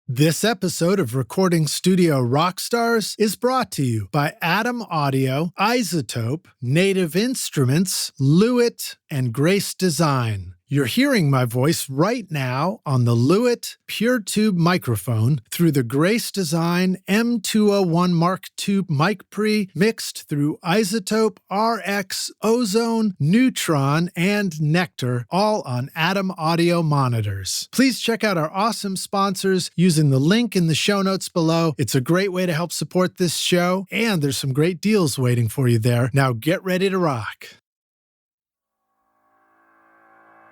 This episode of Recording Studio Rockstars is brought to you by Atom Audio, Isotope, Native Instruments, Lewitt, and Grace Design. You're hearing my voice right now on the Lewitt PureTube microphone through the Grace Design M201 Mark II mic pre mixed through Isotope, RX, Ozone, Neutron, and Nectar, all on Atom Audio monitors. Please check out our awesome sponsors using the link in the show notes below. It's a great way to help support this show, and there's some great deals waiting for you there. Now get ready to rock.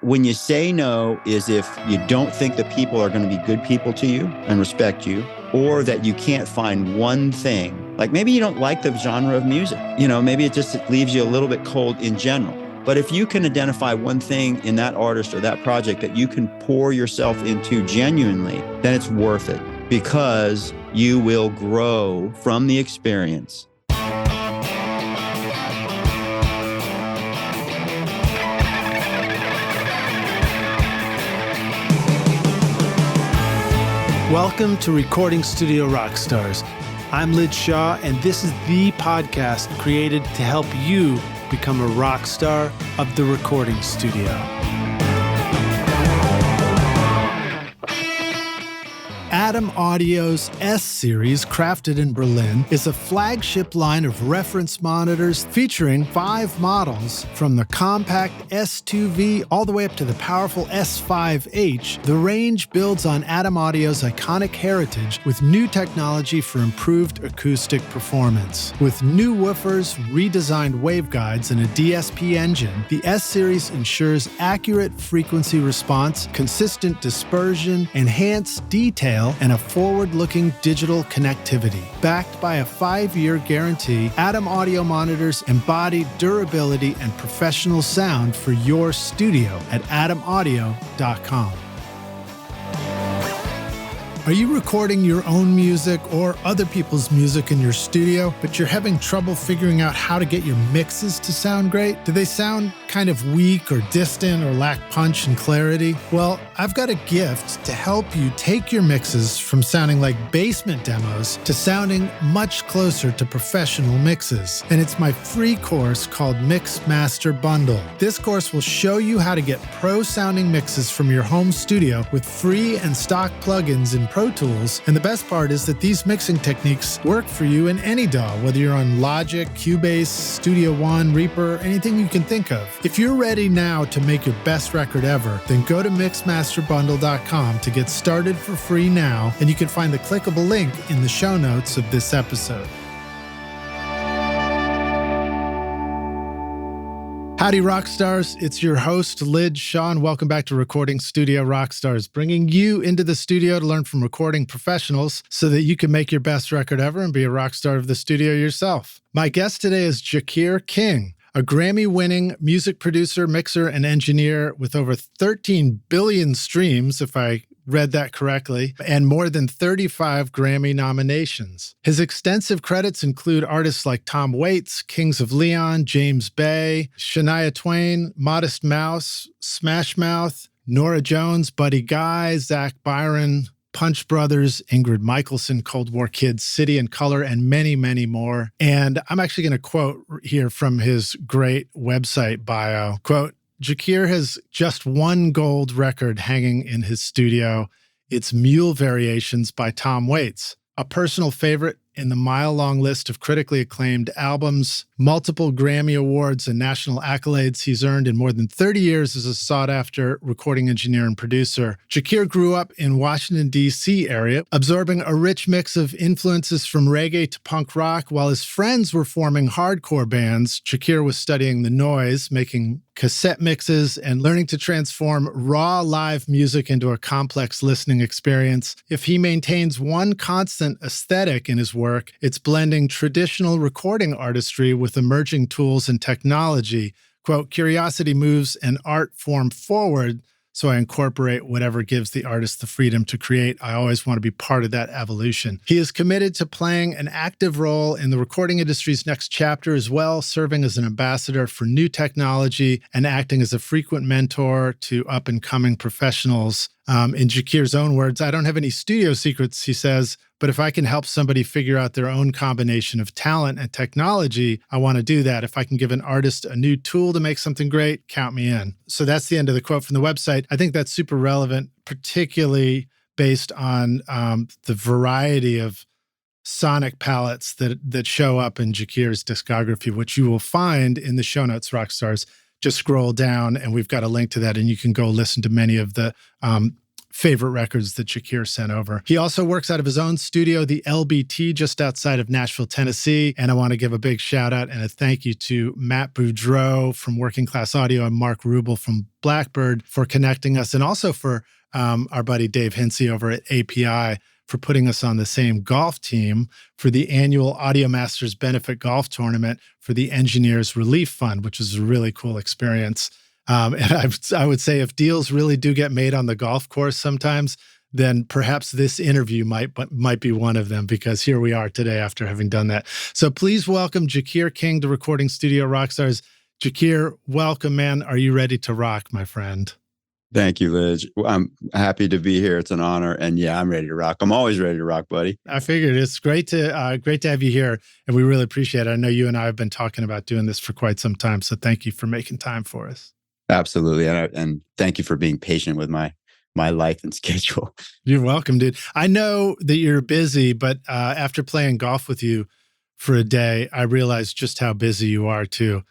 When you say no is if you don't think that people are going to be good people to you and respect you, or that you can't find one thing. Like maybe you don't like the genre of music. Maybe it just leaves you a little bit cold in general. But if you can identify one thing in that artist or that project that you can pour yourself into genuinely, then it's worth it because you will grow from the experience. Welcome to Recording Studio Rockstars. I'm Lid Shaw, and this is the podcast created to help you become a rock star of the recording studio. Atom Audio's S-Series, crafted in Berlin, is a flagship line of reference monitors featuring 5 models. From the compact S2V all the way up to the powerful S5H, the range builds on Atom Audio's iconic heritage with new technology for improved acoustic performance. With new woofers, redesigned waveguides, and a DSP engine, the S-Series ensures accurate frequency response, consistent dispersion, enhanced detail, and a forward-looking digital connectivity. Backed by a 5-year guarantee, Atom Audio monitors embody durability and professional sound for your studio at atomaudio.com. Are you recording your own music or other people's music in your studio, but you're having trouble figuring out how to get your mixes to sound great? Do they sound kind of weak or distant or lack punch and clarity? Well, I've got a gift to help you take your mixes from sounding like basement demos to sounding much closer to professional mixes. And it's my free course called Mix Master Bundle. This course will show you how to get pro-sounding mixes from your home studio with free and stock plugins in Pro Tools, and the best part is that these mixing techniques work for you in any DAW, whether you're on Logic, Cubase, Studio One, Reaper, anything you can think of. If you're ready now to make your best record ever, then go to mixmasterbundle.com to get started for free now, and you can find the clickable link in the show notes of this episode. Howdy, Rockstars. It's your host, Lid Shaw, and welcome back to Recording Studio Rockstars, bringing you into the studio to learn from recording professionals so that you can make your best record ever and be a rock star of the studio yourself. My guest today is Jacquire King, a Grammy-winning music producer, mixer, and engineer with over 13 billion streams, if I read that correctly, and more than 35 Grammy nominations. His extensive credits include artists like Tom Waits, Kings of Leon, James Bay, Shania Twain, Modest Mouse, Smash Mouth, Norah Jones, Buddy Guy, Zach Bryan, Punch Brothers, Ingrid Michaelson, Cold War Kids, City and Color, and many, many more. And I'm actually going to quote here from his great website bio. Quote, Jacquire has just one gold record hanging in his studio. It's Mule Variations by Tom Waits, a personal favorite in the mile-long list of critically acclaimed albums, multiple Grammy Awards, and national accolades he's earned in more than 30 years as a sought-after recording engineer and producer. Jacquire grew up in Washington, D.C. area, absorbing a rich mix of influences from reggae to punk rock. While his friends were forming hardcore bands, Jacquire was studying the noise, making cassette mixes, and learning to transform raw live music into a complex listening experience. If he maintains one constant aesthetic in his work, it's blending traditional recording artistry with emerging tools and technology. Quote, curiosity moves an art form forward, so I incorporate whatever gives the artist the freedom to create. I always want to be part of that evolution. He is committed to playing an active role in the recording industry's next chapter as well, serving as an ambassador for new technology and acting as a frequent mentor to up-and-coming professionals In Jacquire's own words, I don't have any studio secrets, he says, but if I can help somebody figure out their own combination of talent and technology, I want to do that. If I can give an artist a new tool to make something great, count me in. So that's the end of the quote from the website. I think that's super relevant, particularly based on the variety of sonic palettes that show up in Jacquire's discography, which you will find in the show notes, Rockstars. Just scroll down and we've got a link to that, and you can go listen to many of the favorite records that Jacquire sent over. He also works out of his own studio, the LBT, just outside of Nashville, Tennessee. And I want to give a big shout out and a thank you to Matt Boudreau from Working Class Audio and Mark Rubel from Blackbird for connecting us, and also for our buddy Dave Hinsey over at API for putting us on the same golf team for the annual Audio Masters Benefit Golf Tournament for the Engineers Relief Fund, which is a really cool experience. And I would say if deals really do get made on the golf course sometimes, then perhaps this interview might be one of them, because here we are today after having done that. So please welcome Jacquire King to Recording Studio Rockstars. Jacquire, welcome, man. Are you ready to rock, my friend? Thank you, Liz. I'm happy to be here. It's an honor. And yeah, I'm ready to rock. I'm always ready to rock, buddy. I figured it's great to have you here, and we really appreciate it. I know you and I have been talking about doing this for quite some time, so thank you for making time for us. Absolutely. And thank you for being patient with my life and schedule. You're welcome, dude. I know that you're busy, but after playing golf with you for a day, I realized just how busy you are too.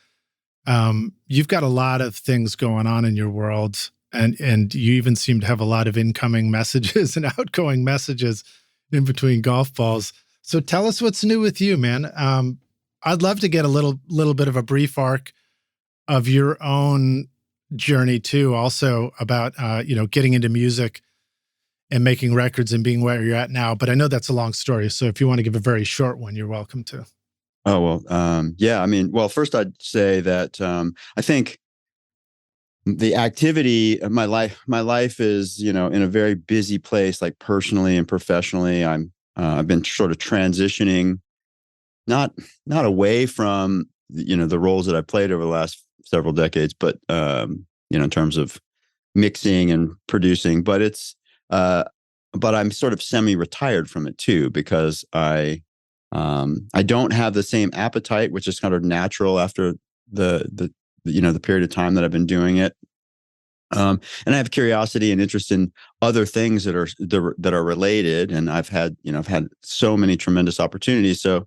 You've got a lot of things going on in your world. And you even seem to have a lot of incoming messages and outgoing messages in between golf balls. So tell us what's new with you, man. I'd love to get a little bit of a brief arc of your own journey too. Also about getting into music and making records and being where you're at now. But I know that's a long story. So if you want to give a very short one, you're welcome to. Oh well, yeah. I mean, well, first I'd say that I think the activity of my life is, in a very busy place, like personally and professionally. I've been sort of transitioning, not away from, the roles that I played over the last several decades, but, in terms of mixing and producing, but I'm sort of semi-retired from it too, because I don't have the same appetite, which is kind of natural after the period of time that I've been doing it. And I have curiosity and interest in other things that are related. And I've had so many tremendous opportunities. So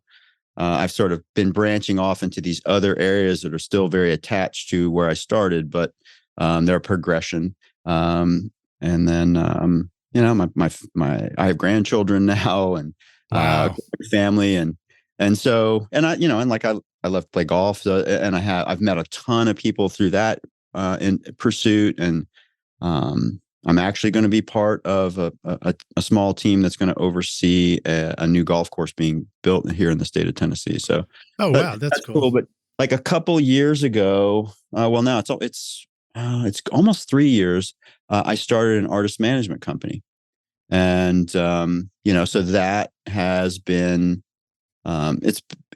I've sort of been branching off into these other areas that are still very attached to where I started, but they're a progression. And then, I have grandchildren now, and Wow. family, and I love to play golf. So, and I've met a ton of people through that in pursuit, and I'm actually going to be part of a small team that's going to oversee a new golf course being built here in the state of Tennessee. So, Oh, wow, that's cool. But like a couple years ago, now it's almost 3 years. I started an artist management company, and so that has been.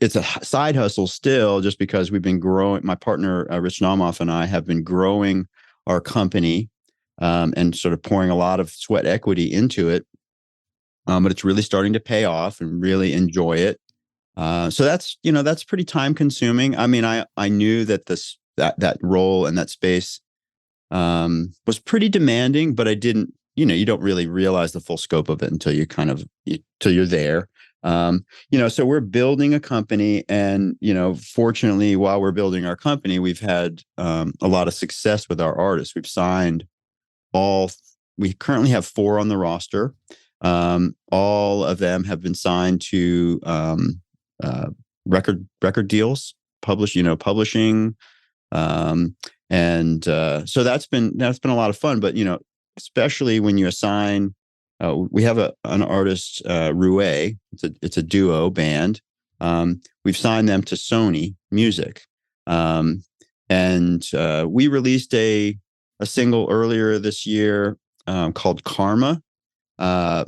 It's a side hustle still, just because we've been growing. My partner, Rich Naumoff, and I have been growing our company and sort of pouring a lot of sweat equity into it. But it's really starting to pay off, and really enjoy it. So that's pretty time consuming. I mean, I knew that that role and that space was pretty demanding, but I didn't. You don't really realize the full scope of it until till you're there. So we're building a company, and, fortunately, while we're building our company, we've had a lot of success with our artists. We've signed we currently have 4 on the roster. All of them have been signed to record deals, publishing. So that's been a lot of fun, but, especially when you assign. We have an artist, Rouet. It's a duo band. We've signed them to Sony Music, and we released a single earlier this year called Karma, and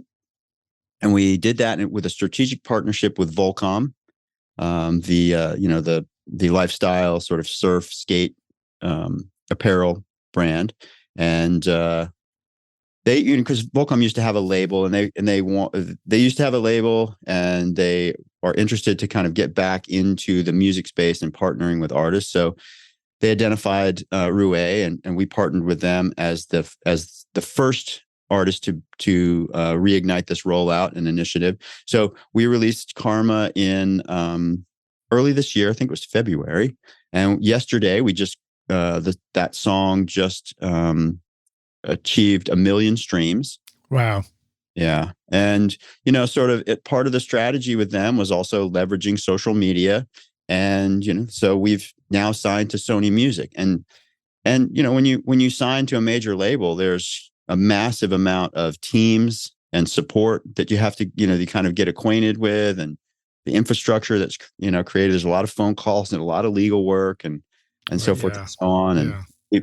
we did that with a strategic partnership with Volcom, the lifestyle sort of surf skate apparel brand, and they, because Volcom used to have a label, and they used to have a label, and they are interested to kind of get back into the music space and partnering with artists. So they identified Rue, and we partnered with them as the first artist to reignite this rollout and initiative. So we released Karma in early this year. I think it was February, and yesterday we just that song just achieved 1 million streams. Wow. Yeah. And, sort of part of the strategy with them was also leveraging social media. And, so we've now signed to Sony Music. And, when you sign to a major label, there's a massive amount of teams and support that you have to, you kind of get acquainted with, and the infrastructure that's, created. There's a lot of phone calls and a lot of legal work and so forth and so on. Yeah.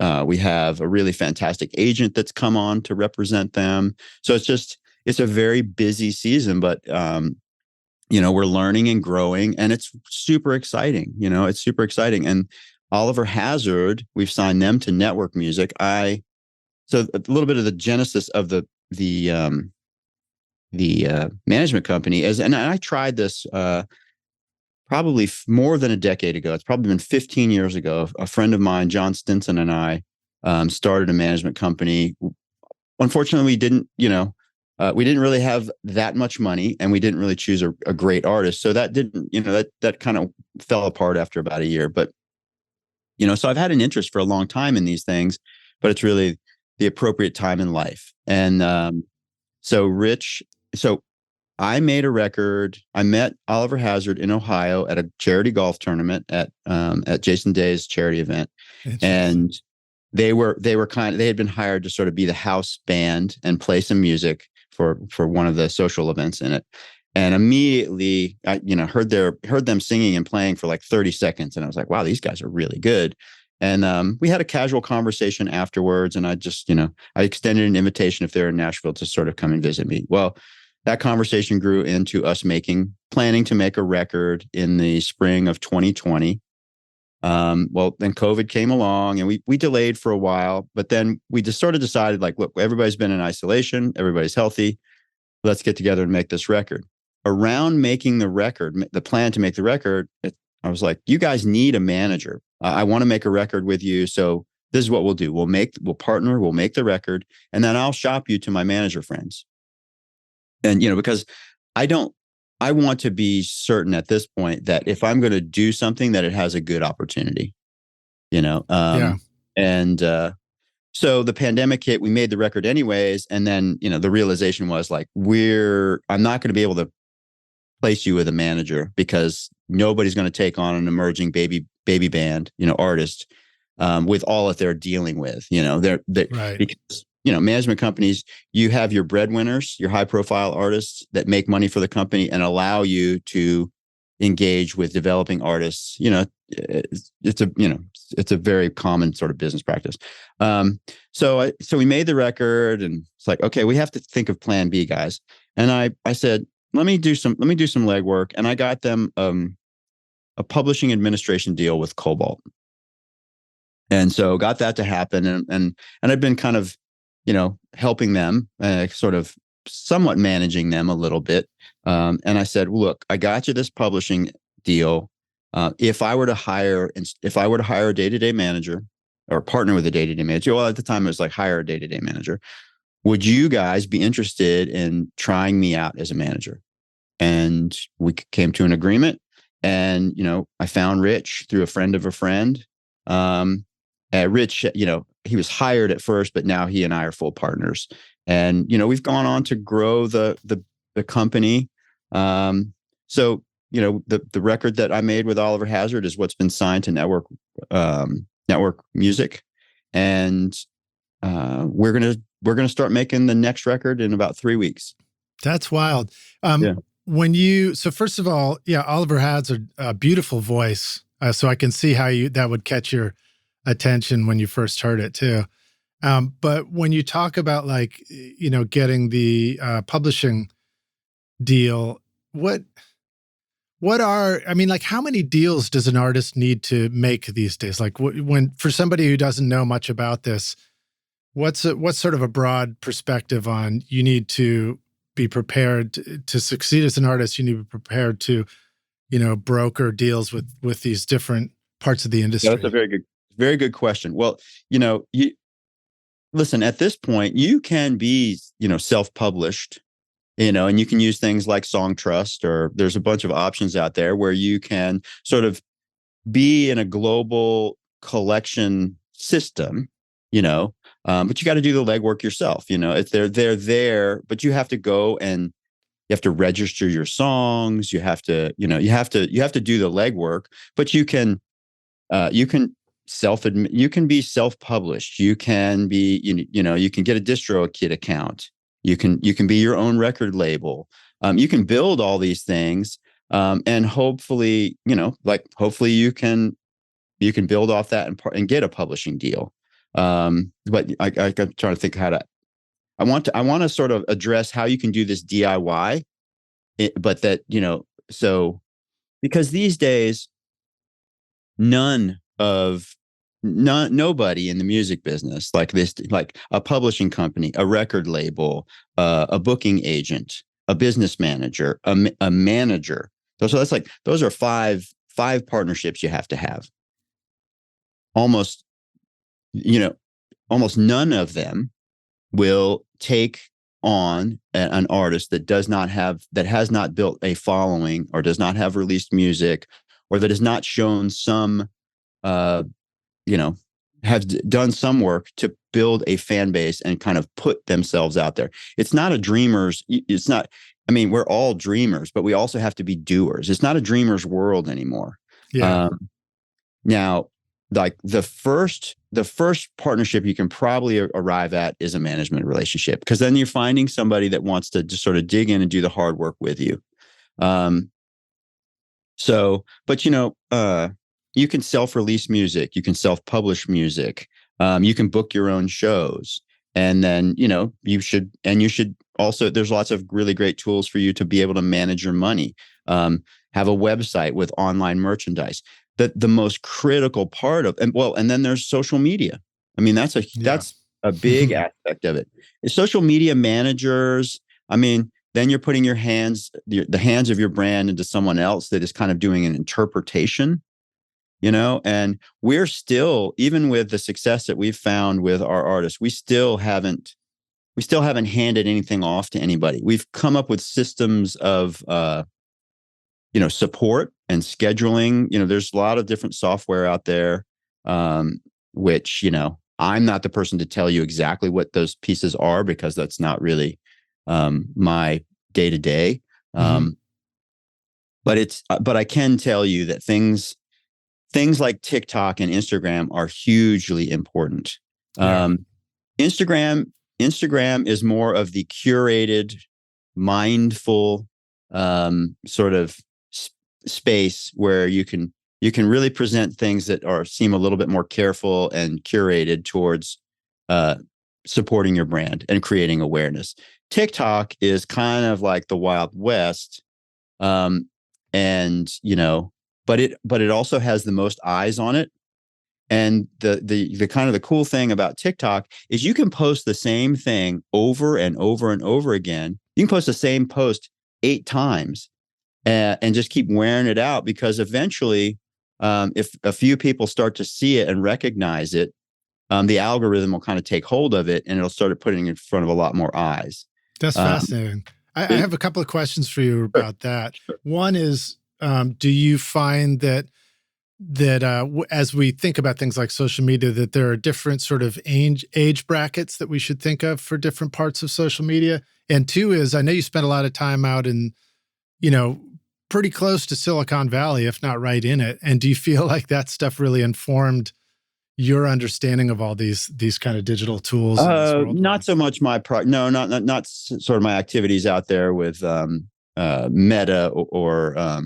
And we have a really fantastic agent that's come on to represent them. So it's a very busy season, but, we're learning and growing, and it's super exciting. It's super exciting. And Oliver Hazard, we've signed them to Network Music. So a little bit of the genesis of the management company is, and I tried this, probably more than a decade ago. It's probably been 15 years ago. A friend of mine, John Stinson, and I started a management company. Unfortunately, we didn't really have that much money, and we didn't really choose a great artist. So that didn't, that kind of fell apart after about a year. But, so I've had an interest for a long time in these things, but it's really the appropriate time in life. And so I made a record. I met Oliver Hazard in Ohio at a charity golf tournament at Jason Day's charity event, and they had been hired to sort of be the house band and play some music for one of the social events in it. And immediately, I heard them singing and playing for like 30 seconds, and I was like, wow, these guys are really good. And we had a casual conversation afterwards, and I just I extended an invitation if they're in Nashville to sort of come and visit me. Well, that conversation grew into us planning to make a record in the spring of 2020. Well, then COVID came along, and we delayed for a while, but then we just sort of decided, like, look, everybody's been in isolation, everybody's healthy. Let's get together and make this record. Around making the record, the plan to make the record, I was like, you guys need a manager. I want to make a record with you. So this is what we'll do. We'll partner, we'll make the record, and then I'll shop you to my manager friends. And, because I want to be certain at this point that if I'm going to do something, that it has a good opportunity, Yeah. And so the pandemic hit, we made the record anyways. And then, the realization was like, I'm not going to be able to place you with a manager, because nobody's going to take on an emerging baby band, artist, with all that they're dealing with, they're Right. because, management companies, you have your breadwinners, your high profile artists that make money for the company and allow you to engage with developing artists. It's a very common sort of business practice. So we made the record, and it's like, okay, we have to think of plan B, guys. And I said, let me do some legwork. And I got them a publishing administration deal with Cobalt. And so got that to happen. And I've been kind of, helping them, sort of somewhat managing them a little bit. And I said, look, I got you this publishing deal. If I were to hire a day-to-day manager, or partner with a day-to-day manager, well, at the time it was like hire a day-to-day manager, would you guys be interested in trying me out as a manager? And we came to an agreement. And, I found Rich through a friend of a friend. Rich, he was hired at first, but now he and I are full partners. And, we've gone on to grow the company. So, the record that I made with Oliver Hazard is what's been signed to Network Music. And we're gonna start making the next record in about 3 weeks. That's wild. Yeah. So first of all, yeah, Oliver has a beautiful voice. So I can see how that would catch your attention when you first heard it too. But when you talk about getting the publishing deal, how many deals does an artist need to make these days? Like for somebody who doesn't know much about this, What's sort of a broad perspective on you need to be prepared to succeed as an artist? You need to be prepared to, broker deals with these different parts of the Yeah, that's a industry. very good question. Well, you listen, at this point, you can be, self-published, and you can use things like Song Trust, or there's a bunch of options out there where you can sort of be in a global collection system, but you got to do the legwork yourself. If they're there, but you have to go and you have to register your songs. You have to, you have to do the legwork, but you can you can be self-published. You can be, you can get a DistroKid account. You can be your own record label. You can build all these things. And hopefully, hopefully you can build off that and get a publishing deal. But I'm trying to think how to. I want to sort of address how you can do this DIY, but that so because these days nobody in the music business like this, like a publishing company, a record label, a booking agent, a business manager, a manager. So those are five partnerships you have to have. Almost, almost none of them will take on an artist that has not built a following, or does not have released music, or that has not shown some uh have done some work to build a fan base and kind of put themselves out there. It's not a dreamer's. It's not. I mean, we're all dreamers, but we also have to be doers. It's not a dreamer's world anymore. Yeah. Now, like the first partnership you can probably arrive at is a management relationship, because then you're finding somebody that wants to just sort of dig in and do the hard work with you. But you can self-release music, you can self-publish music, you can book your own shows, and then you should also, there's lots of really great tools for you to be able to manage your money. Have a website with online merchandise. The most critical part of, and then there's social media. I mean, that's a big aspect of it. Social media managers. I mean, then you're putting the hands of your brand into someone else that is kind of doing an interpretation. And we're still, even with the success that we've found with our artists, we still haven't handed anything off to anybody. We've come up with systems of support and scheduling. There's a lot of different software out there, which I'm not the person to tell you exactly what those pieces are, because that's not really my day to day. But I can tell you that things like TikTok and Instagram are hugely important. Yeah. Instagram is more of the curated, mindful sort of space where you can really present things that seem a little bit more careful and curated towards supporting your brand and creating awareness. TikTok is kind of like the Wild West, but it also has the most eyes on it. And the kind of the cool thing about TikTok is you can post the same thing over and over and over again. You can post the same post 8 times and just keep wearing it out, because eventually, if a few people start to see it and recognize it, the algorithm will kind of take hold of it, and it'll start putting it in front of a lot more eyes. That's fascinating. I have a couple of questions for you about that. Sure. One is, do you find that as we think about things like social media, that there are different sort of age brackets that we should think of for different parts of social media? And two is, I know you spent a lot of time out in, pretty close to Silicon Valley, if not right in it. And do you feel like that stuff really informed your understanding of all these kind of digital tools? Not so much not sort of my activities out there with Meta or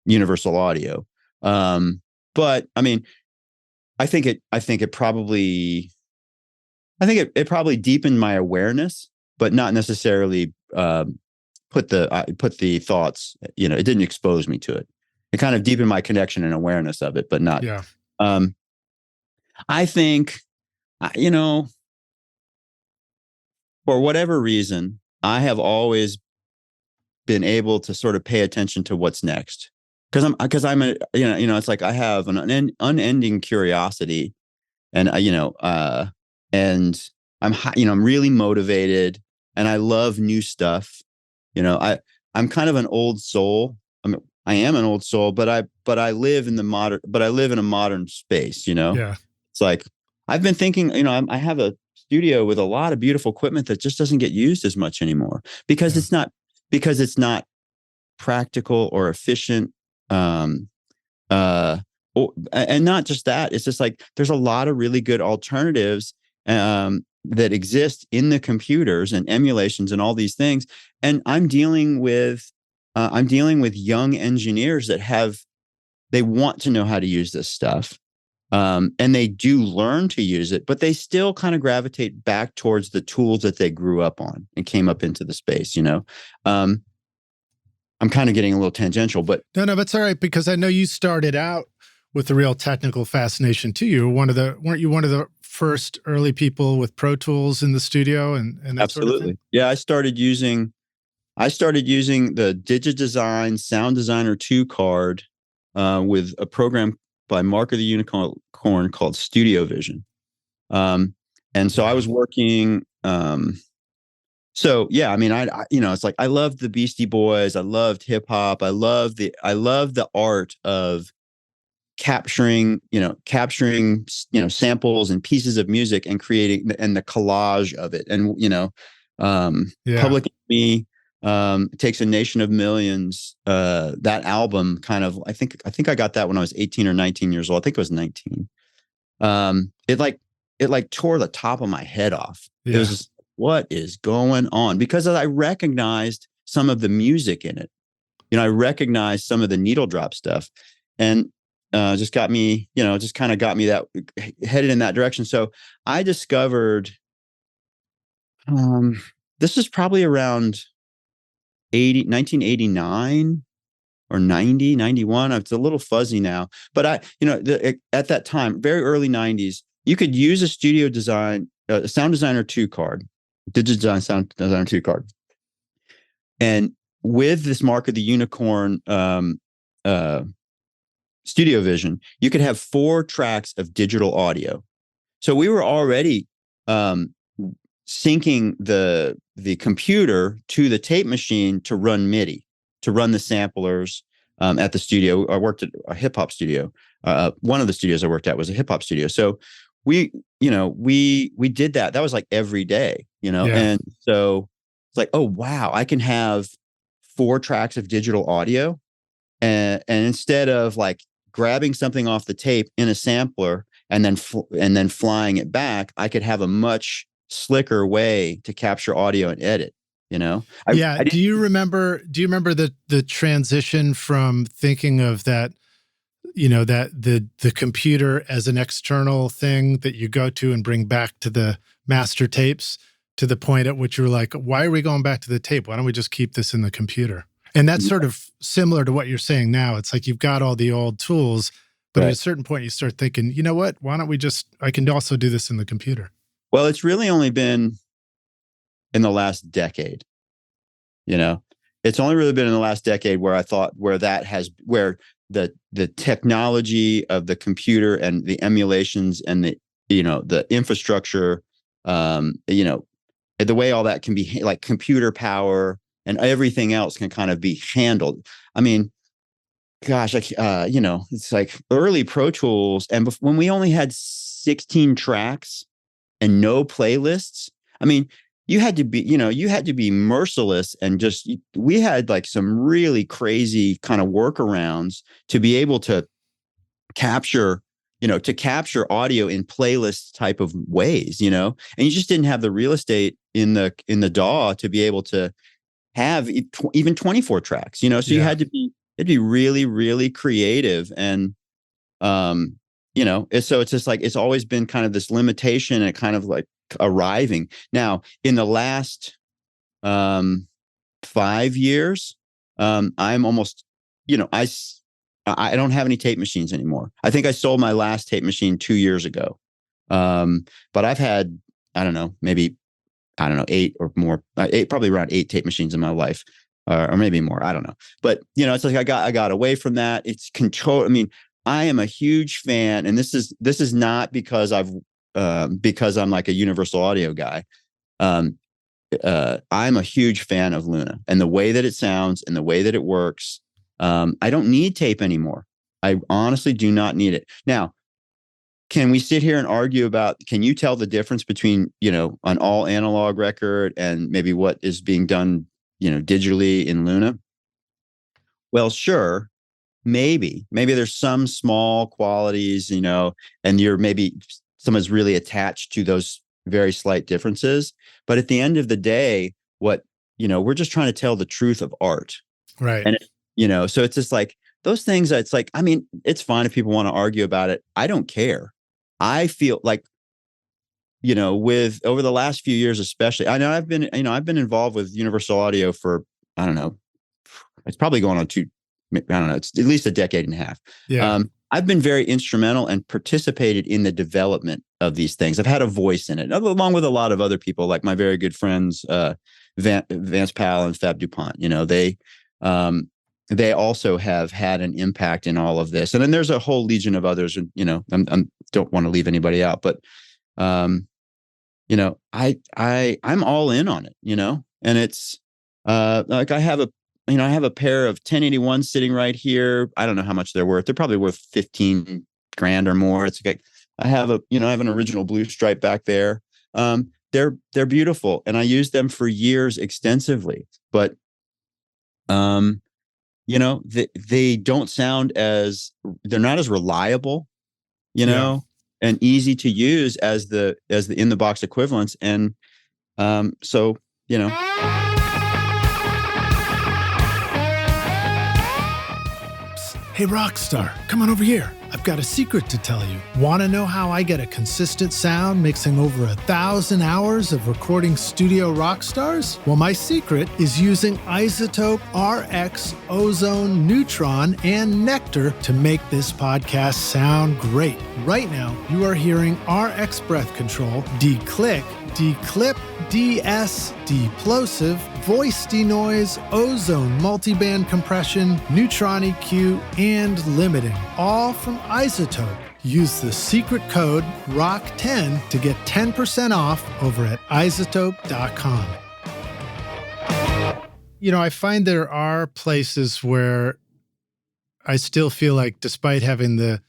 Universal Audio. But I mean, I think it probably deepened my awareness, but not necessarily put the thoughts. It didn't expose me to it. It kind of deepened my connection and awareness of it, but not. Yeah. I think, for whatever reason, I have always been able to sort of pay attention to what's next. Because I'm a, it's like I have an unending curiosity, and and I'm really motivated, and I love new stuff. I'm kind of an old soul. I am an old soul, but I live in a modern space. Yeah. It's like I've been thinking. I have a studio with a lot of beautiful equipment that just doesn't get used as much anymore because Yeah. it's not practical or efficient. Um, uh, and not just that, it's just like there's a lot of really good alternatives that exist in the computers and emulations and all these things. And I'm dealing with young engineers they want to know how to use this stuff. And they do learn to use it, but they still kind of gravitate back towards the tools that they grew up on and came up into the space. I'm kind of getting a little tangential, but No, that's all right, because I know you started out with a real technical fascination too. Weren't you one of the first early people with Pro Tools in the studio and that absolutely. sort of thing? Yeah, I started using the DigiDesign Sound Designer 2 card with a program by Mark of the Unicorn called Studio Vision. And so I was working. So yeah, I mean, it's like I loved the Beastie Boys. I loved hip hop. I love the art of capturing samples and pieces of music and creating and the collage of it. And Public Enemy, Takes a Nation of Millions. That album kind of, I think I got that when I was 18 or 19 years old. I think it was 19. It like tore the top of my head off. Yeah. It was just, what is going on? Because I recognized some of the music in it. I recognized some of the needle drop stuff, and just got me, just kind of got me that headed in that direction. So I discovered, this is probably around 1989 or 90, 91. It's a little fuzzy now, but at that time, very early 90s, you could use a Studio Design, Sound Designer 2 card, DigiDesign Sound Designer 2 card. And with this Mark of the Unicorn Studio Vision, you could have 4 tracks of digital audio. So we were already syncing the computer to the tape machine to run MIDI, to run the samplers at the studio. I worked at a hip hop studio. One of the studios I worked at was a hip hop studio. So we did that. That was like every day, and so it's like, oh wow, I can have 4 tracks of digital audio, and instead of like grabbing something off the tape in a sampler and then flying it back, I could have a much slicker way to capture audio and edit. Do you remember the transition from thinking of that, that the computer as an external thing that you go to and bring back to the master tapes, to the point at which you were like, why are we going back to the tape? Why don't we just keep this in the computer? And that's sort of similar to what you're saying now. It's like you've got all the old tools, but at a certain point you start thinking, you know what, why don't we I can also do this in the computer. Well, it's really only been in the last decade. It's only really been in the last decade where I thought where the technology of the computer and the emulations and the infrastructure, the way all that can be, like computer power and everything else, can kind of be handled. I mean, gosh, it's like early Pro Tools, and when we only had 16 tracks and no playlists. I mean, you had to be merciless, and we had like some really crazy kind of workarounds to be able to capture audio in playlist type of ways, and you just didn't have the real estate in the DAW to be able to have even 24 tracks, so you had to be, it'd be really, really creative. And, so it's just like, it's always been kind of this limitation and kind of like arriving now in the last 5 years. I'm almost, I don't have any tape machines anymore. I think I sold my last tape machine 2 years ago. But I've had, I don't know, maybe I don't know, 8 or more, probably around 8 tape machines in my life, or maybe more. I don't know. But, it's like I got away from that. It's control. I mean, I am a huge fan, and this is not because because I'm like a universal audio guy. I'm a huge fan of Luna and the way that it sounds and the way that it works. I don't need tape anymore. I honestly do not need it. Now, can we sit here and argue about, can you tell the difference between, an all analog record and maybe what is being done, digitally in Luna? Well, sure. Maybe there's some small qualities, and maybe someone's really attached to those very slight differences. But at the end of the day, we're just trying to tell the truth of art. Right. And, so it's just like those things. It's like, I mean, it's fine if people want to argue about it. I don't care. I feel like, with over the last few years, especially, I know I've been involved with Universal Audio for, I don't know, it's probably going on it's at least a decade and a half. Yeah. I've been very instrumental and participated in the development of these things. I've had a voice in it, along with a lot of other people, like my very good friends, Vance Powell and Fab DuPont. They also have had an impact in all of this. And then there's a whole legion of others, and, don't want to leave anybody out, but, I'm all in on it, and it's, like I have a pair of 1081 sitting right here. I don't know how much they're worth. They're probably worth 15 grand or more. It's like, I have an original Blue Stripe back there. They're beautiful, and I use them for years extensively, but, they don't sound they're not as reliable, and easy to use as the in the box equivalents. And, so, Hey, Rockstar, come on over here. I've got a secret to tell you. Want to know how I get a consistent sound mixing over 1,000 hours of recording studio rock stars? Well, my secret is using Isotope RX, Ozone, Neutron, and Nectar to make this podcast sound great. Right now, you are hearing RX Breath Control, Declick, Declip, DS, Deplosive, Voice Denoise, Ozone Multiband Compression, Neutron EQ, and Limiting, all from Isotope. Use the secret code ROCK10 to get 10% off over at isotope.com. I find there are places where I still feel like, despite having the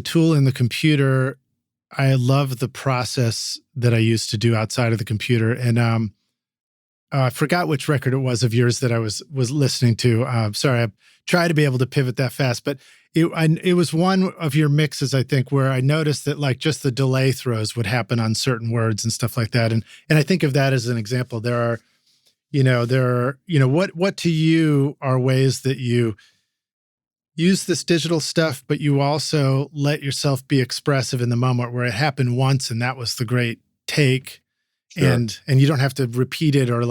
tool in the computer, I love the process that I used to do outside of the computer. And I forgot which record it was of yours that I was listening to. Sorry, I try to be able to pivot that fast, but it was one of your mixes, I think, where I noticed that like just the delay throws would happen on certain words and stuff like that. And I think of that as an example. There are what to you are ways that you use this digital stuff, but you also let yourself be expressive in the moment, where it happened once and that was the great take. Sure. And you don't have to repeat it or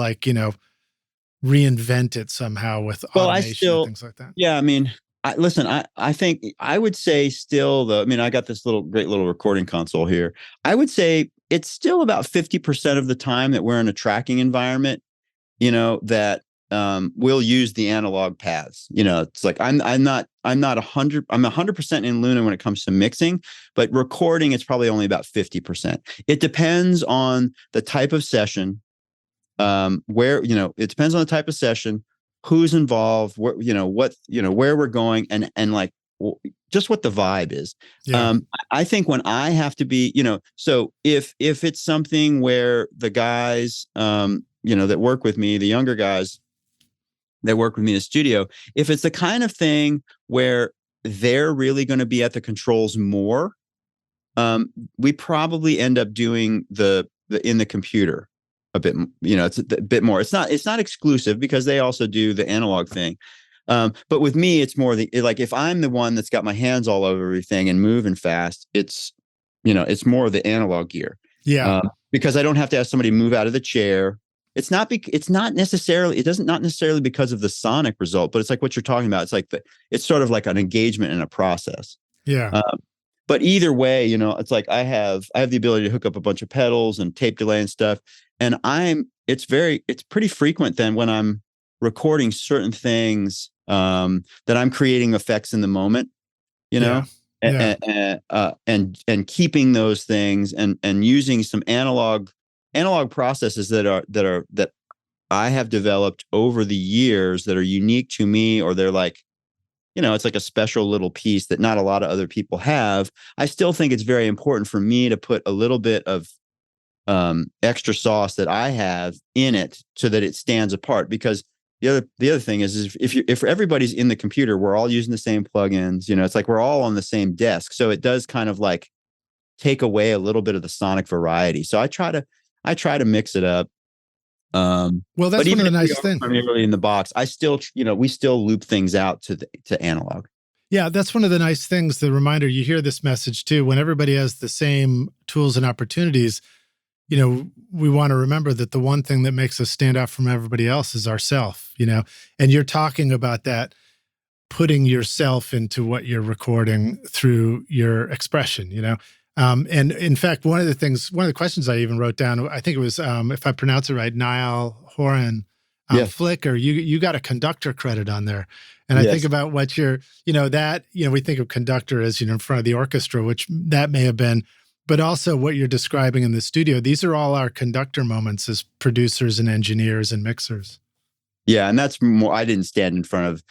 reinvent it somehow with automation and things like that. Yeah. I mean, I think I would say still though, I mean, I got this great little recording console here. I would say it's still about 50% of the time that we're in a tracking environment, that we'll use the analog paths. It's like I'm not 100. I'm 100% in Luna when it comes to mixing, but recording it's probably only about 50%. It depends on the type of session, where it depends on the type of session, who's involved, where where we're going, and just what the vibe is. Yeah. I think when I have to be, so if it's something where the guys, that work with me, the younger guys that work with me in the studio, if it's the kind of thing where they're really going to be at the controls more, we probably end up doing the in the computer a bit, it's a bit more. It's not exclusive because they also do the analog thing. But with me, it's more if I'm the one that's got my hands all over everything and moving fast, it's more the analog gear. Yeah. Because I don't have to have somebody move out of the chair. It doesn't not necessarily because of the sonic result, but it's like what you're talking about. It's it's sort of like an engagement in a process. Yeah. But either way, it's like I have the ability to hook up a bunch of pedals and tape delay and stuff. it's pretty frequent then when I'm recording certain things, that I'm creating effects in the moment, you know, Yeah. and keeping those things and using some analog processes that I have developed over the years that are unique to me, or they're like, it's like a special little piece that not a lot of other people have. I still think it's very important for me to put a little bit of extra sauce that I have in it so that it stands apart. Because the other thing is if everybody's in the computer, we're all using the same plugins. It's like we're all on the same desk, so it does kind of like take away a little bit of the sonic variety. So I try to mix it up. Well, that's but even one of the if nice things. Primarily in the box, I still, we still loop things out to analog. Yeah, that's one of the nice things. The reminder, you hear this message too, when everybody has the same tools and opportunities, we want to remember that the one thing that makes us stand out from everybody else is ourself, and you're talking about that, putting yourself into what you're recording through your expression, and in fact, one of the questions I even wrote down, I think it was, if I pronounce it right, Niall Horan, Flicker, you got a conductor credit on there. And I think about what we think of conductor as, in front of the orchestra, which that may have been, but also what you're describing in the studio. These are all our conductor moments as producers and engineers and mixers. Yeah. And that's more, I didn't stand in front of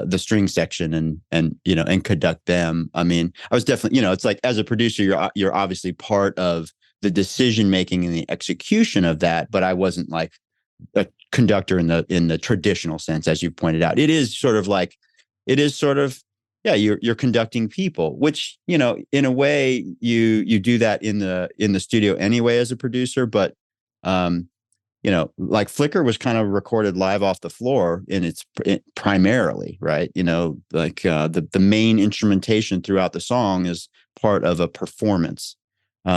the string section and conduct them. I mean, I was definitely, it's like, as a producer, you're obviously part of the decision making and the execution of that, but I wasn't like a conductor in the traditional sense, as you pointed out. It is sort of, yeah, you're conducting people, which, in a way you do that in the studio anyway as a producer, but like Flicker was kind of recorded live off the floor primarily, right? Like the main instrumentation throughout the song is part of a performance. It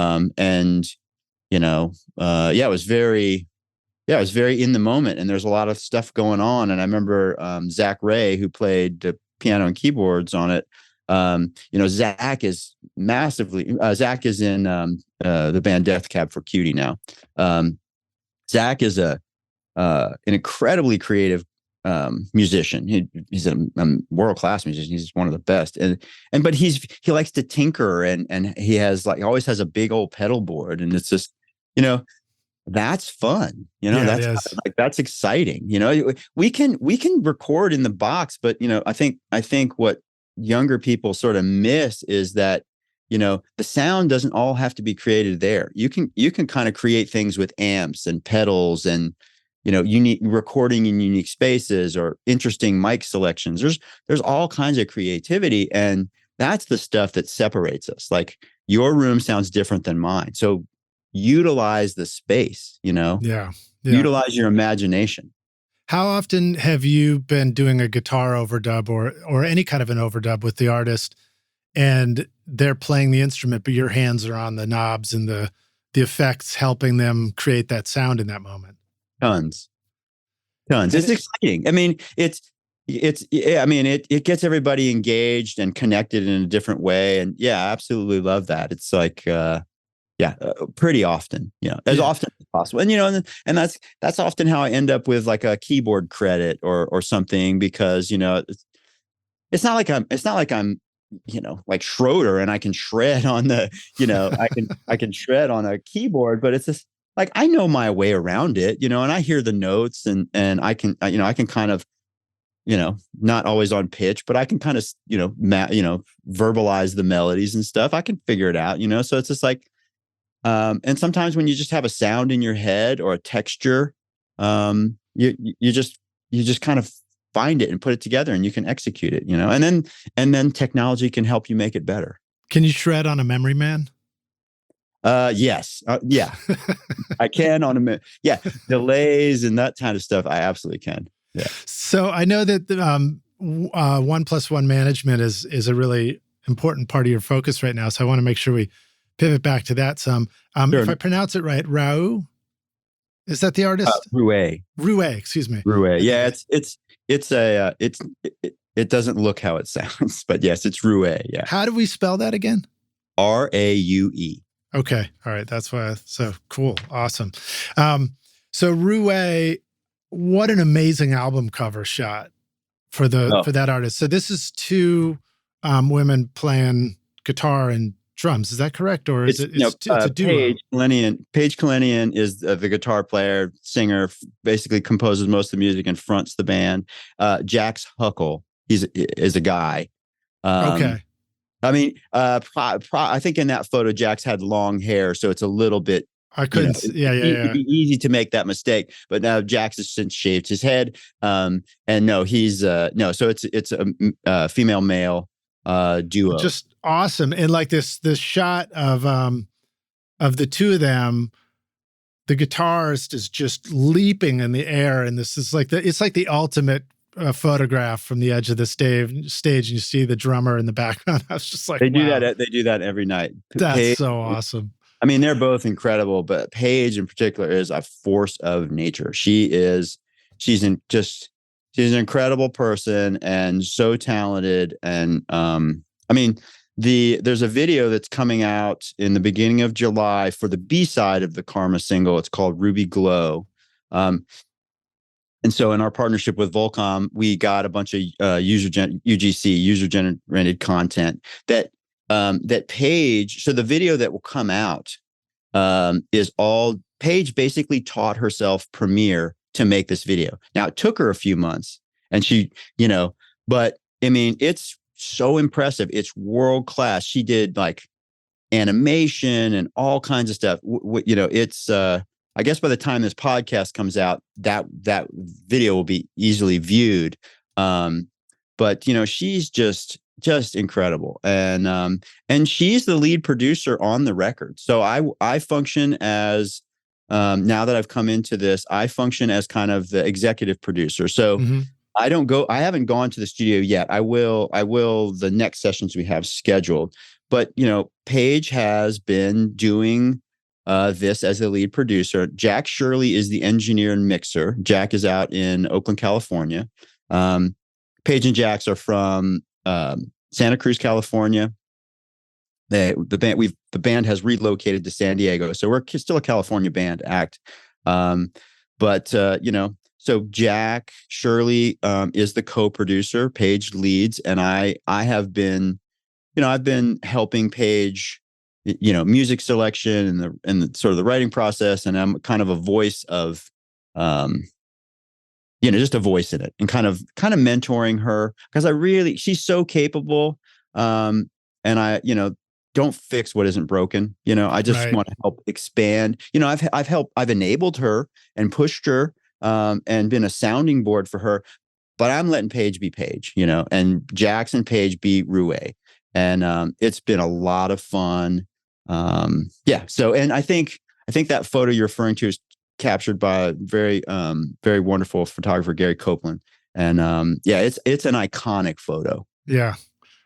was very in the moment, and there's a lot of stuff going on. And I remember Jacquire, who played the piano and keyboards on it. Zach is Zach is in the band Death Cab for Cutie now. Zach is an incredibly creative musician. He's a world-class musician. He's one of the best. But he likes to tinker, and he always has a big old pedal board, and it's just, that's fun. That's exciting. We can record in the box, but I think what younger people sort of miss is that, the sound doesn't all have to be created there. You can kind of create things with amps and pedals and, unique recording in unique spaces or interesting mic selections. There's all kinds of creativity, and that's the stuff that separates us. Like, your room sounds different than mine. So utilize the space, utilize your imagination. How often have you been doing a guitar overdub or any kind of an overdub with the artist, and they're playing the instrument, but your hands are on the knobs and the effects, helping them create that sound in that moment? Tons. It's exciting. I mean, it gets everybody engaged and connected in a different way. And yeah, I absolutely love that. It's like, pretty often, as often as possible. And, and that's often how I end up with like a keyboard credit or something, because, it's not like I'm, like Schroeder and I can shred on the, I can shred on a keyboard, but it's just like, I know my way around it, and I hear the notes and I can kind of, not always on pitch, but I can kind of, verbalize the melodies and stuff. I can figure it out, so it's just like, and sometimes when you just have a sound in your head or a texture, you just kind of find it and put it together, and you can execute it, and then technology can help you make it better. Can you shred on a Memory Man? Yes. Yeah, I can on delays and that kind of stuff. I absolutely can. Yeah. So I know that 1+1 management is a really important part of your focus right now. So I want to make sure we pivot back to that some. Sure. If I pronounce it right, Rau, is that the artist? Rouet. Excuse me. Rouet. Yeah, it doesn't look how it sounds, but yes, it's Rouet. Yeah. How do we spell that again? Raue. Okay. All right. That's why. So cool. Awesome. So Roué, what an amazing album cover shot for that artist. So this is two women playing guitar and drums. Is that correct? Or is it's a duo? Paige Kalenian is the guitar player, singer, basically composes most of the music and fronts the band. Jax Huckle, is a guy. Okay. I mean, I think in that photo, Jax had long hair, so it's a little bit. I couldn't. It'd be easy to make that mistake, but now Jax has since shaved his head. And no, he's no. So it's a female male duo. Just awesome, and like this shot of the two of them. The guitarist is just leaping in the air, and this is like it's like the ultimate photograph from the edge of the stage, and you see the drummer in the background. I was just like, they do that every night. That's Paige, so awesome. I mean, they're both incredible, but Paige in particular is a force of nature. She's an incredible person and so talented. And I mean, there's a video that's coming out in the beginning of July for the B-side of the Karma single. It's called Ruby Glow. And so in our partnership with Volcom, we got a bunch of UGC, user-generated content that Paige. So the video that will come out is all Paige basically taught herself Premiere to make this video. Now it took her a few months, and she, but I mean, it's so impressive. It's world class. She did like animation and all kinds of stuff. It's I guess by the time this podcast comes out, that video will be easily viewed. But she's just incredible, and she's the lead producer on the record. So I function as now that I've come into this, I function as kind of the executive producer. So I haven't gone to the studio yet. I will the next sessions we have scheduled. But Paige has been doing this as the lead producer. Jack Shirley is the engineer and mixer. Jack is out in Oakland, California. Paige and Jax are from Santa Cruz, California. The band has relocated to San Diego, so we're still a California band act. So Jack Shirley is the co-producer. Paige leads, and I have been, I've been helping Paige, music selection and the sort of the writing process, and I'm kind of a voice of, just a voice in it, and kind of mentoring her, because she's so capable, and I, don't fix what isn't broken. I just want to help expand. I've enabled her and pushed her, and been a sounding board for her, but I'm letting Paige be Paige, and Jackson Paige be Roué, and it's been a lot of fun. So, and I think that photo you're referring to is captured by a very, very wonderful photographer, Gary Copeland. And it's an iconic photo. Yeah.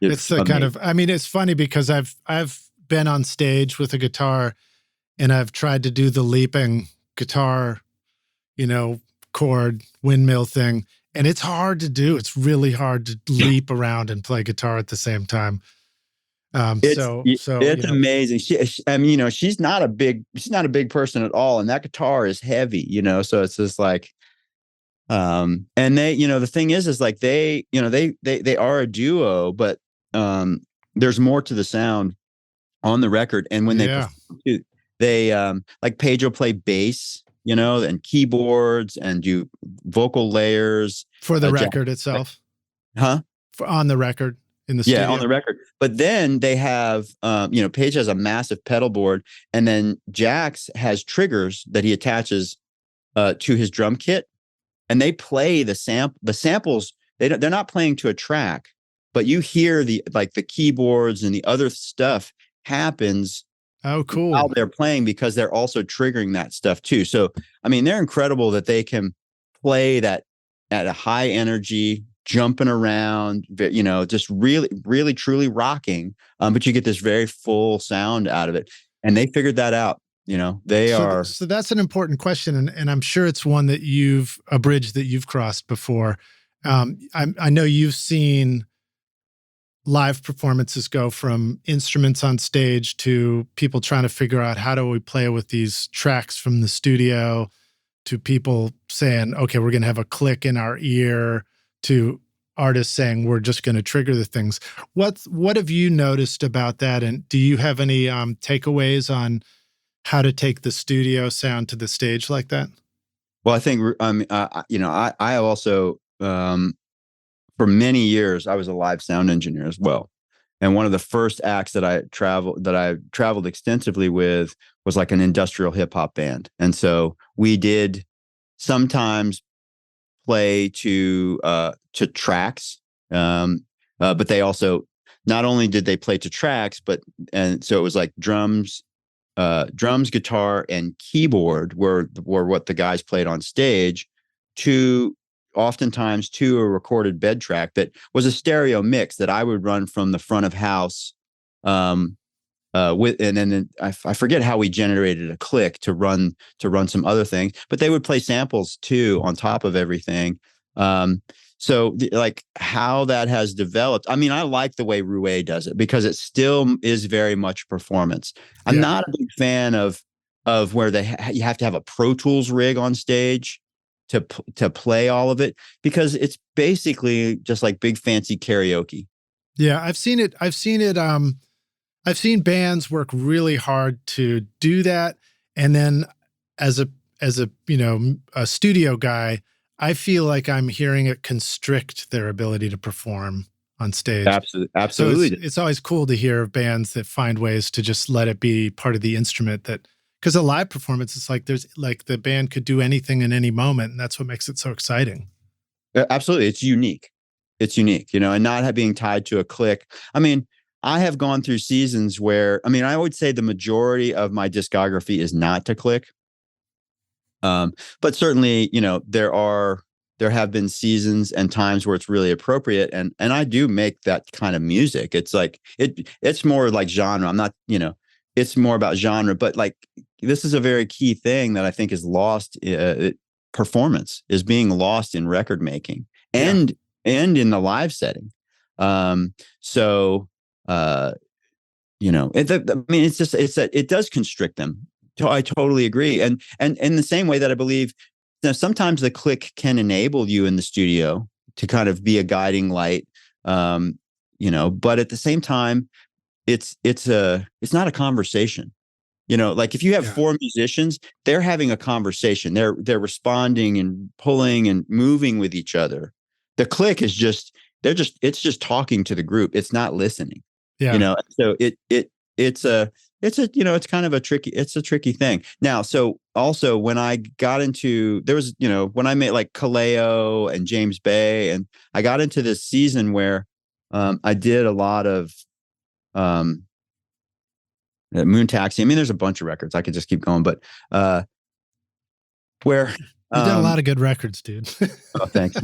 It's the kind of, I mean, it's funny because I've been on stage with a guitar, and I've tried to do the leaping guitar, chord windmill thing. And it's hard to do. It's really hard to leap around and play guitar at the same time. It's amazing. She's not a big person at all, and that guitar is heavy, so it's just like, and they, the thing is like they are a duo, but there's more to the sound on the record. And when they like Paige will play bass, and keyboards and do vocal layers for the record itself. On the record. In the studio. On the record. But then they have, Paige has a massive pedal board, and then Jax has triggers that he attaches to his drum kit, and they play the samples. They're not playing to a track, but you hear the keyboards and the other stuff happens. Oh, cool. While they're playing, because they're also triggering that stuff too. So, I mean, they're incredible that they can play that at a high energy, jumping around, just really, really, truly rocking. But you get this very full sound out of it. And they figured that out. So that's an important question. And I'm sure it's one that a bridge that you've crossed before. I know you've seen live performances go from instruments on stage to people trying to figure out how do we play with these tracks from the studio, to people saying, okay, we're going to have a click in our ear, to artists saying we're just going to trigger the things. What have you noticed about that? And do you have any takeaways on how to take the studio sound to the stage like that? Well, I think I also for many years I was a live sound engineer as well. And one of the first acts that I traveled extensively with was like an industrial hip hop band. And so we did sometimes play to tracks, but they also, not only did they play to tracks, and so it was like drums, guitar, and keyboard were what the guys played on stage, oftentimes to a recorded bed track that was a stereo mix that I would run from the front of house, and then I forget how we generated a click to run some other things, but they would play samples too on top of everything. So like how that has developed, I mean, I like the way Rouet does it because it still is very much performance. I'm not a big fan of where you have to have a Pro Tools rig on stage to play all of it, because it's basically just like big fancy karaoke. Yeah, I've seen it. I've seen bands work really hard to do that. And then as a a studio guy, I feel like I'm hearing it constrict their ability to perform on stage. Absolutely. So it's always cool to hear of bands that find ways to just let it be part of the instrument, because a live performance is like, there's like the band could do anything in any moment. And that's what makes it so exciting. Absolutely. It's unique, and not being tied to a click. I mean, I have gone through seasons where, I mean, I would say the majority of my discography is not to click. But certainly, there have been seasons and times where it's really appropriate. And I do make that kind of music. It's like, it's more like genre. I'm not, it's more about genre, but like, this is a very key thing that I think is lost. Performance is being lost in record making and in the live setting. It does constrict them. I totally agree. And in the same way that I believe, sometimes the click can enable you in the studio to kind of be a guiding light, but at the same time, it's not a conversation. Like if you have four musicians, they're having a conversation. They're responding and pulling and moving with each other. The click is it's just talking to the group. It's not listening. Yeah. So it's kind of a tricky thing. Now, so also when I got into, there was, when I made like Kaleo and James Bay, and I got into this season where I did a lot of Moon Taxi. I mean, there's a bunch of records. I could just keep going, but where you've done a lot of good records, dude. Oh, thanks.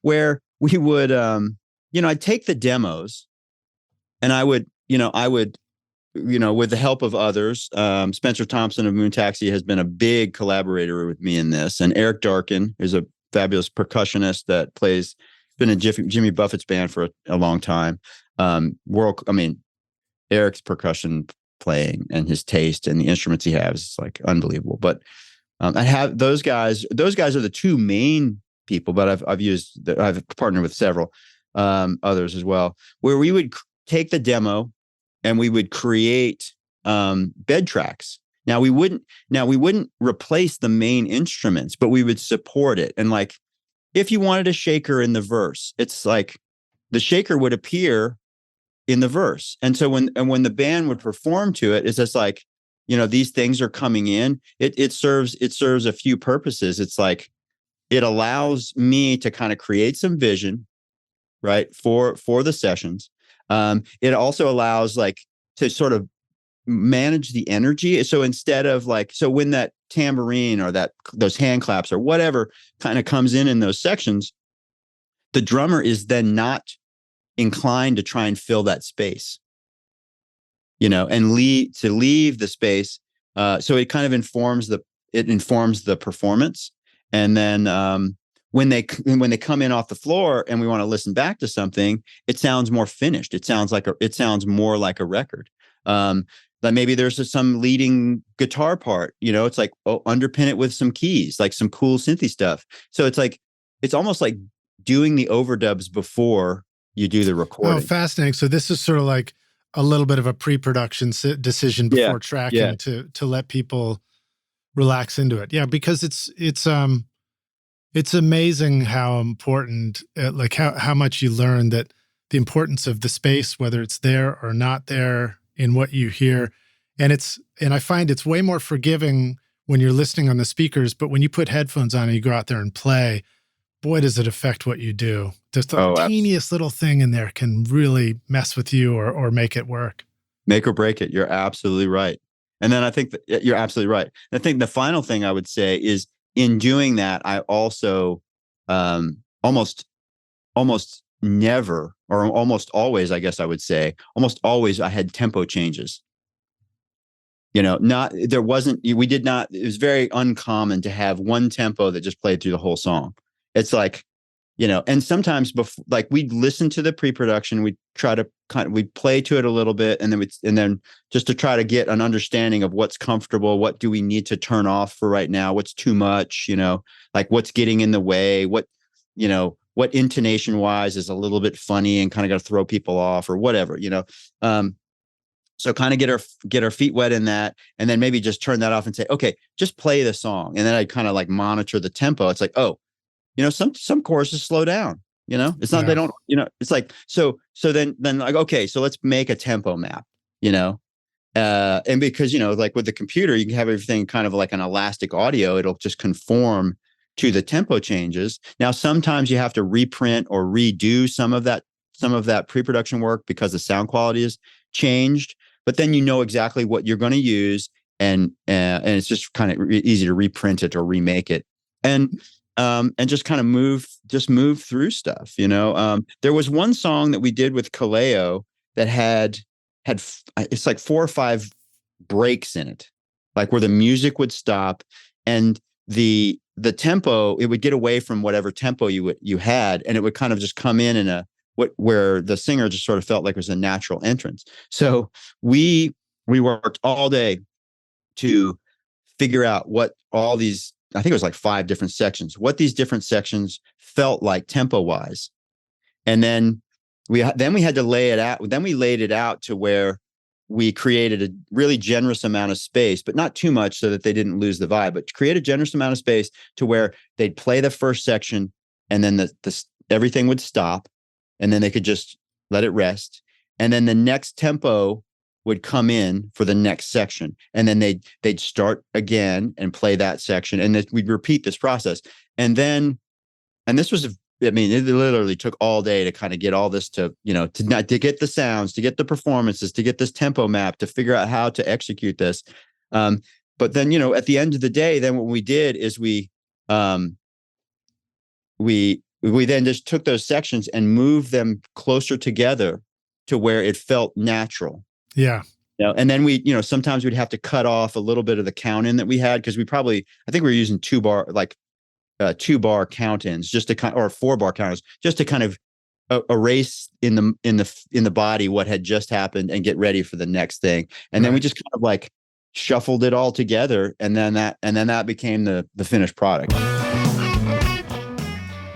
Where we would, I'd take the demos, and I would, with the help of others, Spencer Thompson of Moon Taxi has been a big collaborator with me in this, and Eric Darkin is a fabulous percussionist that been in Jimmy Buffett's band for a long time. Eric's percussion playing and his taste and the instruments he has is like unbelievable. But I have those guys. Those guys are the two main people, but I've partnered with several others as well, where we would take the demo and we would create bed tracks. Now we wouldn't replace the main instruments, but we would support it. And like, if you wanted a shaker in the verse, it's like the shaker would appear in the verse. And so when the band would perform to it, it's just like, these things are coming in. It serves a few purposes. It's like, it allows me to kind of create some vision, right, for the sessions. It also allows like to sort of manage the energy. So instead of like, so when that tambourine or those hand claps or whatever kind of comes in those sections, the drummer is then not inclined to try and fill that space, and leave the space. So it kind of informs the performance. And then when they come in off the floor and we want to listen back to something, it sounds more finished. It sounds more like a record. That maybe there's some leading guitar part, it's like, underpin it with some keys, like some cool synthy stuff. So it's almost like doing the overdubs before you do the recording. Oh, fascinating. So this is sort of like a little bit of a pre-production decision before tracking to let people relax into it. Yeah, because it's amazing how important, like how much you learn that the importance of the space, whether it's there or not there, in what you hear. And I find it's way more forgiving when you're listening on the speakers, but when you put headphones on and you go out there and play, boy, does it affect what you do. Just the teeniest little thing in there can really mess with you or make it work. Make or break it. You're absolutely right. And then I think that you're absolutely right. I think the final thing I would say is, in doing that, I also almost never, or almost always, I guess I would say, almost always I had tempo changes. It was very uncommon to have one tempo that just played through the whole song. It's like, and sometimes like we'd listen to the pre-production, we'd try to we'd play to it a little bit, and then just to try to get an understanding of what's comfortable, what do we need to turn off for right now, what's too much, like what's getting in the way, what intonation wise is a little bit funny and kind of got to throw people off or whatever, so kind of get our feet wet in that, and then maybe just turn that off and say, okay, just play the song. And then I kind of like monitor the tempo. It's like, some choruses slow down, it's not, they don't, it's like, so then like, okay, so let's make a tempo map, and because, like with the computer, you can have everything kind of like an elastic audio. It'll just conform to the tempo changes. Now, sometimes you have to reprint or redo some of that pre-production work because the sound quality is changed, but then exactly what you're going to use. And it's just kind of easy to reprint it or remake it. And just kind of move through stuff, There was one song that we did with Kaleo that had it's like 4 or 5 breaks in it, like where the music would stop and the tempo, it would get away from whatever tempo you had, and it would kind of just come in where the singer just sort of felt like it was a natural entrance. So we worked all day to figure out what all these, I think it was like 5 different sections, what these different sections felt like tempo wise. And then we had to lay it out. Then we laid it out to where we created a really generous amount of space, but not too much so that they didn't lose the vibe, but to create a generous amount of space to where they'd play the first section and then everything would stop, and then they could just let it rest. And then the next tempo would come in for the next section. And then they'd start again and play that section. And we'd repeat this process. And this was, it literally took all day to kind of get all this to get the sounds, to get the performances, to get this tempo map, to figure out how to execute this. But then, at the end of the day, then what we did is we then just took those sections and moved them closer together to where it felt natural. Yeah. And then we, sometimes we'd have to cut off a little bit of the count in that we had, because I think we were using 2-bar count ins just to or 4-bar counters just to kind of erase in the body what had just happened and get ready for the next thing. And then we just kind of like shuffled it all together, and then that became the finished product.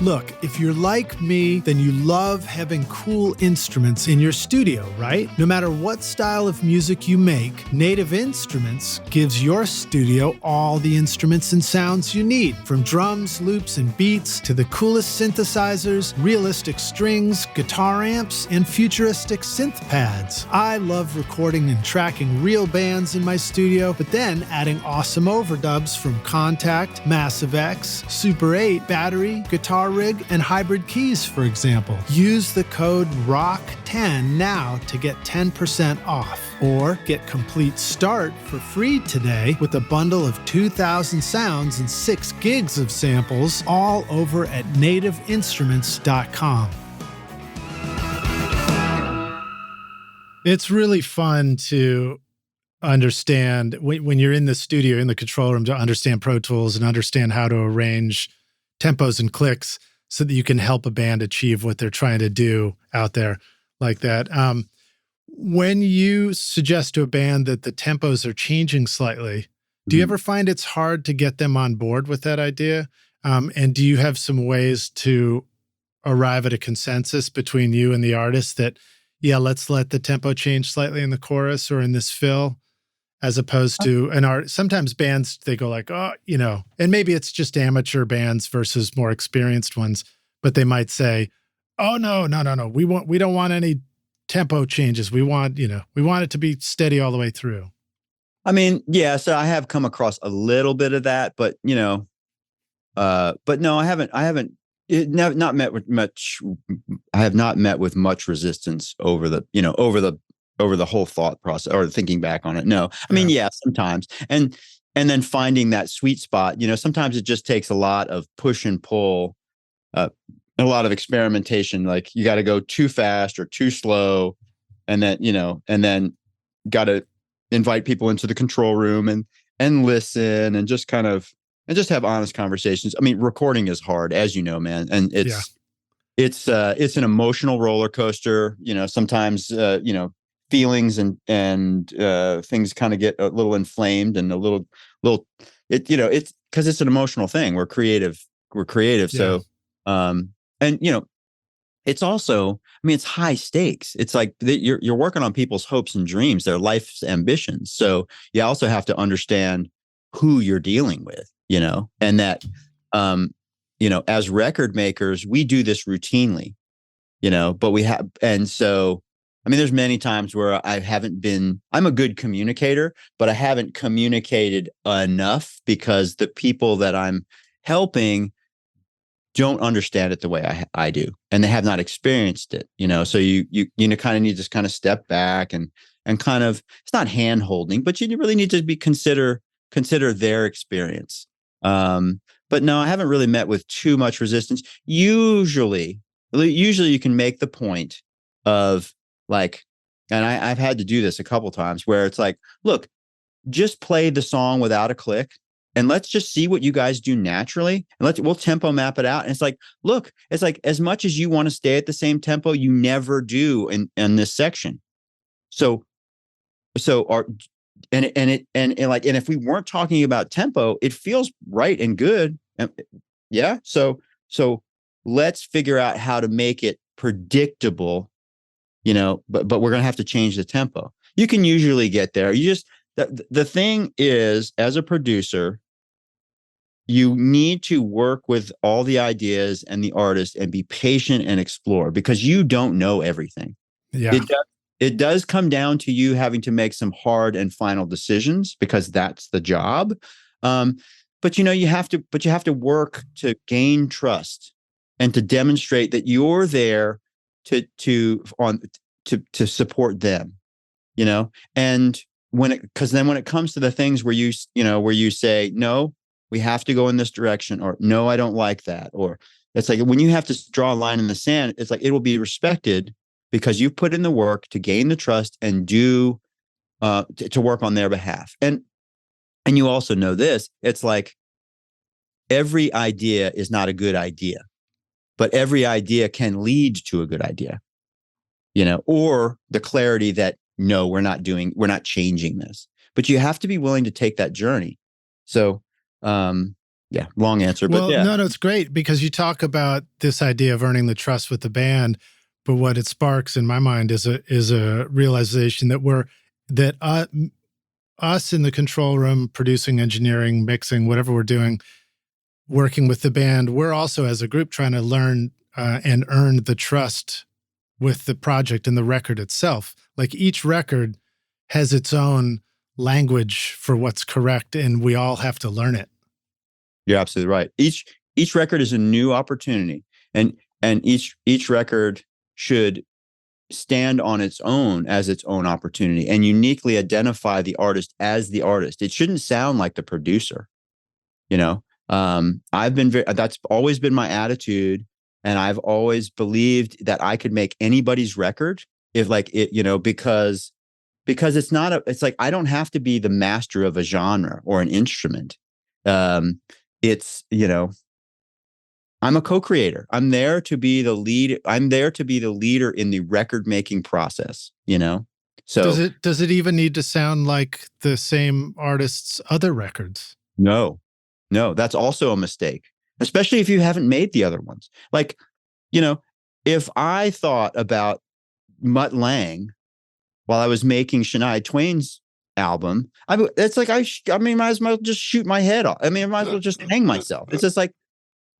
Look, if you're like me, then you love having cool instruments in your studio, right? No matter what style of music you make, Native Instruments gives your studio all the instruments and sounds you need. From drums, loops, and beats to the coolest synthesizers, realistic strings, guitar amps, and futuristic synth pads. I love recording and tracking real bands in my studio, but then adding awesome overdubs from Contact, Massive X, Super 8, Battery, Guitar Rig, and Hybrid Keys, for example. Use the code ROCK10 now to get 10% off, or get Complete Start for free today with a bundle of 2,000 sounds and 6 gigs of samples, all over at nativeinstruments.com. It's really fun to understand when you're in the studio, in the control room, to understand Pro Tools and understand how to arrange tempos and clicks so that you can help a band achieve what they're trying to do out there like that. When you suggest to a band that the tempos are changing slightly, do you ever find it's hard to get them on board with that idea? And do you have some ways to arrive at a consensus between you and the artist that, yeah, let's let the tempo change slightly in the chorus or in this fill, as opposed to an art? Sometimes bands, they go like, oh, and maybe it's just amateur bands versus more experienced ones, but they might say, oh, no. We don't want any tempo changes. We want it to be steady all the way through. I mean, yeah, so I have come across a little bit of that, but but no, I haven't not met with much. I have not met with much resistance over the whole thought process or thinking back on it. No, I mean, yeah, sometimes, and then finding that sweet spot. Sometimes it just takes a lot of push and pull, a lot of experimentation. Like you got to go too fast or too slow, and then got to invite people into the control room and listen and just kind of. And just have honest conversations. I mean, recording is hard, as you know, man. And it's an emotional roller coaster. Sometimes feelings and things kind of get a little inflamed and a little it's because it's an emotional thing. We're creative. Yeah. So it's also, I mean, it's high stakes. It's like you're working on people's hopes and dreams, their life's ambitions. So you also have to understand who you're dealing with. And that, as record makers, we do this routinely, but we have, and so, I mean, there's many times where I'm a good communicator, but I haven't communicated enough because the people that I'm helping don't understand it the way I do, and they have not experienced it, so you kind of need to just kind of step back and kind of, it's not hand holding, but you really need to consider their experience. But no, I haven't really met with too much resistance. Usually you can make the point of like, and I've had to do this a couple times where it's like, look, just play the song without a click and let's just see what you guys do naturally. And we'll tempo map it out. And it's like, look, it's like, as much as you want to stay at the same tempo, you never do in this section. So And if we weren't talking about tempo, it feels right and good. Yeah. So let's figure out how to make it predictable, but we're going to have to change the tempo. You can usually get there. The thing is, as a producer, you need to work with all the ideas and the artist and be patient and explore, because you don't know everything. Yeah. It does come down to you having to make some hard and final decisions, because that's the job. But you have to work to gain trust and to demonstrate that you're there to support them, and because then when it comes to the things where you say, no, we have to go in this direction, or no, I don't like that. Or it's like, when you have to draw a line in the sand, it's like, it will be respected, because you've put in the work to gain the trust and to work on their behalf. And you also know this, it's like, every idea is not a good idea, but every idea can lead to a good idea, or the clarity that, no, we're not changing this. But you have to be willing to take that journey. So, yeah, long answer. Well, but yeah. No, it's great, because you talk about this idea of earning the trust with the band. But what it sparks in my mind is a realization that us in the control room, producing, engineering, mixing, whatever we're doing, working with the band, we're also, as a group, trying to learn and earn the trust with the project and the record itself. Like, each record has its own language for what's correct, and we all have to learn it. You're absolutely right. Each record is a new opportunity, and each record should stand on its own as its own opportunity and uniquely identify the artist as the artist. It shouldn't sound like the producer. That's always been my attitude, and I've always believed that I could make anybody's record if, like, it, because it's not it's like, I don't have to be the master of a genre or an instrument. It's I'm a co-creator. I'm there to be the lead. I'm there to be the leader in the record making process, you know? So Does it even need to sound like the same artist's other records? no, no, that's also a mistake, especially if you haven't made the other ones. Like, you know, if I thought about Mutt Lange while I was making Shania Twain's album, it's like, I mean, might as well just shoot my head off. I mean, I might as well just hang myself. It's just like,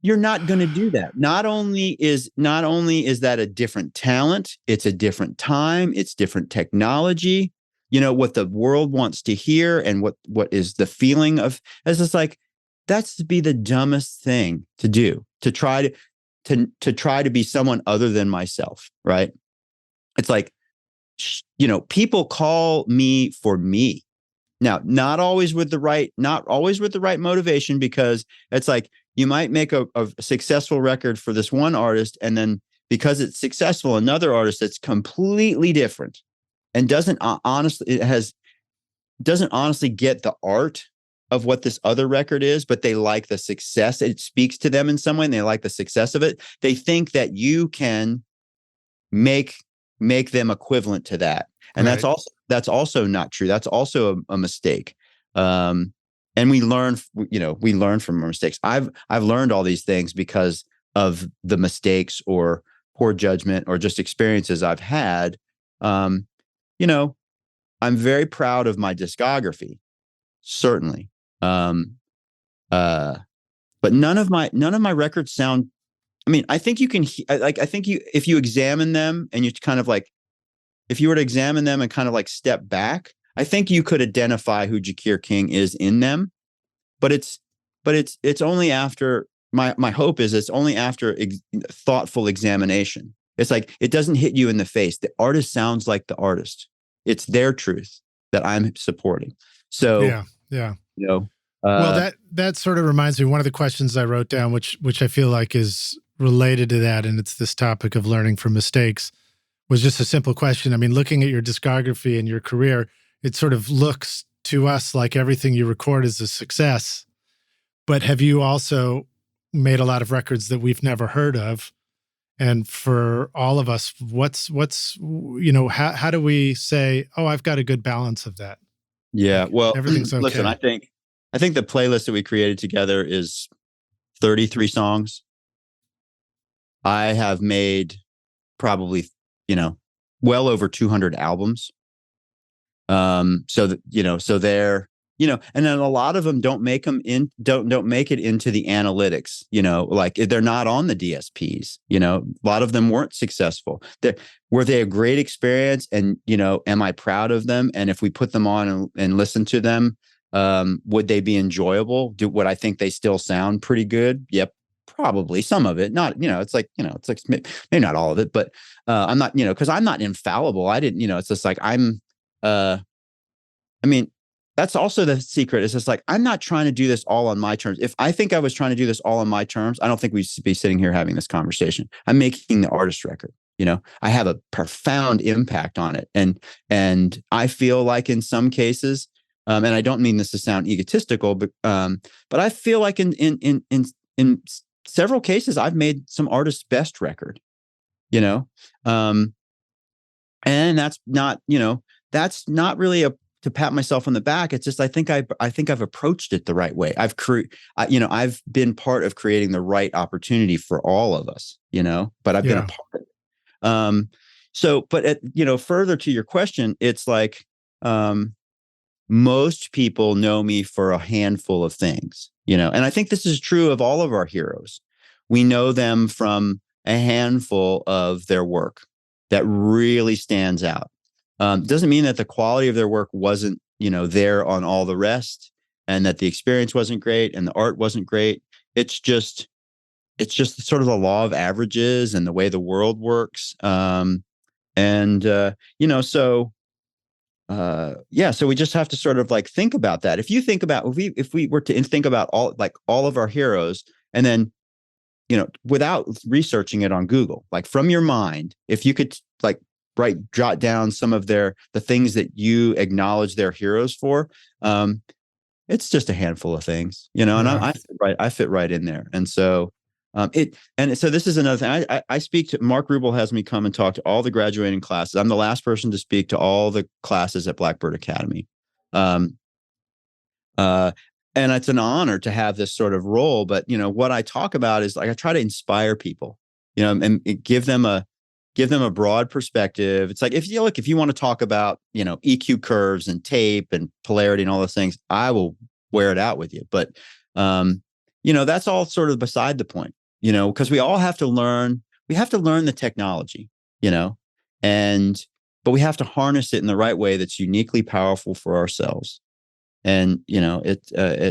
you're not going to do that. Not only is that a different talent, it's a different time, it's different technology. You know what the world wants to hear, and what is the feeling of. It's just like, that's to be the dumbest thing to do, to try to be someone other than myself, right? It's like, you know, people call me for me. Now, not always with the right motivation, because it's like, you might make a successful record for this one artist, and then because it's successful, another artist that's completely different and doesn't honestly get the art of what this other record is, but they like the success. It speaks to them in some way, and they like the success of it. They think that you can make them equivalent to that. And Right. that's also not true. That's also a mistake. And we learn from our mistakes. I've learned all these things because of the mistakes or poor judgment or just experiences I've had. You know, I'm very proud of my discography, certainly. But none of my records sound. I mean, I think you can if you examine them and you kind of like, if you were to examine them and kind of like step back, I think you could identify who Jacquire King is in them. But it's only after my hope is it's only after thoughtful examination. It's like, it doesn't hit you in the face. The artist sounds like the artist. It's their truth that I'm supporting. So yeah. You know, well, that sort of reminds me, one of the questions I wrote down, which I feel like is related to that, and it's this topic of learning from mistakes, was just a simple question. I mean, looking at your discography and your career, it sort of looks to us like everything you record is a success. But have you also made a lot of records that we've never heard of? And for all of us, what's you know, how do we say, oh, I've got a good balance of that? Yeah, like, well, everything's okay. Listen, I think the playlist that we created together is 33 songs. I have made probably, you know, well over 200 albums. So that, you know, so they're, you know, and then a lot of them don't make it into the analytics, you know, like they're not on the DSPs, you know, a lot of them weren't successful. Were they a great experience? And, you know, am I proud of them? And if we put them on and listen to them, would they be enjoyable? Would I think they still sound pretty good? Yep. Probably some of it, not, you know, it's like maybe not all of it, but I'm not, you know, because I'm not infallible. I didn't, you know, it's just like I mean, that's also the secret. It's just like, I'm not trying to do this all on my terms. If I think I was trying to do this all on my terms, I don't think we'd be sitting here having this conversation. I'm making the artist record. You know, I have a profound impact on it. And I feel like in some cases, and I don't mean this to sound egotistical, but I feel like in several cases, I've made some artist's best record, you know? And that's not, you know, that's not really to pat myself on the back. It's just, I think I've approached it the right way. I've been part of creating the right opportunity for all of us, you know, but I've been a part of it. So, but you know, further to your question, it's like, most people know me for a handful of things, you know, and I think this is true of all of our heroes. We know them from a handful of their work that really stands out. Doesn't mean that the quality of their work wasn't, you know, there on all the rest, and that the experience wasn't great and the art wasn't great. It's just sort of the law of averages and the way the world works. You know, so so we just have to sort of like think about that. If we were to think about all of our heroes, and then, you know, without researching it on Google, like from your mind, if you could like jot down some of the things that you acknowledge their heroes for, it's just a handful of things, you know, and I fit right in there. And so, So this is another thing. I speak to Mark Rubel has me come and talk to all the graduating classes. I'm the last person to speak to all the classes at Blackbird Academy. Um, uh, and it's an honor to have this sort of role. But, what I talk about is like, I try to inspire people, and give them a broad perspective. It's like, if you want to talk about, EQ curves and tape and polarity and all those things, I will wear it out with you. But, that's all sort of beside the point, because we all have to learn, the technology, but we have to harness it in the right way that's uniquely powerful for ourselves. And,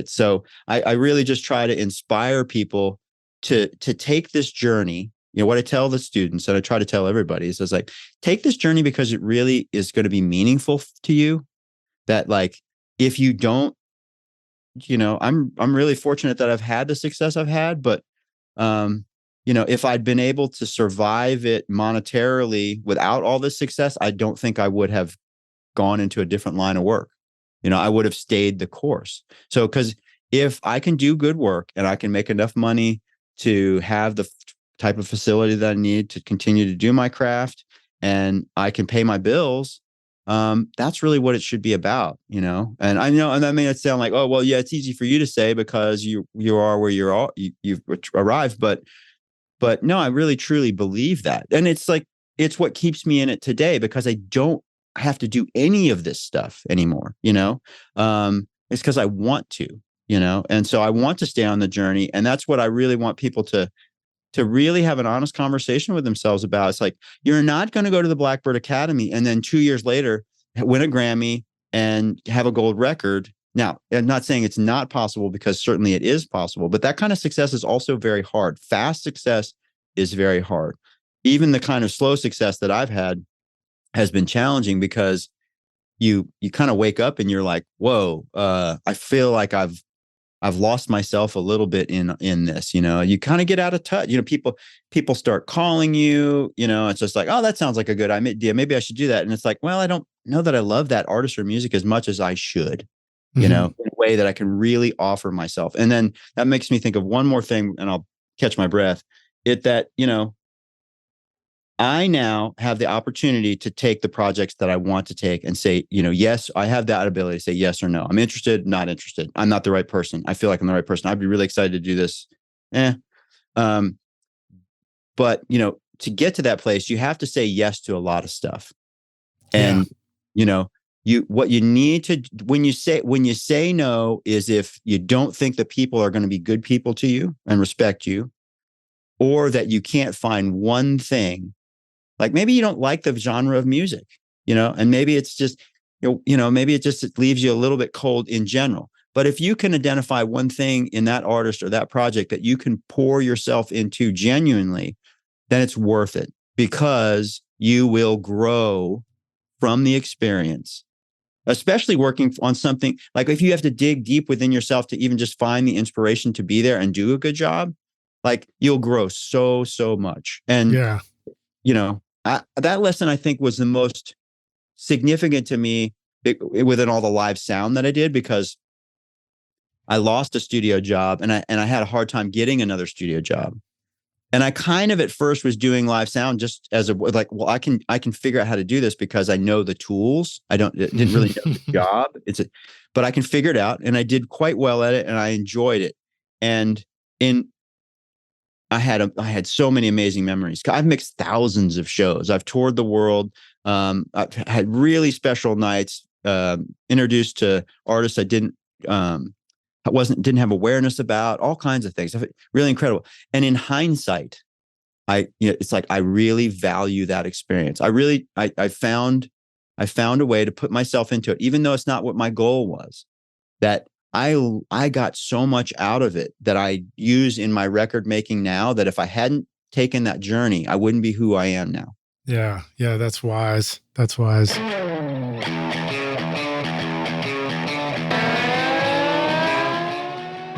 so I really just try to inspire people to take this journey. What I tell the students and I try to tell everybody is like, take this journey because it really is going to be meaningful to you. That like, if you don't, I'm really fortunate that I've had the success I've had, but, if I'd been able to survive it monetarily without all this success, I don't think I would have gone into a different line of work. I would have stayed the course. So, because if I can do good work and I can make enough money to have the type of facility that I need to continue to do my craft, and I can pay my bills, that's really what it should be about, And I know, and that may sound like, oh, well, yeah, it's easy for you to say because you are where you've arrived, but no, I really truly believe that, and it's like it's what keeps me in it today because I don't have to do any of this stuff anymore. It's because I want to, and so I want to stay on the journey, and that's what I really want people to really have an honest conversation with themselves about. It's like, you're not going to go to the Blackbird Academy and then 2 years later win a Grammy and have a gold record. Now, I'm not saying it's not possible, because certainly it is possible, but that kind of success is also very hard. Fast success is very hard. Even the kind of slow success that I've had has been challenging, because you kind of wake up and you're like, whoa, I feel like I've lost myself a little bit in this, you kind of get out of touch. People start calling you, it's just like, oh, that sounds like a good idea. Maybe I should do that. And it's like, well, I don't know that I love that artistry music as much as I should, in a way that I can really offer myself. And then that makes me think of one more thing, and I'll catch my breath. I now have the opportunity to take the projects that I want to take and say, yes, I have that ability to say yes or no. I'm interested, not interested. I'm not the right person. I feel like I'm the right person. I'd be really excited to do this. But, to get to that place, you have to say yes to a lot of stuff. And, what you need to, when you say no, is if you don't think that people are going to be good people to you and respect you, or that you can't find one thing. Like, maybe you don't like the genre of music, and maybe it's just, maybe it just leaves you a little bit cold in general. But if you can identify one thing in that artist or that project that you can pour yourself into genuinely, then it's worth it, because you will grow from the experience, especially working on something like, if you have to dig deep within yourself to even just find the inspiration to be there and do a good job, like, you'll grow so much. And, yeah. That lesson, I think, was the most significant to me within all the live sound that I did, because I lost a studio job and I had a hard time getting another studio job. And I kind of at first was doing live sound just as well, I can figure out how to do this because I know the tools. Didn't really know the job. But I can figure it out, and I did quite well at it, and I enjoyed it. And I had so many amazing memories. I've mixed thousands of shows. I've toured the world. I've had really special nights, introduced to artists I didn't have awareness about, all kinds of things. Really incredible. And in hindsight, it's like, I really value that experience. I found a way to put myself into it, even though it's not what my goal was. That I got so much out of it that I use in my record making now, that if I hadn't taken that journey, I wouldn't be who I am now. Yeah. That's wise. That's wise.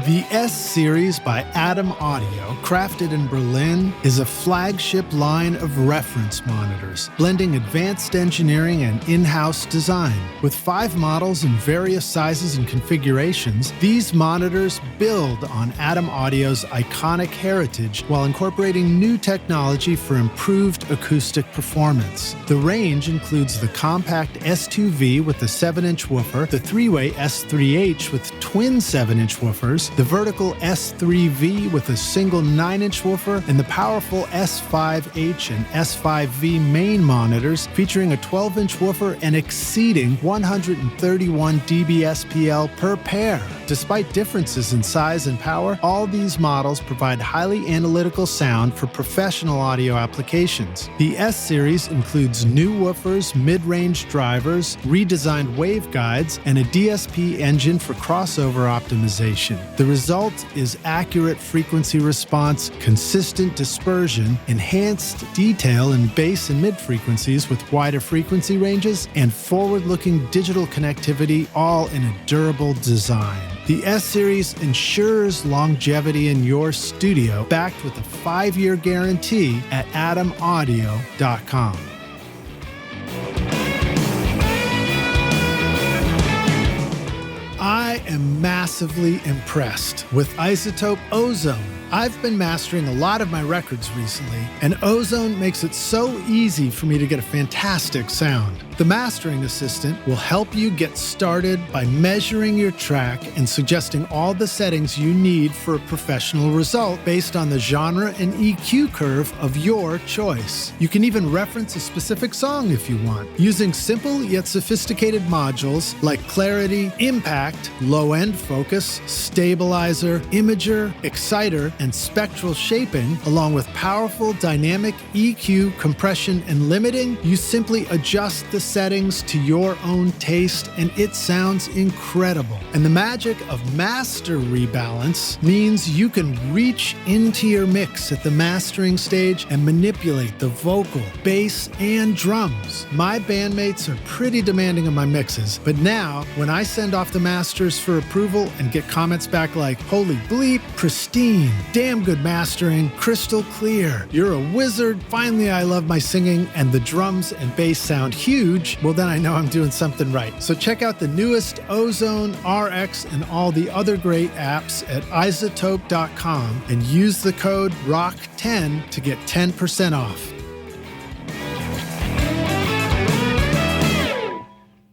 The S Series by Adam Audio, crafted in Berlin, is a flagship line of reference monitors, blending advanced engineering and in-house design. With 5 models in various sizes and configurations, these monitors build on Adam Audio's iconic heritage while incorporating new technology for improved acoustic performance. The range includes the compact S2V with the 7-inch woofer, the 3-way S3H with twin 7-inch woofers, the vertical S3V with a single 9-inch woofer, and the powerful S5H and S5V main monitors featuring a 12-inch woofer and exceeding 131 dBSPL per pair. Despite differences in size and power, all these models provide highly analytical sound for professional audio applications. The S Series includes new woofers, mid-range drivers, redesigned waveguides, and a DSP engine for crossover optimization. The result is accurate frequency response, consistent dispersion, enhanced detail in bass and mid frequencies with wider frequency ranges, and forward-looking digital connectivity, all in a durable design. The S Series ensures longevity in your studio, backed with a 5-year guarantee at adamaudio.com. I am massively impressed with iZotope Ozone. I've been mastering a lot of my records recently, and Ozone makes it so easy for me to get a fantastic sound. The Mastering Assistant will help you get started by measuring your track and suggesting all the settings you need for a professional result based on the genre and EQ curve of your choice. You can even reference a specific song if you want, using simple yet sophisticated modules like Clarity, Impact, Low-End Focus, Stabilizer, Imager, Exciter, and Spectral Shaping, along with powerful dynamic EQ, compression, and limiting. You simply adjust the settings to your own taste and it sounds incredible. And the magic of master rebalance means you can reach into your mix at the mastering stage and manipulate the vocal, bass, and drums. My bandmates are pretty demanding of my mixes, but now when I send off the masters for approval and get comments back like, "Holy bleep, pristine, damn good mastering, crystal clear, you're a wizard, finally I love my singing, and the drums and bass sound huge," well then I know I'm doing something right. So check out the newest Ozone, RX, and all the other great apps at iZotope.com and use the code ROCK10 to get 10% off.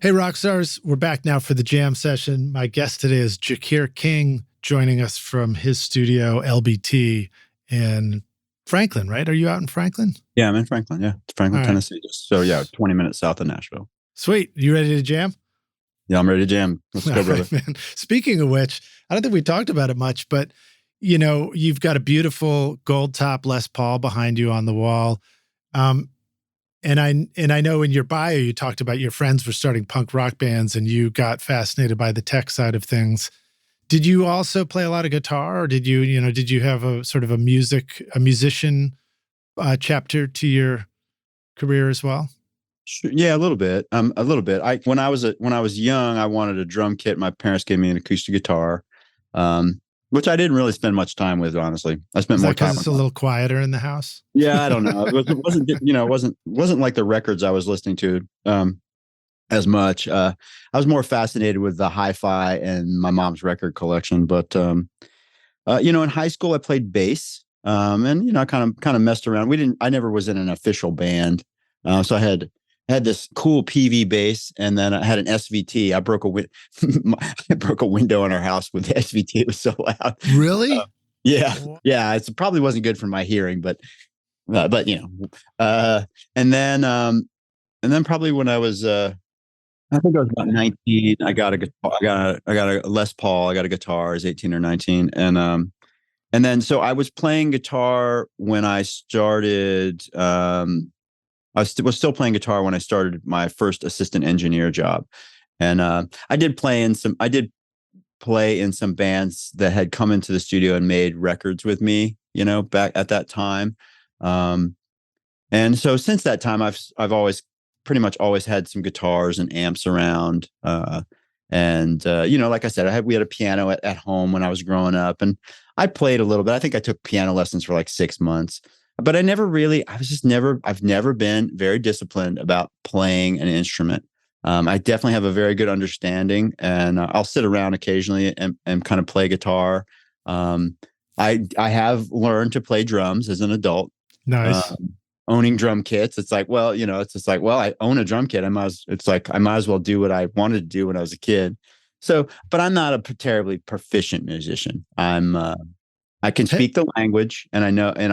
Hey Rockstars, we're back now for the jam session. My guest today is Jacquire King, joining us from his studio, LBT, in Franklin, right? Are you out in Franklin? Yeah, I'm in Franklin. Yeah, it's Franklin, All right. Tennessee. So yeah, 20 minutes south of Nashville. Sweet. You ready to jam? Yeah, I'm ready to jam. Let's go, brother. Right, man. Speaking of which, I don't think we talked about it much, but you know, you've got a beautiful gold top Les Paul behind you on the wall. And I know in your bio, you talked about your friends were starting punk rock bands and you got fascinated by the tech side of things. Did you also play a lot of guitar, or did you have a sort of a musician chapter to your career as well? Sure. Yeah, a little bit. A little bit. When I was young, I wanted a drum kit. My parents gave me an acoustic guitar, which I didn't really spend much time with, honestly. I spent more time. It's a little quieter in the house. Yeah, I don't know. It wasn't like the records I was listening to as much. I was more fascinated with the hi-fi and my mom's record collection. But in high school I played bass, and I kind of messed around. I never was in an official band, so I had this cool PV bass, and then I had an SVT. I broke a window in our house with the SVT. It was so loud. Really? Yeah. It probably wasn't good for my hearing, but and then probably when I was, I think I was about 19, I got a guitar. I got a Les Paul. I got a guitar. I was 18 or 19, and then so I was playing guitar when I started. I was still playing guitar when I started my first assistant engineer job, and I did play in some bands that had come into the studio and made records with me, back at that time. And so since that time, I've always pretty much always had some guitars and amps around. And like I said, we had a piano at home when I was growing up, and I played a little bit. I think I took piano lessons for like 6 months, but I've never been very disciplined about playing an instrument. I definitely have a very good understanding, and I'll sit around occasionally and kind of play guitar. I have learned to play drums as an adult. Nice. Owning drum kits, it's like, well, it's just like, well, I own a drum kit. I might as well do what I wanted to do when I was a kid. So, but I'm not a terribly proficient musician. I can speak the language, and I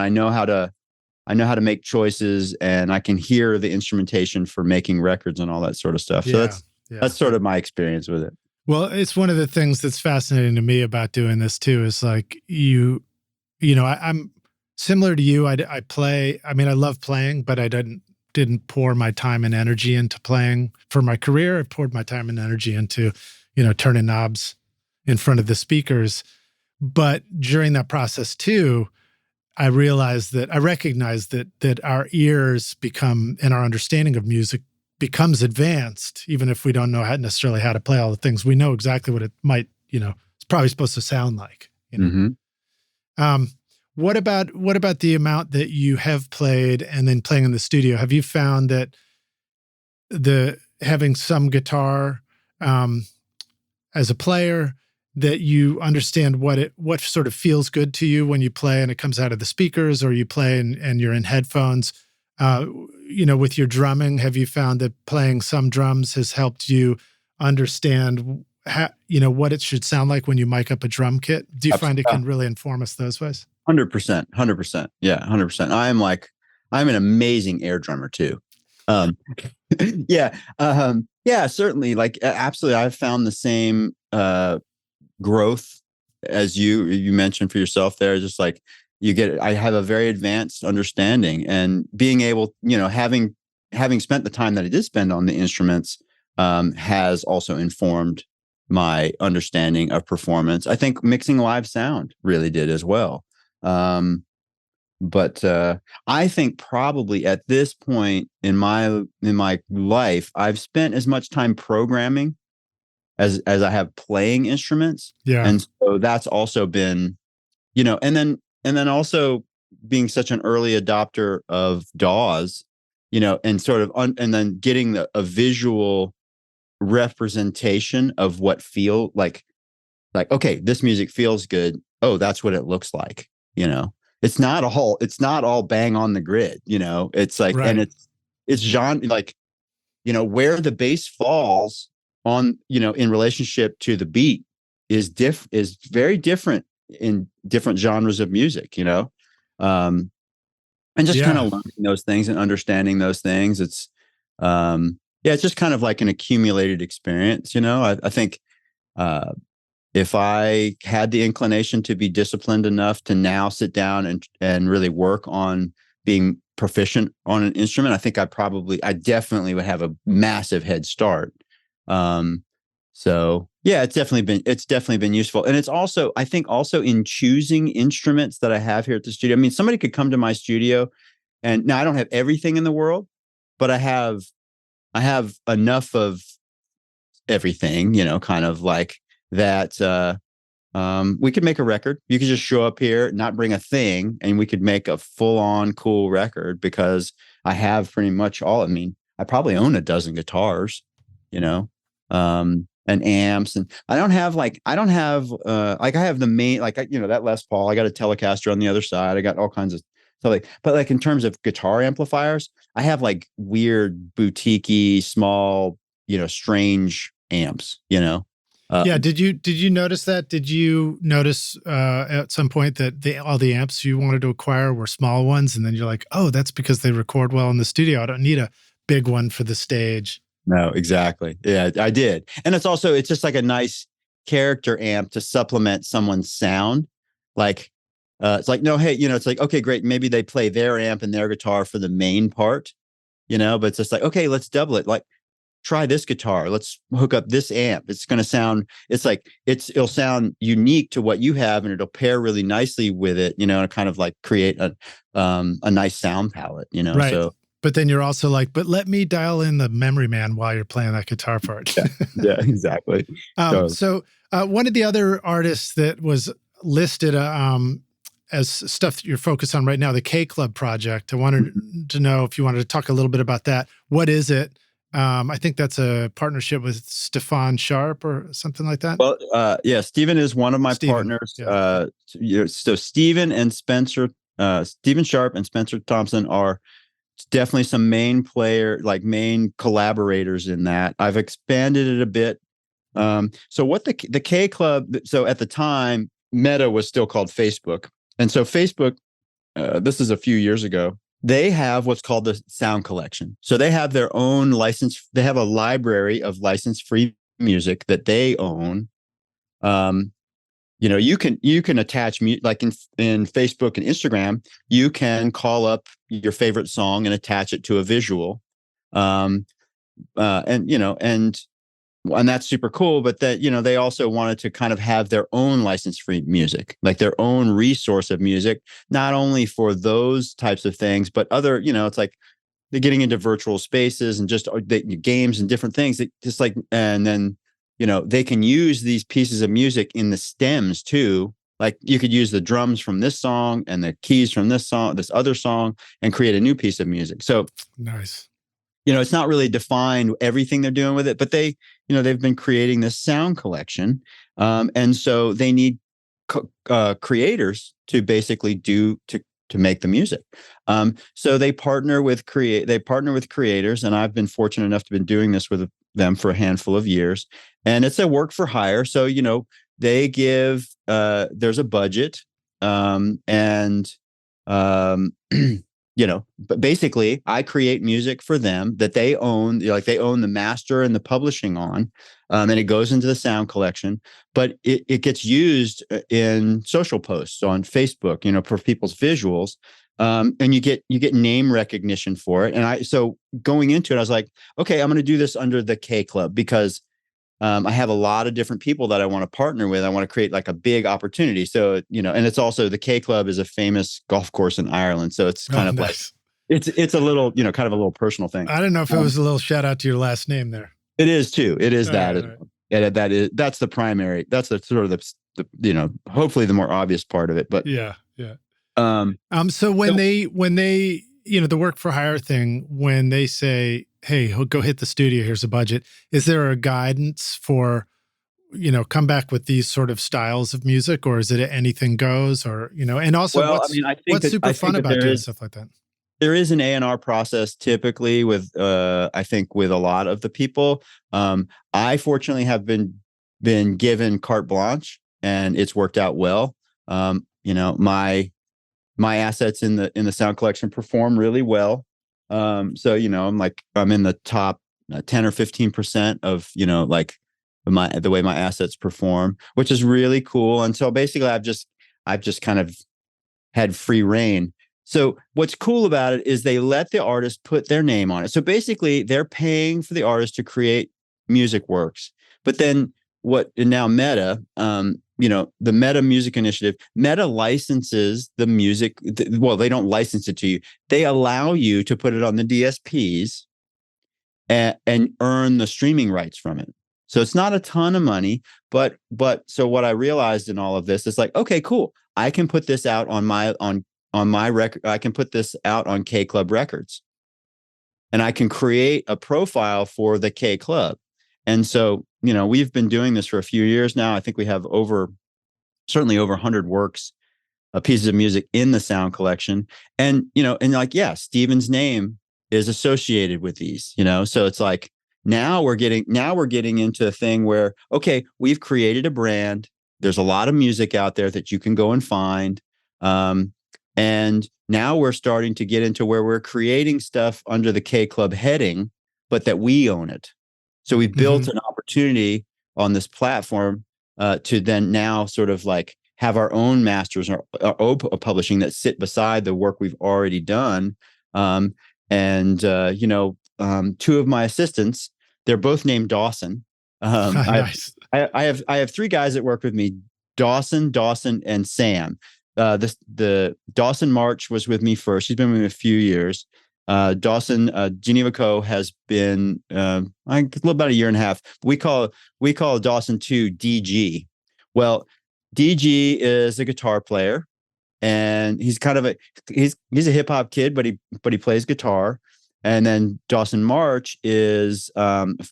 know how to make choices, and I can hear the instrumentation for making records and all that sort of stuff. So that's sort of my experience with it. Well, it's one of the things that's fascinating to me about doing this too, is like I'm similar to you. I play. I mean, I love playing, but I didn't pour my time and energy into playing for my career. I poured my time and energy into, turning knobs in front of the speakers. But during that process too, I recognized that our ears become, and our understanding of music becomes advanced, even if we don't know necessarily how to play all the things. We know exactly what it might, it's probably supposed to sound like. Mm-hmm. What about the amount that you have played and then playing in the studio? Have you found that having some guitar as a player, that you understand what sort of feels good to you when you play and it comes out of the speakers, or you play and you're in headphones? With your drumming, have you found that playing some drums has helped you understand what it should sound like when you mic up a drum kit? Do you find it can really inform us those ways? 100%. Yeah, 100%. I'm an amazing air drummer too. Yeah, certainly. Like, absolutely. I've found the same growth as you mentioned for yourself there. Just like I have a very advanced understanding, and being able, having spent the time that I did spend on the instruments, has also informed my understanding of performance. I think mixing live sound really did as well. But I think probably at this point in my life, I've spent as much time programming as I have playing instruments. Yeah. And so that's also been, and then also being such an early adopter of DAWs, and sort of, and then getting a visual representation of what feel like, okay, this music feels good. Oh, that's what it looks like. It's not all bang on the grid. It's like, right. And it's genre, like, where the bass falls on, in relationship to the beat is very different in different genres of music, and just kind of learning those things and understanding those things. It's, it's just kind of like an accumulated experience. I think, if I had the inclination to be disciplined enough to now sit down and really work on being proficient on an instrument, I think I definitely would have a massive head start. So yeah, it's definitely been useful. And it's also, I think also in choosing instruments that I have here at the studio. I mean, somebody could come to my studio, and now I don't have everything in the world, but I have enough of everything, kind of like that. We could make a record. You could just show up here, not bring a thing, and we could make a full-on cool record, because I have pretty much all. I mean, I probably own a dozen guitars, and amps, and I have I have the main, that Les Paul. I got a Telecaster on the other side. I got all kinds of stuff, but in terms of guitar amplifiers, I have like weird boutique-y, small, strange amps, Did you notice that? Did you notice at some point that all the amps you wanted to acquire were small ones, and then you're like, oh, that's because they record well in the studio. I don't need a big one for the stage. No, exactly. Yeah, I did. And it's just like a nice character amp to supplement someone's sound. Like, it's like, no, hey, it's like, okay, great. Maybe they play their amp and their guitar for the main part, but it's just like, okay, let's double it. Like, try this guitar. Let's hook up this amp. It's going to sound, it'll sound unique to what you have, and it'll pair really nicely with it, and kind of like create a nice sound palette, Right. So, But then you're also like, but let me dial in the memory man while you're playing that guitar part. Yeah, exactly. So one of the other artists that was listed as stuff that you're focused on right now, the K Club project. I wanted to know if you wanted to talk a little bit about that. What is it? I think that's a partnership with Stefan Sharp or something like that. Well, yeah, Steven is one of my partners. Yeah. So Steven and Spencer, Steven Sharp and Spencer Thompson are definitely some main collaborators in that. I've expanded it a bit. So what the K Club, so at the time, Meta was still called Facebook. And so Facebook, this is a few years ago, they have what's called the sound collection. So they have their own they have a library of license-free music that they own. You can attach like in Facebook and Instagram, you can call up your favorite song and attach it to a visual. And that's super cool. But that, they also wanted to kind of have their own license-free music, like their own resource of music, not only for those types of things, but other, it's like they're getting into virtual spaces and just games and different things that just like, and then, they can use these pieces of music in the stems too. Like you could use the drums from this song and the keys from this other song, and create a new piece of music. So nice. It's not really defined everything they're doing with it, but they've been creating this sound collection. And so they need creators to basically to make the music. So they partner with creators, and I've been fortunate enough to been doing this with them for a handful of years. And it's a work for hire. So, they give, there's a budget, but basically I create music for them that they own, like they own the master and the publishing on, and it goes into the sound collection, but it gets used in social posts on Facebook, for people's visuals. And you get name recognition for it. And so going into it, I was like, okay, I'm going to do this under the K Club because I have a lot of different people that I want to partner with. I want to create like a big opportunity. So, and it's also the K Club is a famous golf course in Ireland. So it's kind of nice. Like, it's a little, kind of a little personal thing. I don't know if it was a little shout out to your last name there. It is too. It is that. Right. Yeah, that's the primary. That's the sort of the hopefully the more obvious part of it. But yeah. So when they, the work for hire thing, when they say, hey, go hit the studio, here's a budget, is there a guidance for, come back with these sort of styles of music, or is it anything goes, or, and also what's super fun about doing stuff like that? There is an A&R process typically with, I think with a lot of the people. I fortunately have been given carte blanche, and it's worked out well. My assets in the sound collection perform really well. So, I'm in the top 10 or 15% of, the way my assets perform, which is really cool. And so basically I've just kind of had free reign. So what's cool about it is they let the artist put their name on it. So basically they're paying for the artist to create music works. But then now Meta, the Meta Music Initiative, Meta licenses the music. Well, they don't license it to you. They allow you to put it on the DSPs and earn the streaming rights from it. So it's not a ton of money, but so what I realized in all of this is like, okay, cool. I can put this out on my record. I can put this out on K Club Records, and I can create a profile for the K Club. And so, we've been doing this for a few years now. I think we have certainly over 100 works, pieces of music in the sound collection. And, Steven's name is associated with these, so it's like, now we're getting into a thing where, okay, we've created a brand. There's a lot of music out there that you can go and find. And now we're starting to get into where we're creating stuff under the K Club heading, but that we own it. So we've built an opportunity on this platform to then now sort of like have our own masters or our publishing that sit beside the work we've already done. Two of my assistants, they're both named Dawson. Nice. I have three guys that work with me: Dawson, and Sam. The Dawson March was with me first. She's been with me a few years. Dawson Geneva Co. has been about a year and a half. We call Dawson 2 DG. Well, DG is a guitar player, and he's kind of he's a hip hop kid, but he plays guitar. And then Dawson March is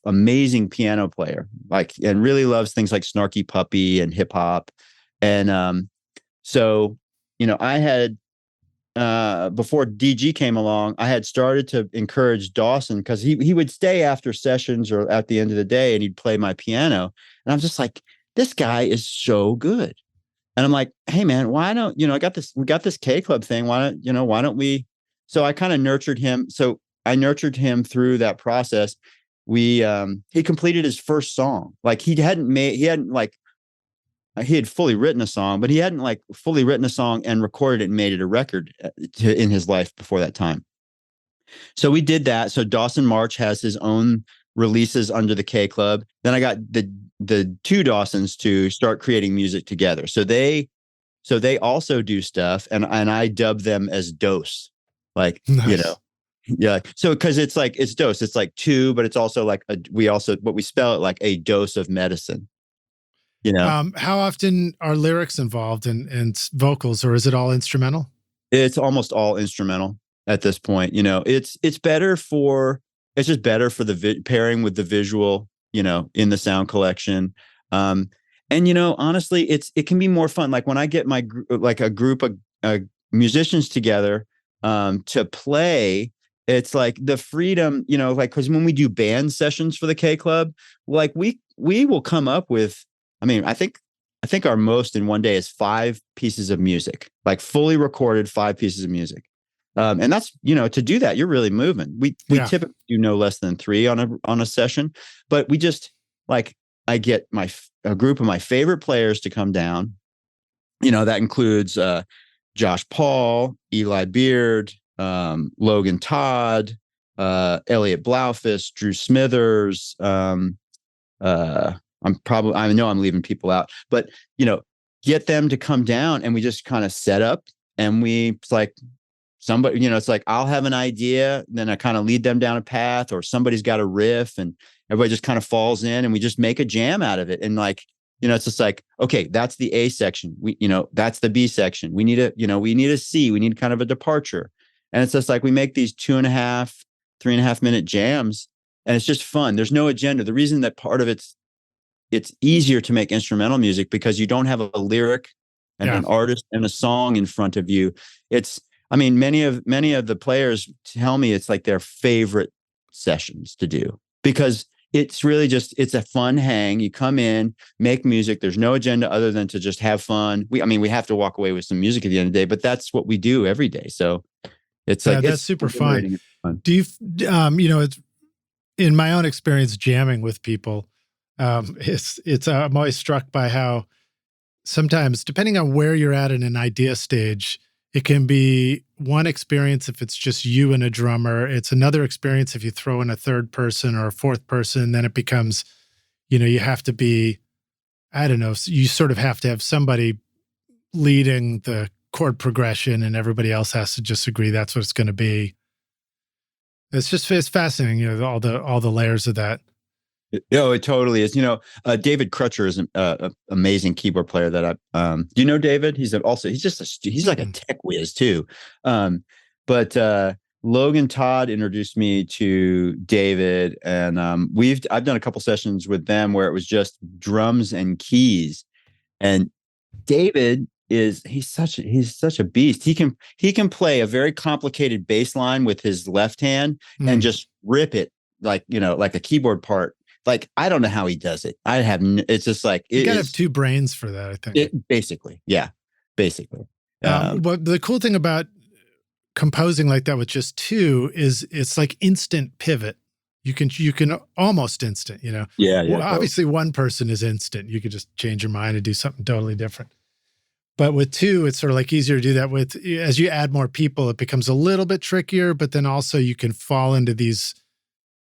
amazing piano player, and really loves things like Snarky Puppy and hip hop. And so, I had before DG came along, I had started to encourage Dawson, because he would stay after sessions or at the end of the day, and he'd play my piano. And I'm just like, this guy is so good. And I'm like, hey man, why don't, we got this K Club thing. Why don't we? So I kind of nurtured him. So I nurtured him through that process. He completed his first song. Like he had fully written a song, but he hadn't fully written a song and recorded it and made it a record in his life before that time. So we did that. So Dawson March has his own releases under the K Club. Then I got the two Dawsons to start creating music together. So they also do stuff, and I dub them as dose, Nice. Yeah. So because it's dose, it's like two, but it's also we spell it like a dose of medicine. How often are lyrics involved in vocals, or is it all instrumental? It's almost all instrumental at this point. It's just better for the pairing with the visual, in the sound collection. And honestly, it can be more fun. Like when I get a group of musicians together to play, it's like the freedom, because when we do band sessions for the K Club, we will come up with, I think our most in one day is 5 pieces of music, fully recorded 5 pieces of music. And that's, to do that, you're really moving. We typically do no less than 3 on a session, but we just I get a group of my favorite players to come down. That includes Josh Paul, Eli Beard, Logan Todd, Elliot Blaufus, Drew Smithers. I know I'm leaving people out, but get them to come down, and we just kind of set up, and it's like somebody, it's like I'll have an idea, and then I kind of lead them down a path, or somebody's got a riff, and everybody just kind of falls in, and we just make a jam out of it. And it's just like, okay, that's the A section. That's the B section. We need a C. We need kind of a departure. And it's just like, we make these 2.5, 3.5 minute jams, and it's just fun. There's no agenda. The reason that part of it's easier to make instrumental music, because you don't have a lyric and an artist and a song in front of you. Many of the players tell me it's like their favorite sessions to do, because it's really it's a fun hang. You come in, make music. There's no agenda other than to just have fun. We have to walk away with some music at the end of the day, but that's what we do every day. So it's that's super fun. Do you, it's in my own experience jamming with people. I'm always struck by how sometimes, depending on where you're at in an idea stage, it can be one experience if it's just you and a drummer. It's another experience if you throw in a third person or a fourth person. Then it becomes, you have to be, I don't know, you sort of have to have somebody leading the chord progression, and everybody else has to just agree that's what it's going to be. It's fascinating, all the layers of that. Oh, it totally is. David Crutcher is an amazing keyboard player that do you know David? He's like a tech whiz too. But Logan Todd introduced me to David, and I've done a couple sessions with them where it was just drums and keys. And David he's such a beast. He can play a very complicated bass line with his left hand and just rip it like a keyboard part. I don't know how he does it. It's just like, you gotta have 2 brains for that, I think. Basically. But the cool thing about composing like that with just 2 is it's like instant pivot. You can almost instant, Yeah. Well, obviously one person is instant. You could just change your mind and do something totally different. But with 2, it's sort of like easier to do that with. As you add more people, it becomes a little bit trickier, but then also you can fall into these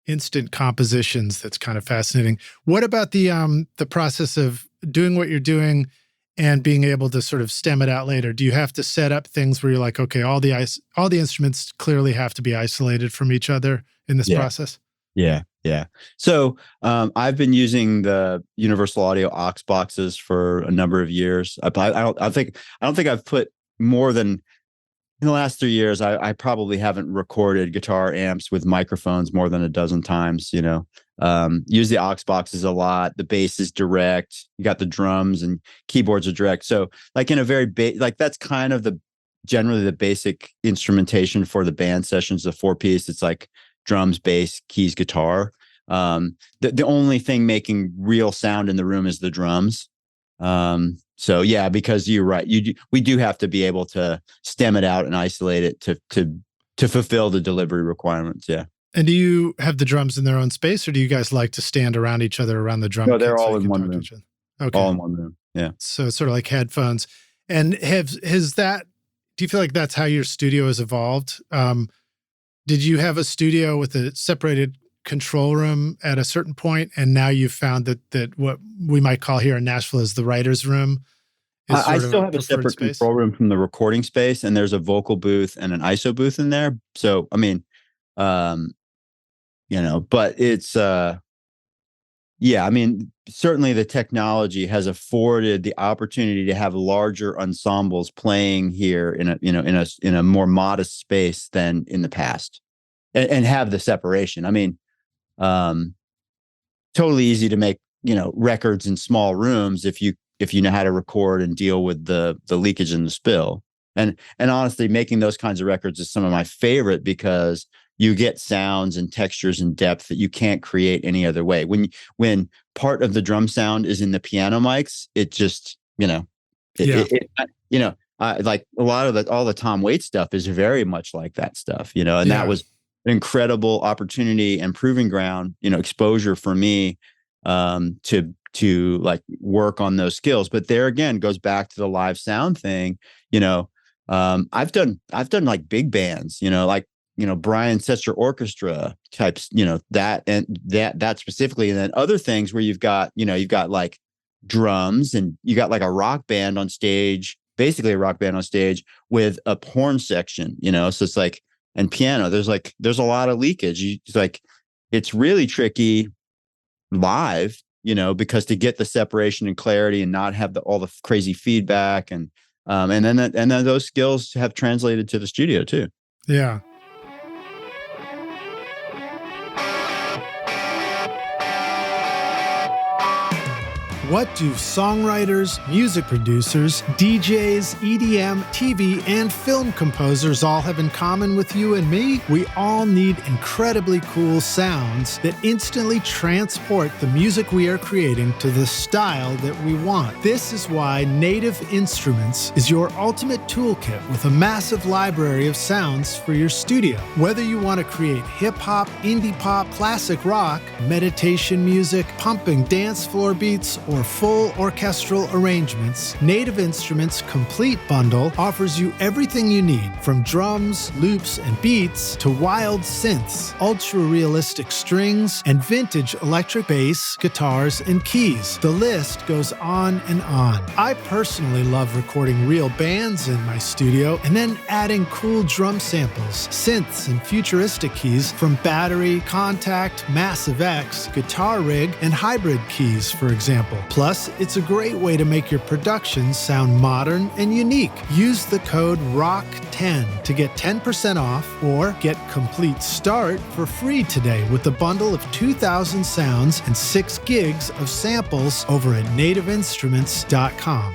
instant compositions. That's kind of fascinating. What about the process of doing what you're doing and being able to sort of stem it out later? Do you have to set up things where you're like, okay, all the instruments clearly have to be isolated from each other in this process? Yeah. So I've been using the Universal Audio aux boxes for a number of years. I don't think I've put more than, in the last 3 years, I probably haven't recorded guitar amps with microphones more than a dozen times. Use the aux boxes a lot. The bass is direct. You got the drums and keyboards are direct. So like in a very that's kind of generally the basic instrumentation for the band sessions, the 4-piece. It's like drums, bass, keys, guitar. The only thing making real sound in the room is the drums. So yeah, because you're right, we do have to be able to stem it out and isolate it to fulfill the delivery requirements. Yeah. And do you have the drums in their own space, or do you guys like to stand around each other around the drum? No, they're all in one room. Okay, all in one room. Yeah. So it's sort of like headphones. And do you feel like that's how your studio has evolved? Did you have a studio with a separated control room at a certain point, and now you've found that what we might call here in Nashville is the writer's room? I still have a separate control room from the recording space, and there's a vocal booth and an ISO booth in there. So, I mean, but it's, I mean, certainly the technology has afforded the opportunity to have larger ensembles playing here in a more modest space than in the past, and have the separation. I mean, totally easy to make, records in small rooms if you know how to record and deal with the leakage and the spill. And honestly, making those kinds of records is some of my favorite, because you get sounds and textures and depth that you can't create any other way. When part of the drum sound is in the piano mics, it just, like a lot of all the Tom Waits stuff is very much like that stuff, and that was an incredible opportunity and proving ground, exposure for me, to like work on those skills. But there again goes back to the live sound thing. I've done like big bands, Brian Setzer orchestra types, that specifically. And then other things where you've got like drums, and you got like a rock band on stage, basically a rock band on stage with a horn section, so it's like, and piano, there's a lot of leakage. It's really tricky live, because to get the separation and clarity and not have all the crazy feedback, and then those skills have translated to the studio too. Yeah. What do songwriters, music producers, DJs, EDM, TV, and film composers all have in common with you and me? We all need incredibly cool sounds that instantly transport the music we are creating to the style that we want. This is why Native Instruments is your ultimate toolkit with a massive library of sounds for your studio. Whether you want to create hip-hop, indie pop, classic rock, meditation music, pumping dance floor beats, or full orchestral arrangements, Native Instruments' complete bundle offers you everything you need, from drums, loops, and beats to wild synths, ultra-realistic strings, and vintage electric bass, guitars, and keys. The list goes on and on. I personally love recording real bands in my studio and then adding cool drum samples, synths, and futuristic keys from Battery, Contact, Massive X, Guitar Rig, and Hybrid keys, for example. Plus, it's a great way to make your productions sound modern and unique. Use the code ROCK10 to get 10% off, or get Complete Start for free today with a bundle of 2,000 sounds and 6 gigs of samples over at nativeinstruments.com.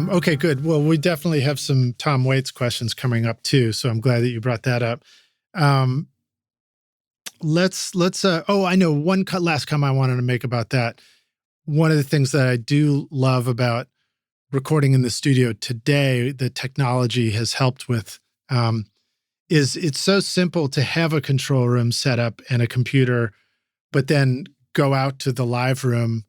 Okay, good. Well, we definitely have some Tom Waits questions coming up too, so I'm glad that you brought that up. I know one last comment I wanted to make about that. One of the things that I do love about recording in the studio today, the technology has helped with, is it's so simple to have a control room set up and a computer, but then go out to the live room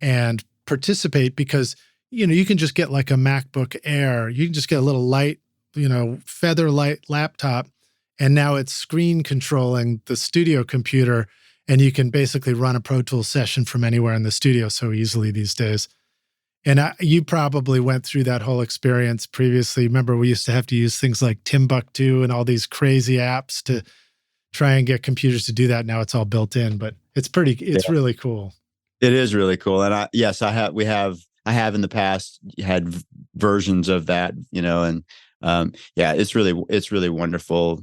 and participate, because, you can just get like a MacBook Air. You can just get a little light, feather light laptop and now it's screen controlling the studio computer, and you can basically run a Pro Tools session from anywhere in the studio so easily these days. And you probably went through that whole experience previously. Remember, we used to have to use things like Timbuktu and all these crazy apps to try and get computers to do that. Now it's all built in, but it's really cool. It is really cool. And I have in the past had versions of that, and it's really wonderful.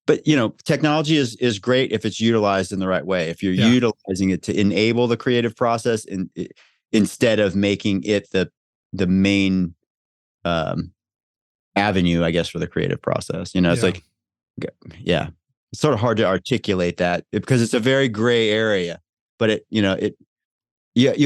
But technology is great if it's utilized in the right way. If you're utilizing it to enable the creative process instead of making it the main avenue, I guess, for the creative process. It's like, it's sort of hard to articulate that because it's a very gray area. But you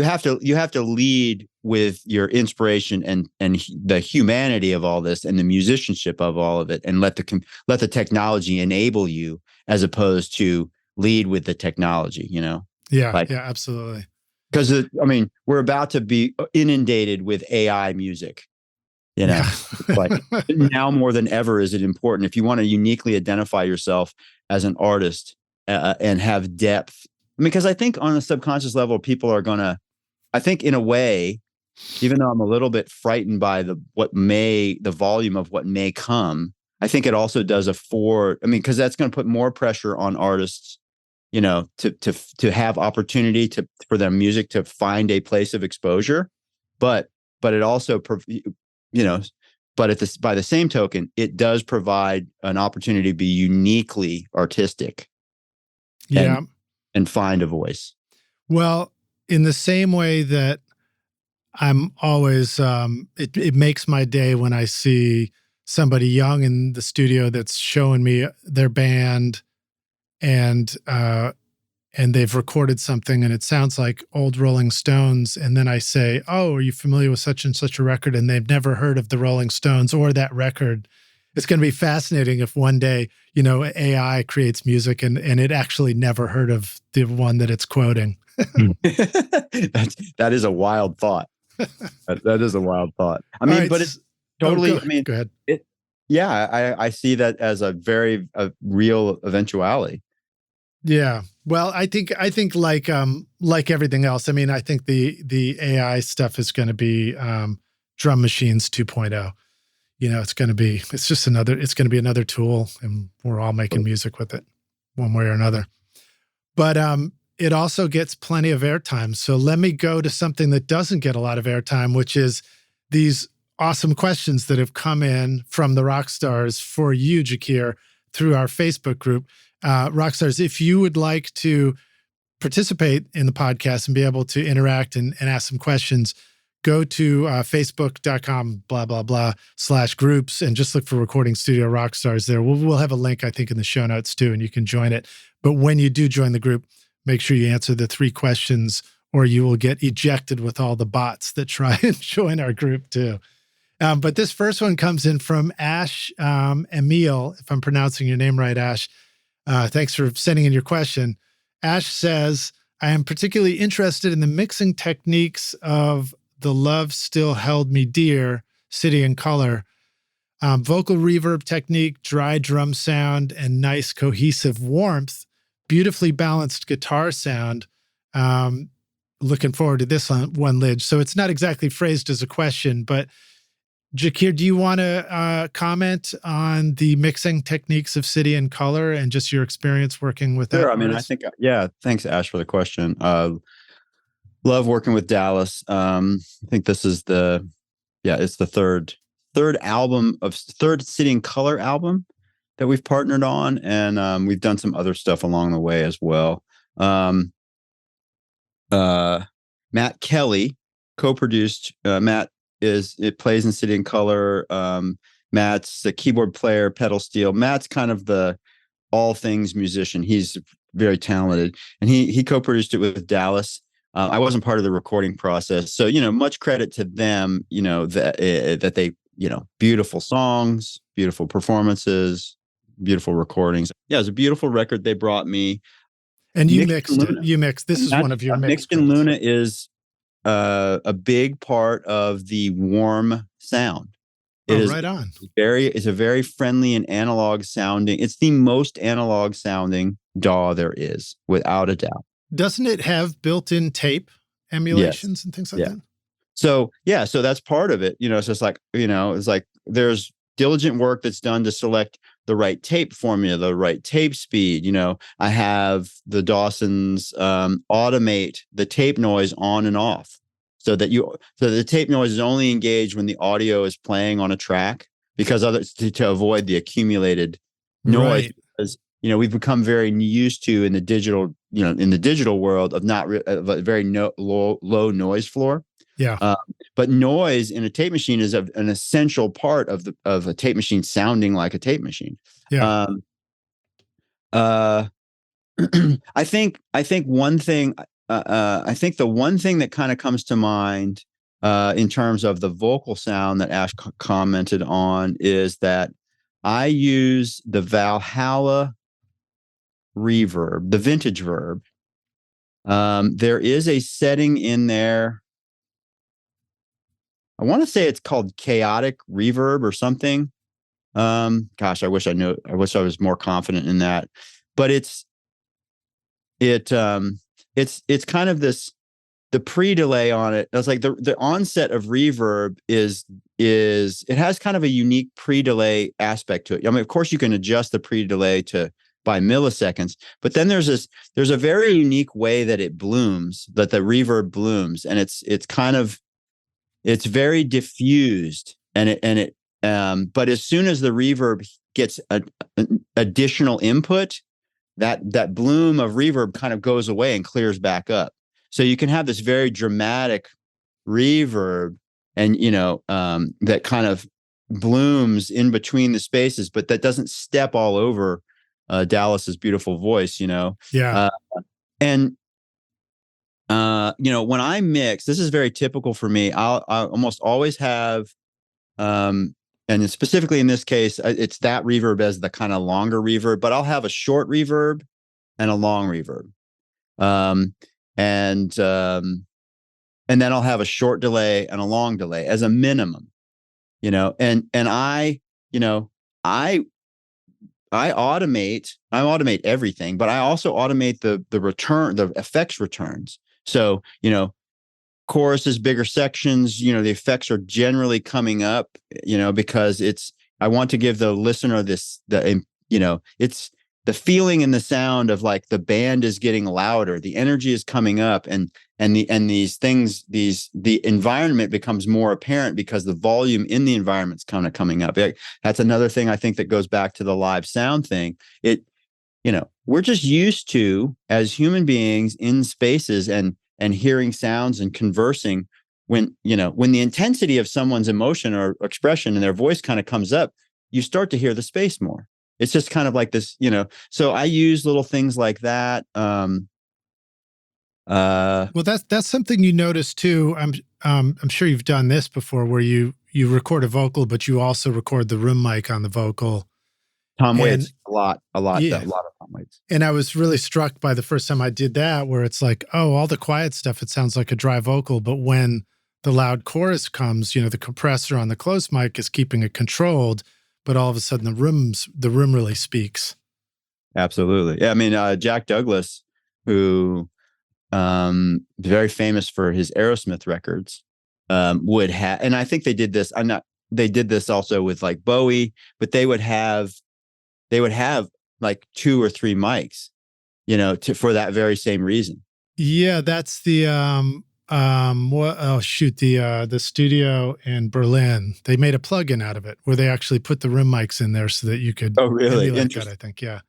have to lead with your inspiration and the humanity of all this and the musicianship of all of it, and let the technology enable you as opposed to lead with the technology. Yeah, absolutely. Because we're about to be inundated with AI music. Like now more than ever is it important if you want to uniquely identify yourself as an artist and have depth. Because I think on a subconscious level, people are gonna. I think in a way, even though I'm a little bit frightened by the volume of what may come, I think it also does afford. Because that's going to put more pressure on artists, to have opportunity for their music to find a place of exposure, but it also, by the same token, it does provide an opportunity to be uniquely artistic, and find a voice. Well, in the same way that I'm always, it makes my day when I see somebody young in the studio that's showing me their band and they've recorded something and it sounds like old Rolling Stones. And then I say, oh, are you familiar with such and such a record? And they've never heard of the Rolling Stones or that record. It's going to be fascinating if one day, AI creates music and it actually never heard of the one that it's quoting. That is a wild thought. That is a wild thought. But it's totally, go ahead. I see that as a very real eventuality. Yeah. Well, I think like everything else, I think the AI stuff is going to be drum machines 2.0. It's going to be another tool, and we're all making music with it one way or another. But it also gets plenty of airtime. So let me go to something that doesn't get a lot of airtime, which is these awesome questions that have come in from the rock stars for you, Jacquire, through our Facebook group. Rock stars, if you would like to participate in the podcast and be able to interact and ask some questions, go to facebook.com/groups and just look for Recording Studio Rockstars there. We'll have a link, I think, in the show notes too, and you can join it. But when you do join the group, make sure you answer the 3 questions or you will get ejected with all the bots that try and join our group too. But this first one comes in from Ash Emil, if I'm pronouncing your name right, Ash. Thanks for sending in your question. Ash says, I am particularly interested in the mixing techniques of The Love Still Held Me Dear, City and Color. Vocal reverb technique, dry drum sound, and nice cohesive warmth. Beautifully balanced guitar sound. Looking forward to this one, Lidge. So it's not exactly phrased as a question, but Jacquire, do you want to comment on the mixing techniques of City and Color and just your experience working with that? Sure. I think, thanks, Ash, for the question. Love working with Dallas. I think this is it's the third City and Color album that we've partnered on. And we've done some other stuff along the way as well. Matt Kelly co-produced. Matt plays in City and Color. Matt's a keyboard player, pedal steel. Matt's kind of the all things musician. He's very talented, and he co-produced it with Dallas. I wasn't part of the recording process, so much credit to them. That they beautiful songs, beautiful performances, beautiful recordings. Yeah, it was a beautiful record they brought me. And you mixed. This is one of your Mixed in Luna is a big part of the warm sound. It Oh, is right on. it's a very friendly and analog sounding. It's the most analog sounding DAW there is, without a doubt. Doesn't it have built-in tape Yes. emulations and things like Yeah. that? So yeah, so that's part of it. It's just like, it's like there's diligent work that's done to select the right tape formula, the right tape speed. I have the Dawsons automate the tape noise on and off, so the tape noise is only engaged when the audio is playing on a track, because to avoid the accumulated noise. Right. Because we've become very used to in the digital world of of a very low noise floor. Yeah. But noise in a tape machine is an essential part of a tape machine sounding like a tape machine. Yeah. Um, uh, I think one thing. I think the one thing that kind of comes to mind in terms of the vocal sound that Ash commented on is that I use the Valhalla reverb, the vintage verb. There is a setting in there. I want to say it's called chaotic reverb or something. Gosh, I wish I knew. I wish I was more confident in that. But it's kind of the pre-delay on it. It's like the onset of reverb is it has kind of a unique pre-delay aspect to it. I mean, of course, you can adjust the pre-delay by milliseconds, but then there's a very unique way that it blooms, that the reverb blooms, and it's very diffused, but as soon as the reverb gets an additional input, that bloom of reverb kind of goes away and clears back up. So you can have this very dramatic reverb, and that kind of blooms in between the spaces, but that doesn't step all over Dallas's beautiful voice. Yeah. And when I mix, this is very typical for me. I'll almost always have, and specifically in this case, it's that reverb as the kind of longer reverb, but I'll have a short reverb and a long reverb. And then I'll have a short delay and a long delay as a minimum, and I automate everything, but I also automate the effects returns. So, choruses, bigger sections, the effects are generally coming up, because I want to give the listener it's the feeling and the sound of like the band is getting louder, the energy is coming up, and these things, the environment becomes more apparent because the volume in the environment's kind of coming up. That's another thing I think that goes back to the live sound thing. We're just used to, as human beings in spaces and hearing sounds and conversing, when the intensity of someone's emotion or expression and their voice kind of comes up, you start to hear the space more. It's just kind of like this, so I use little things like that. Well, that's something you notice too. I'm sure you've done this before, where you record a vocal, but you also record the room mic on the vocal. Tom Waits, a lot, yeah. a lot of Tom Waits. And I was really struck by the first time I did that, where it's like, oh, all the quiet stuff, it sounds like a dry vocal, but when the loud chorus comes, the compressor on the close mic is keeping it controlled, but all of a sudden the room really speaks. Absolutely. Yeah. I mean, Jack Douglas, who very famous for his Aerosmith records, would have, and I think they did this. They did this also with like Bowie, but they would have like 2 or 3 mics, for that very same reason. Yeah, that's the the studio in Berlin. They made a plugin out of it where they actually put the room mics in there so that you could. Oh, really? Interesting. That, I think, yeah.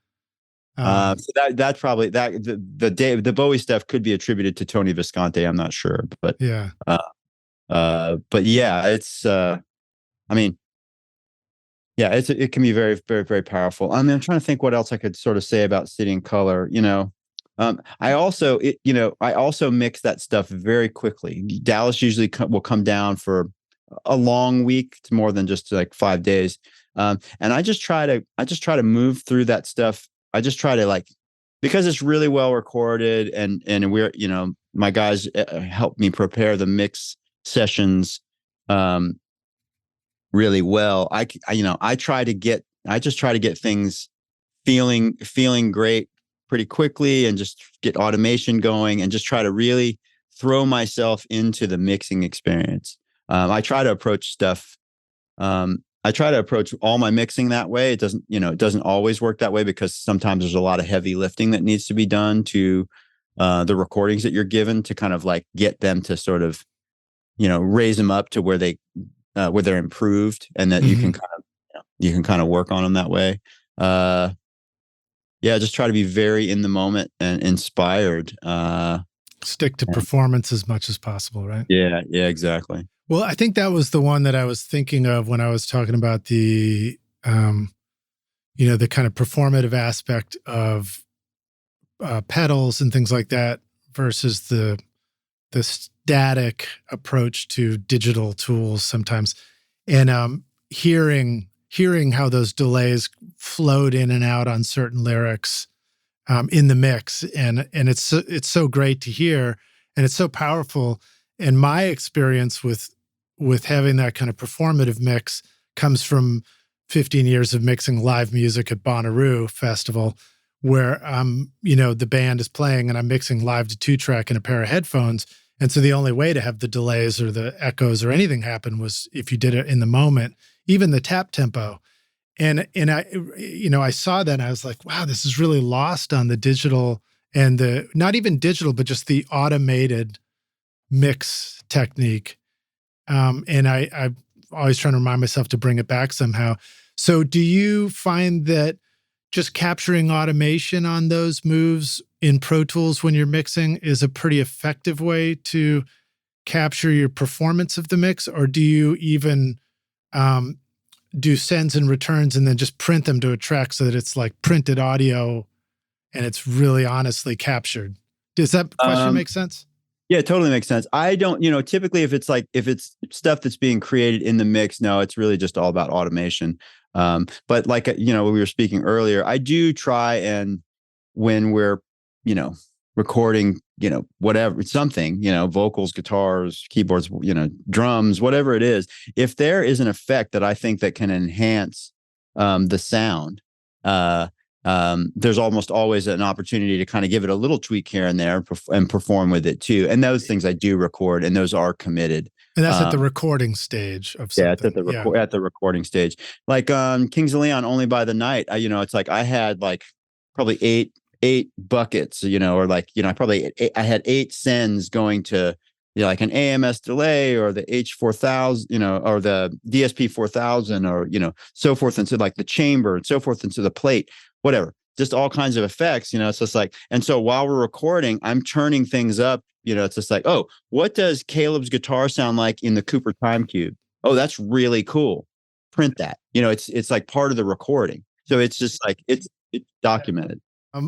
So that's probably the Bowie stuff could be attributed to Tony Visconti. I'm not sure, but yeah. But yeah, it's I mean, yeah, it can be very, very, very powerful. I mean, I'm trying to think what else I could sort of say about City and Color. I also mix that stuff very quickly. Dallas usually will come down for a long week. It's more than just like 5 days, and I just try to move through that stuff. I just try to, because it's really well recorded, and we're, my guys help me prepare the mix sessions really well. I just try to get things feeling great pretty quickly, and just get automation going, and just try to really throw myself into the mixing experience. I try to approach stuff. I try to approach all my mixing that way. It doesn't always work that way, because sometimes there's a lot of heavy lifting that needs to be done to the recordings that you're given, to kind of like get them to sort of, raise them up to where they're improved, and that you can kind of work on them that way. Yeah, just try to be very in the moment and inspired. Stick to performance as much as possible, right? Yeah, exactly. Well, I think that was the one that I was thinking of when I was talking about the the kind of performative aspect of pedals and things like that versus the static approach to digital tools sometimes, and hearing how those delays flowed in and out on certain lyrics in the mix, and it's so great to hear, and it's so powerful. And my experience with having that kind of performative mix comes from 15 years of mixing live music at Bonnaroo Festival, where the band is playing and I'm mixing live to 2-track in a pair of headphones. And so the only way to have the delays or the echoes or anything happen was if you did it in the moment, even the tap tempo. And I saw that and I was like, wow, this is really lost on the digital, and the not even digital, but just the automated mix technique. And I'm always trying to remind myself to bring it back somehow. So do you find that just capturing automation on those moves in Pro Tools when you're mixing is a pretty effective way to capture your performance of the mix? Or do you even do sends and returns and then just print them to a track so that it's like printed audio and it's really honestly captured? Does that question make sense? Yeah, it totally makes sense. I don't, typically if it's stuff that's being created in the mix, no, it's really just all about automation. But like, when we were speaking earlier, I do try, and when we're, recording, whatever, something, vocals, guitars, keyboards, drums, whatever it is, if there is an effect that I think that can enhance the sound, there's almost always an opportunity to kind of give it a little tweak here and there and perform with it too. And those things I do record, and those are committed. And that's at the recording stage of something. Yeah, it's at the recording stage. Like Kings of Leon, Only by the Night, it's like I had like probably eight buckets, or like, I had 8 sends going to, like an AMS delay or the H4000, or the DSP 4000, or, so forth into like the chamber and so forth into the plate, whatever, just all kinds of effects, it's just like, and so while we're recording, I'm turning things up, it's just like, oh, what does Caleb's guitar sound like in the Cooper Time Cube? Oh, that's really cool. Print that, it's like part of the recording. So it's just like, it's documented.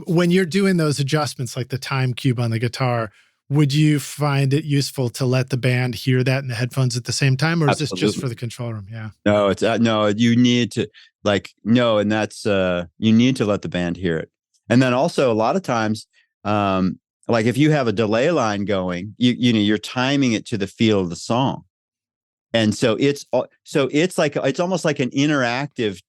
When you're doing those adjustments, like the time cube on the guitar, would you find it useful to let the band hear that in the headphones at the same time, or is Absolutely. This just for the control room? Yeah. No, it's no. You need to and that's you need to let the band hear it, and then also a lot of times, like if you have a delay line going, you're timing it to the feel of the song, and so it's almost like an interactive.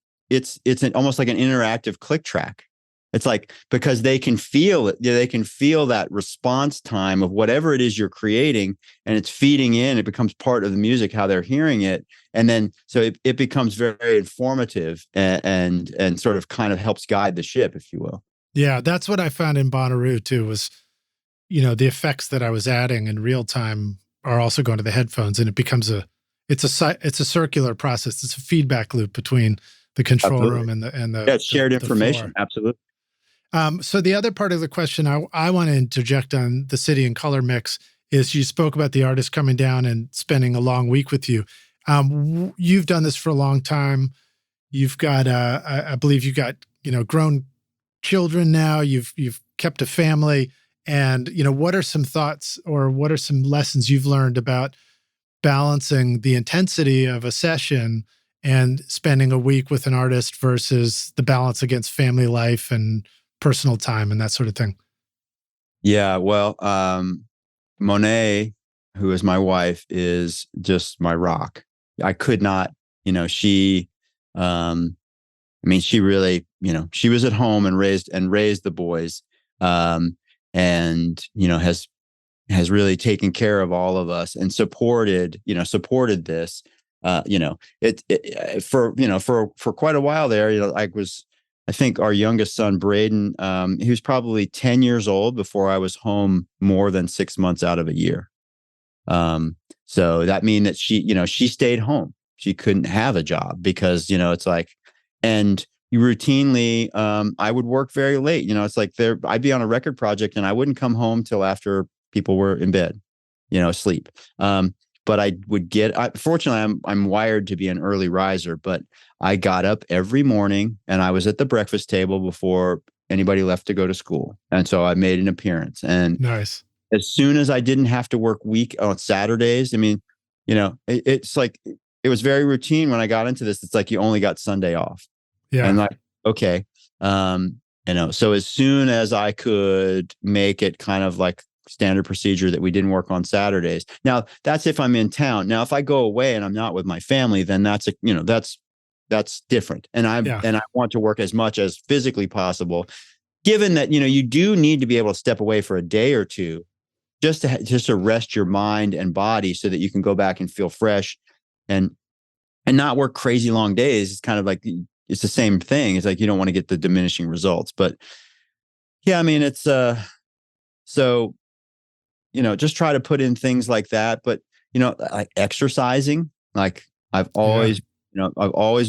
Almost like an interactive click track. It's like, because they can feel it, they can feel that response time of whatever it is you're creating, and it's feeding in, it becomes part of the music, how they're hearing it. And then, so it becomes very informative and sort of kind of helps guide the ship, if you will. Yeah. That's what I found in Bonnaroo too, was, the effects that I was adding in real time are also going to the headphones, and it becomes it's a circular process. It's a feedback loop between the control Absolutely. room and the shared information. Floor. Absolutely. So the other part of the question I want to interject on the City and Color mix is, you spoke about the artist coming down and spending a long week with you. You've done this for a long time. You've got, I believe you've got, grown children now. You've kept a family, and what are some thoughts, or what are some lessons you've learned about balancing the intensity of a session and spending a week with an artist versus the balance against family life and personal time and that sort of thing? Yeah, well, Monet, who is my wife, is just my rock. I could not she, I mean, she really, she was at home and raised the boys, and has really taken care of all of us and supported this. For quite a while there, I think our youngest son, Braden, he was probably 10 years old before I was home more than 6 months out of a year. So that means that she stayed home. She couldn't have a job because, it's like, and you routinely, I would work very late. It's like I'd be on a record project and I wouldn't come home till after people were in bed, asleep. But I would fortunately, I'm wired to be an early riser, but I got up every morning and I was at the breakfast table before anybody left to go to school. And so I made an appearance. And nice. As soon as I didn't have to work on Saturdays, I mean, it's like, it was very routine when I got into this. It's like you only got Sunday off. Yeah. And like, okay. So as soon as I could make it kind of like standard procedure that we didn't work on Saturdays. Now that's if I'm in town. Now, if I go away and I'm not with my family, then that's different. And I want to work as much as physically possible, given that, you do need to be able to step away for a day or two just to rest your mind and body so that you can go back and feel fresh and not work crazy long days. It's kind of like, it's the same thing. It's like, you don't want to get the diminishing results, but yeah, I mean, it's, so, just try to put in things like that, but, like exercising, like I've always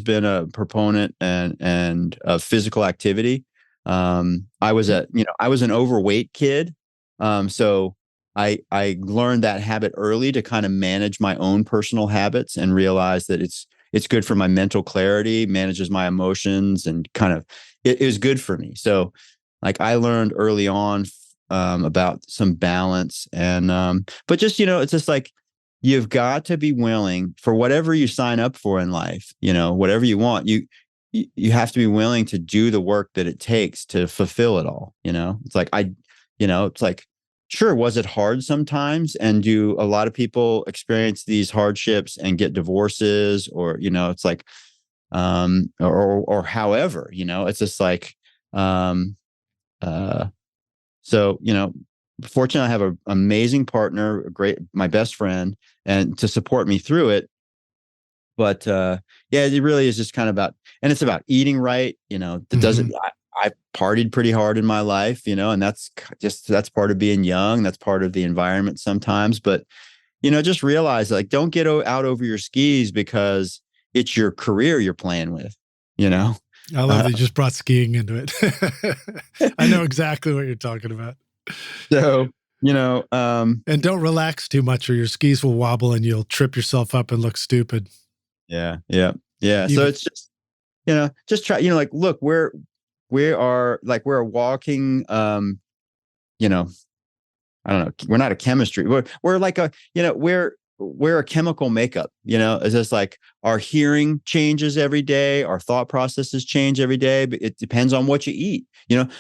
been a proponent and of physical activity. I was an overweight kid. So I learned that habit early to kind of manage my own personal habits and realize that it's good for my mental clarity, manages my emotions, and kind of it is good for me. So like I learned early on about some balance and but just it's just like you've got to be willing for whatever you sign up for in life, whatever you want, you have to be willing to do the work that it takes to fulfill it all. It's like it's like, sure, was it hard sometimes? And do a lot of people experience these hardships and get divorces or, it's like, or however, it's just like, so, fortunately I have an amazing partner, my best friend, and to support me through it. But, yeah, it really is just kind of about, and it's about eating right. I partied pretty hard in my life, and that's part of being young. That's part of the environment sometimes, but, just realize like, don't get out over your skis because it's your career you're playing with, I love that you just brought skiing into it. I know exactly what you're talking about. So, and don't relax too much or your skis will wobble and you'll trip yourself up and look stupid. Yeah. So it's just, just try, like, look, we are we're walking, I don't know, we're not a chemistry. We're like we're a chemical makeup, it's just like our hearing changes every day. Our thought processes change every day, but it depends on what you eat.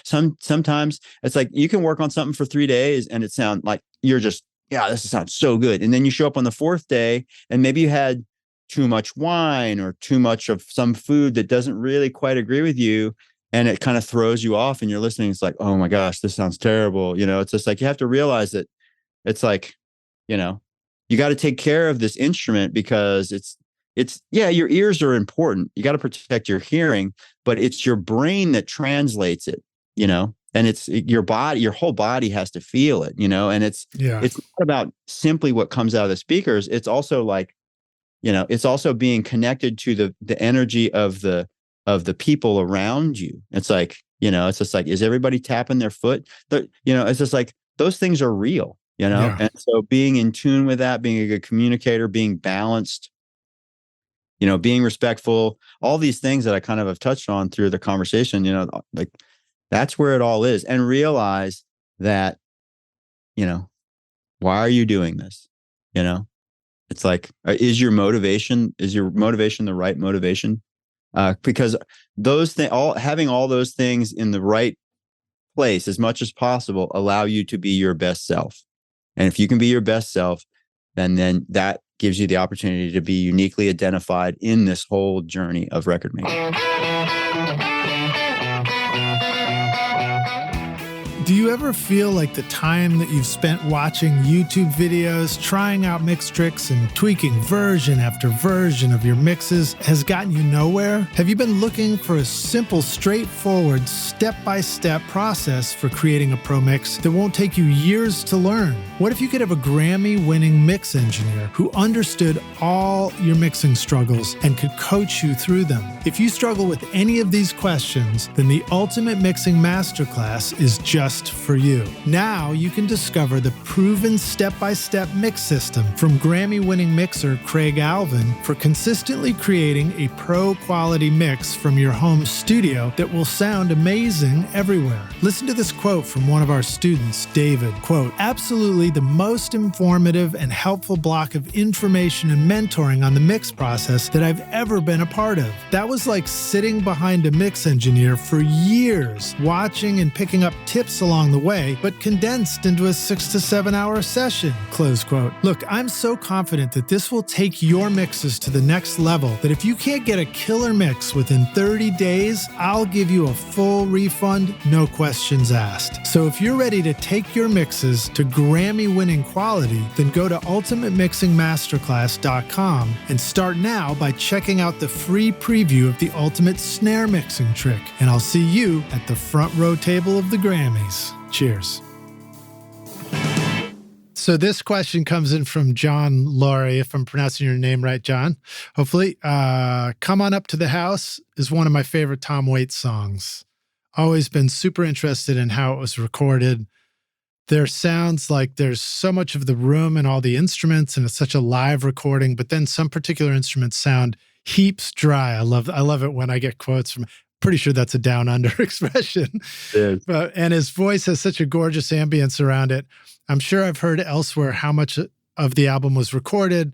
Sometimes it's like you can work on something for 3 days and it sounds like you're just, this sounds so good. And then you show up on the 4th day and maybe you had too much wine or too much of some food that doesn't really quite agree with you. And it kind of throws you off and you're listening. It's like, oh my gosh, this sounds terrible. It's just like, you have to realize that it's like, you got to take care of this instrument because your ears are important. You got to protect your hearing, but it's your brain that translates it, and it's your body, your whole body has to feel it, and it's not about simply what comes out of the speakers. It's also like, it's also being connected to the energy of the people around you. It's like, it's just like, is everybody tapping their foot? It's just like, those things are real, And so being in tune with that, being a good communicator, being balanced, being respectful, all these things that I kind of have touched on through the conversation, like that's where it all is. And realize that, why are you doing this? It's like, is your motivation the right motivation? Because having all those things in the right place as much as possible allow you to be your best self. And if you can be your best self, then that gives you the opportunity to be uniquely identified in this whole journey of record making. Do you ever feel like the time that you've spent watching YouTube videos, trying out mix tricks, and tweaking version after version of your mixes has gotten you nowhere? Have you been looking for a simple, straightforward, step-by-step process for creating a pro mix that won't take you years to learn? What if you could have a Grammy-winning mix engineer who understood all your mixing struggles and could coach you through them? If you struggle with any of these questions, then the Ultimate Mixing Masterclass is just for you. Now you can discover the proven step-by-step mix system from Grammy-winning mixer Craig Alvin for consistently creating a pro-quality mix from your home studio that will sound amazing everywhere. Listen to this quote from one of our students, David. Quote, "Absolutely the most informative and helpful block of information and mentoring on the mix process that I've ever been a part of. That was like sitting behind a mix engineer for years, watching and picking up tips along the way, but condensed into a 6 to 7 hour session." Close quote. Look, I'm so confident that this will take your mixes to the next level that if you can't get a killer mix within 30 days, I'll give you a full refund, no questions asked. So if you're ready to take your mixes to Grammy-winning quality, then go to ultimatemixingmasterclass.com and start now by checking out the free preview of the ultimate snare mixing trick. And I'll see you at the front row table of the Grammys. Cheers. So this question comes in from John Laurie, if I'm pronouncing your name right, John. Hopefully. Come On Up to the House is one of my favorite Tom Waits songs. Always been super interested in how it was recorded. There sounds like there's so much of the room and all the instruments, and it's such a live recording, but then some particular instruments sound heaps dry. I love it when I get quotes from, pretty sure that's a down under expression. And his voice has such a gorgeous ambience around it. I'm sure I've heard elsewhere how much of the album was recorded,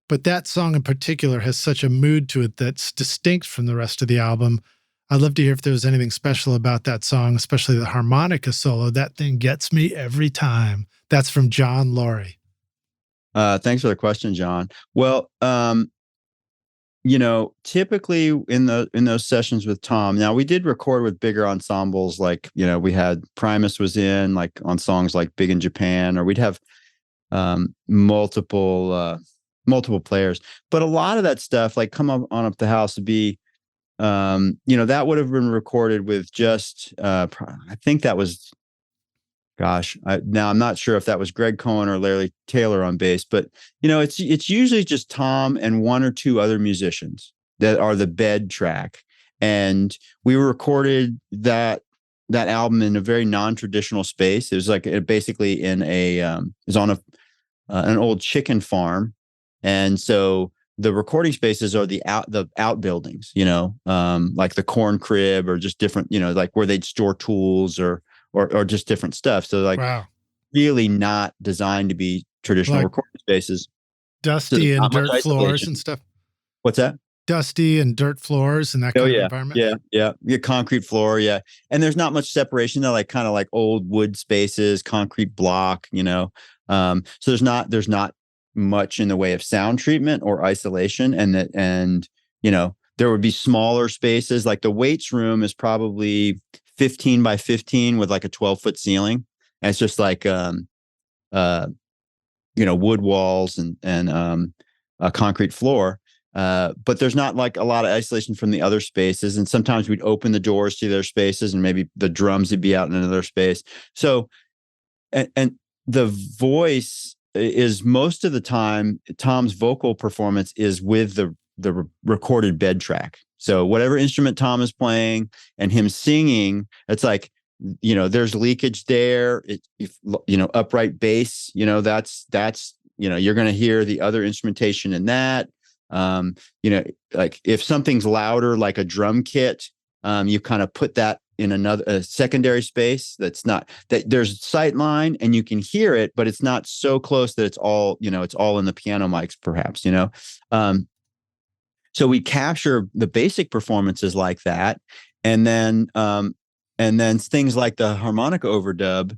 but that song in particular has such a mood to it that's distinct from the rest of the album. I'd love to hear if there was anything special about that song, especially the harmonica solo. That thing gets me every time. That's from John Laurie. Thanks for the question, John. Well, typically in those sessions with Tom, now we did record with bigger ensembles, like, we had Primus was in, like, on songs like Big in Japan, or we'd have multiple players. But a lot of that stuff, like Come On Up the House, would be, that would have been recorded with just, I think that was, now I'm not sure if that was Greg Cohen or Larry Taylor on bass, but it's usually just Tom and one or two other musicians that are the bed track. And we recorded that album in a very non-traditional space. It was like basically in it was on an old chicken farm, and so the recording spaces are the outbuildings, like the corn crib, or just different, like where they'd store tools or just different stuff. So like, wow, really not designed to be traditional like recording spaces. Dusty and dirt floors and stuff. What's that? Dusty and dirt floors and that kind of environment. Yeah. Concrete floor. Yeah. And there's not much separation. They're like kind of like old wood spaces, concrete block, so there's not much in the way of sound treatment or isolation. And there would be smaller spaces. Like the Waits room is probably 15 by 15 with like a 12-foot ceiling. And it's just like, wood walls and a concrete floor. But there's not like a lot of isolation from the other spaces. And sometimes we'd open the doors to their spaces, and maybe the drums would be out in another space. So, and the voice is, most of the time, Tom's vocal performance is with the recorded bed track. So whatever instrument Tom is playing and him singing, it's like, there's leakage there. Upright bass, that's you're going to hear the other instrumentation in that. Like if something's louder, like a drum kit, you kind of put that in a secondary space. That's not that there's sight line and you can hear it, but it's not so close that it's all in the piano mics, perhaps, so we capture the basic performances like that. And then things like the harmonica overdub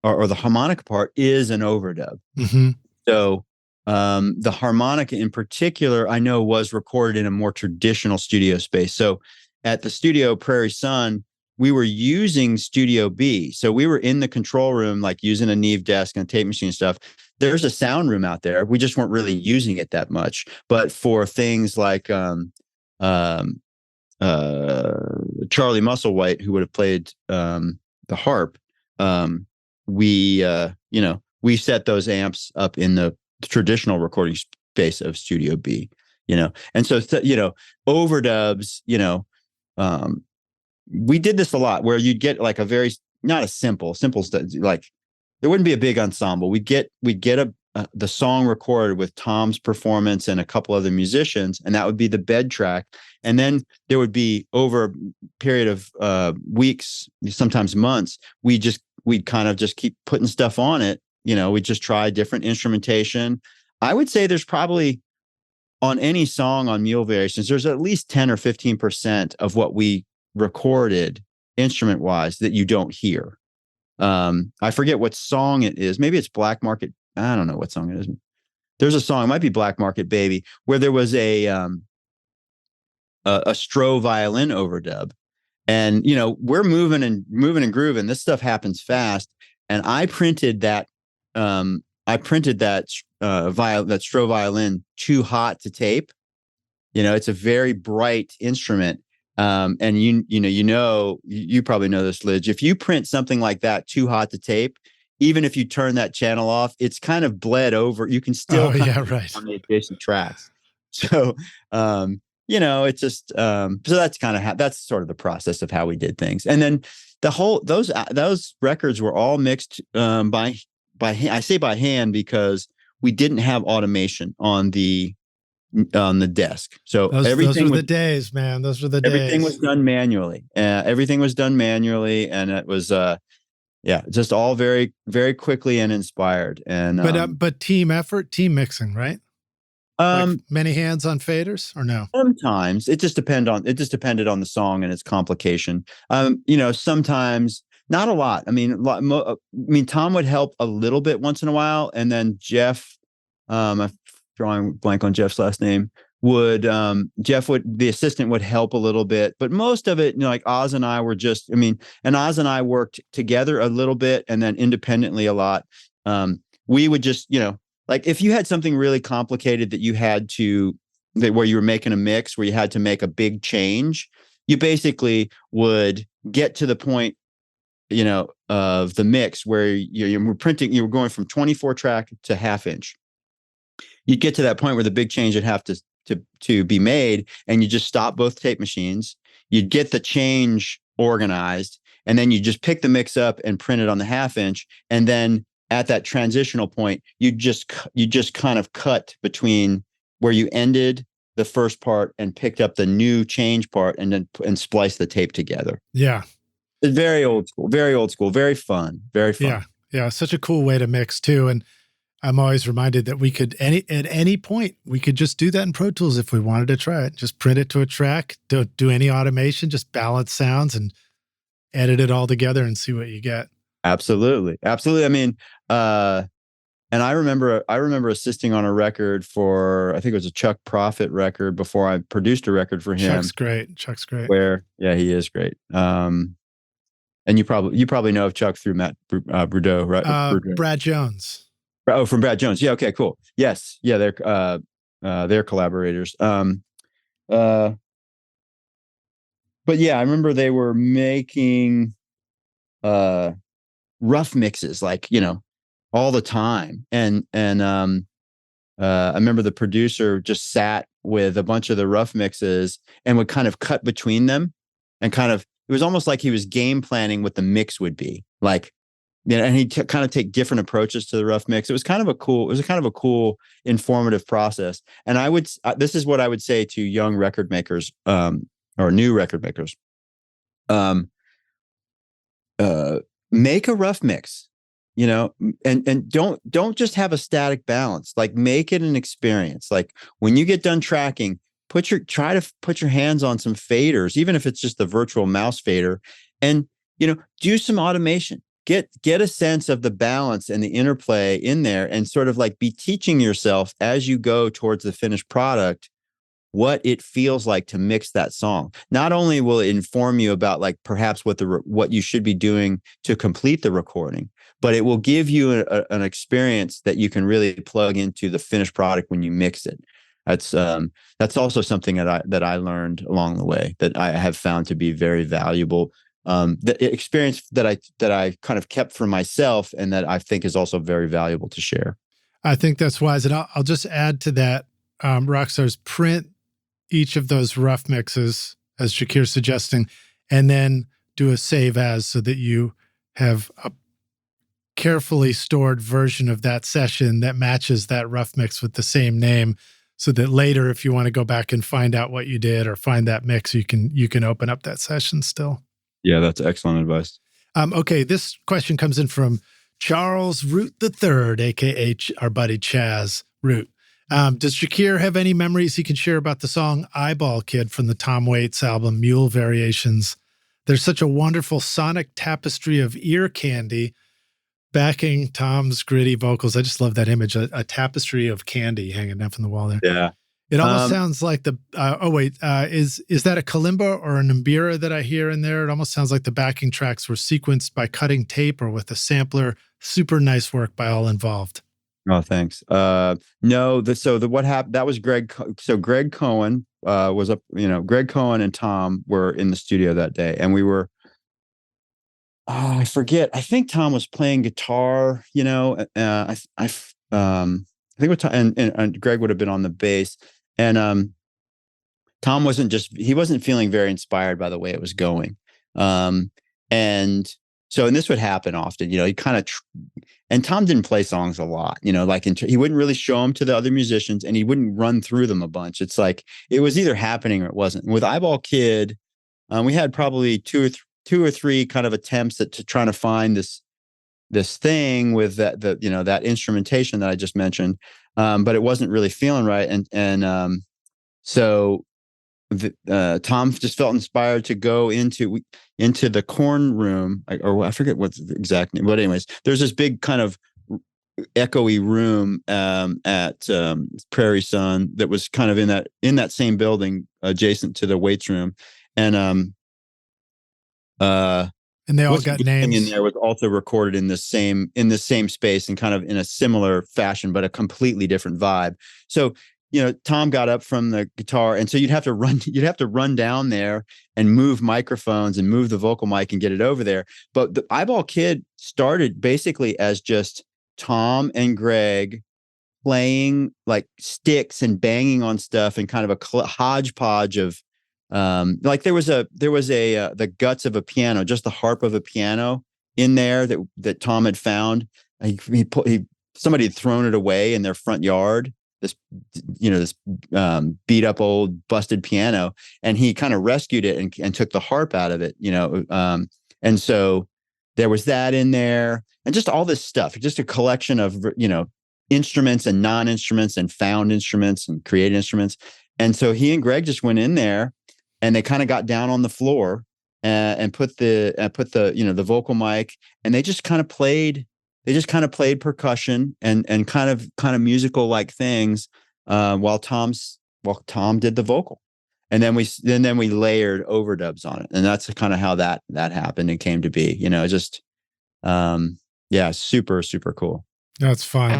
or the harmonica part is an overdub. Mm-hmm. So The harmonica in particular, I know, was recorded in a more traditional studio space. So at the studio Prairie Sun, we were using Studio B. So we were in the control room, like using a Neve desk and a tape machine and stuff. There's a sound room out there. We just weren't really using it that much. But for things like Charlie Musselwhite, who would have played the harp, we we set those amps up in the traditional recording space of Studio B, and so overdubs, we did this a lot where you'd get like a very, not a simple like there wouldn't be a big ensemble. We'd get the song recorded with Tom's performance and a couple other musicians, and that would be the bed track. And then there would be, over a period of weeks, sometimes months, we'd kind of just keep putting stuff on it. We'd just try different instrumentation. I would say there's probably, on any song on Mule Variations, there's at least 10 or 15% of what we recorded instrument wise that you don't hear. I forget what song it is. Maybe it's Black Market. I don't know what song it is. There's a song, it might be Black Market Baby, where there was a Stroh violin overdub. And, we're moving and grooving. This stuff happens fast. And I printed that that Stroh violin too hot to tape. It's a very bright instrument. And you probably know this, Lidge. If you print something like that too hot to tape, even if you turn that channel off, it's kind of bled over. You can still on the adjacent tracks. So, it's just so that's kind of that's sort of the process of how we did things. And then those records were all mixed by hand. I say by hand because we didn't have automation on the desk. So those were the days, man. Those were the days. Everything was done manually. And it was just all very, very quickly and inspired. And but team effort, team mixing, right? Like many hands on faders, or no? Sometimes it just depended on the song and its complication. Sometimes, not a lot. I mean, Tom would help a little bit once in a while, and then Jeff, I'm drawing blank on Jeff's last name, the assistant would help a little bit, but most of it, like Oz and I were and Oz and I worked together a little bit and then independently a lot. We would just, like if you had something really complicated that where you were making a mix, where you had to make a big change, you basically would get to the point, of the mix where you were going from 24 track to half inch. You'd get to that point where the big change would have to be made, and you just stop both tape machines. You'd get the change organized, and then you just pick the mix up and print it on the half inch. And then at that transitional point, you just kind of cut between where you ended the first part and picked up the new change part, and splice the tape together. Yeah. It's very old school, very fun, very fun. Yeah. Yeah. Such a cool way to mix too. And I'm always reminded that we could at any point, we could just do that in Pro Tools if we wanted to try it. Just print it to a track, don't do any automation, just balance sounds and edit it all together and see what you get. Absolutely. I mean, and I remember assisting on a record for, I think it was a Chuck Prophet record before I produced a record for him. Chuck's great. Where, yeah, he is great. And you probably know of Chuck through Matt Brudeau, right? Brad Jones. Oh, from Brad Jones. Yeah. Okay, cool. Yes. Yeah. They're collaborators. But yeah, I remember they were making, rough mixes, like, all the time. And I remember the producer just sat with a bunch of the rough mixes and would kind of cut between them, and it was almost like he was game planning what the mix would be like. And he'd kind of take different approaches to the rough mix. It was kind of a cool, informative process. And this is what I would say to young record makers, or new record makers. Make a rough mix, and don't just have a static balance. Like, make it an experience. Like, when you get done tracking, try to put your hands on some faders, even if it's just the virtual mouse fader, and do some automation. get a sense of the balance and the interplay in there, and sort of like be teaching yourself as you go towards the finished product what it feels like to mix that song. Not only will it inform you about like perhaps what you should be doing to complete the recording, but it will give you an experience that you can really plug into the finished product when you mix it. That's also something that I learned along the way that I have found to be very valuable. The experience that I kind of kept for myself, and that I think is also very valuable to share. I think that's wise. And I'll just add to that, Rockstars, print each of those rough mixes, as Jacquire's suggesting, and then do a save as, so that you have a carefully stored version of that session that matches that rough mix with the same name, so that later, if you want to go back and find out what you did or find that mix, you can open up that session still. Yeah, that's excellent advice. Okay, this question comes in from Charles Root III, aka our buddy Chaz Root. Does Jacquire have any memories he can share about the song Eyeball Kid from the Tom Waits album Mule Variations? There's such a wonderful sonic tapestry of ear candy backing Tom's gritty vocals. I just love that image, a tapestry of candy hanging down from the wall there. Yeah. It almost sounds like the, is that a kalimba or a mbira that I hear in there? It almost sounds like the backing tracks were sequenced by cutting tape or with a sampler. Super nice work by all involved. Oh, thanks. No, what happened, that was Greg. So Greg Cohen was up, Greg Cohen and Tom were in the studio that day, and we were, I forget, I think Tom was playing guitar, I think what Tom, and Greg would have been on the bass, and Tom wasn't feeling very inspired by the way it was going. And this would happen often, he kind of, and Tom didn't play songs a lot, he wouldn't really show them to the other musicians, and he wouldn't run through them a bunch. It's like, it was either happening or it wasn't. And with Eyeball Kid, we had probably two or three kind of attempts at trying to find this thing with that instrumentation that I just mentioned. But it wasn't really feeling right. So Tom just felt inspired to go into the corn room, or I forget what's the exact name, but anyways, there's this big kind of echoey room at Prairie Sun that was kind of in that same building adjacent to the Waits room, and they all got names. In there was also recorded in the same space and kind of in a similar fashion, but a completely different vibe. So, Tom got up from the guitar, and so you'd have to run down there and move microphones and move the vocal mic and get it over there. But the Eyeball Kid started basically as just Tom and Greg playing like sticks and banging on stuff and kind of a hodgepodge of, like there was the guts of a piano, just the harp of a piano in there that Tom had found. Somebody had thrown it away in their front yard. This beat up old busted piano, and he kind of rescued it and took the harp out of it, and so there was that in there, and just all this stuff, just a collection of, instruments and non-instruments and found instruments and created instruments. And so he and Greg just went in there, and they kind of got down on the floor and put the vocal mic, and they just kind of played. They just kind of played percussion and kind of musical like things while Tom did the vocal, and then we layered overdubs on it, and that's kind of how that happened and came to be. Just super, super cool. That's fun.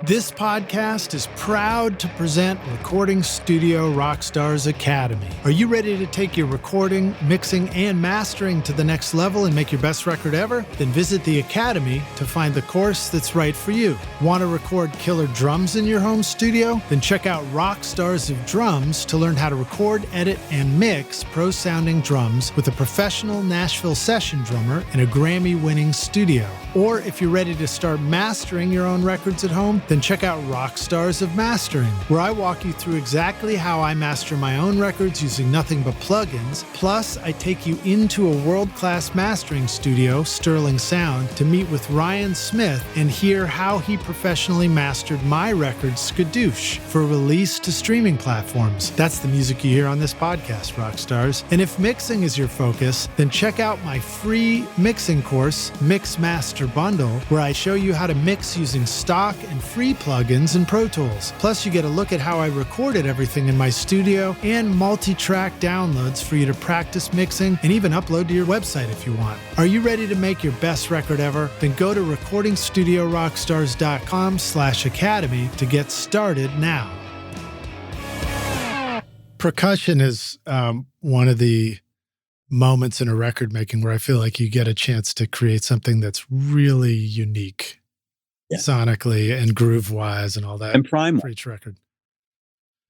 This podcast is proud to present Recording Studio Rockstars Academy. Are you ready to take your recording, mixing, and mastering to the next level and make your best record ever? Then visit the Academy to find the course that's right for you. Want to record killer drums in your home studio? Then check out Rockstars of Drums to learn how to record, edit, and mix pro-sounding drums with a professional Nashville session drummer in a Grammy-winning studio. Or if you're ready to start mastering your own records at home, then check out Rockstars of Mastering, where I walk you through exactly how I master my own records using nothing but plugins. Plus, I take you into a world-class mastering studio, Sterling Sound, to meet with Ryan Smith and hear how he professionally mastered my record, Skadoosh, for release to streaming platforms. That's the music you hear on this podcast, Rockstars. And if mixing is your focus, then check out my free mixing course, Mix Master Bundle, where I show you how to mix using stock and free plugins in Pro Tools. Plus, you get a look at how I recorded everything in my studio and multi-track downloads for you to practice mixing and even upload to your website if you want. Are you ready to make your best record ever? Then go to recordingstudiorockstars.com/academy to get started now. Percussion is one of the moments in a record making where I feel like you get a chance to create something that's really unique. Yeah. Sonically and groove wise and all that. And primal. For each record.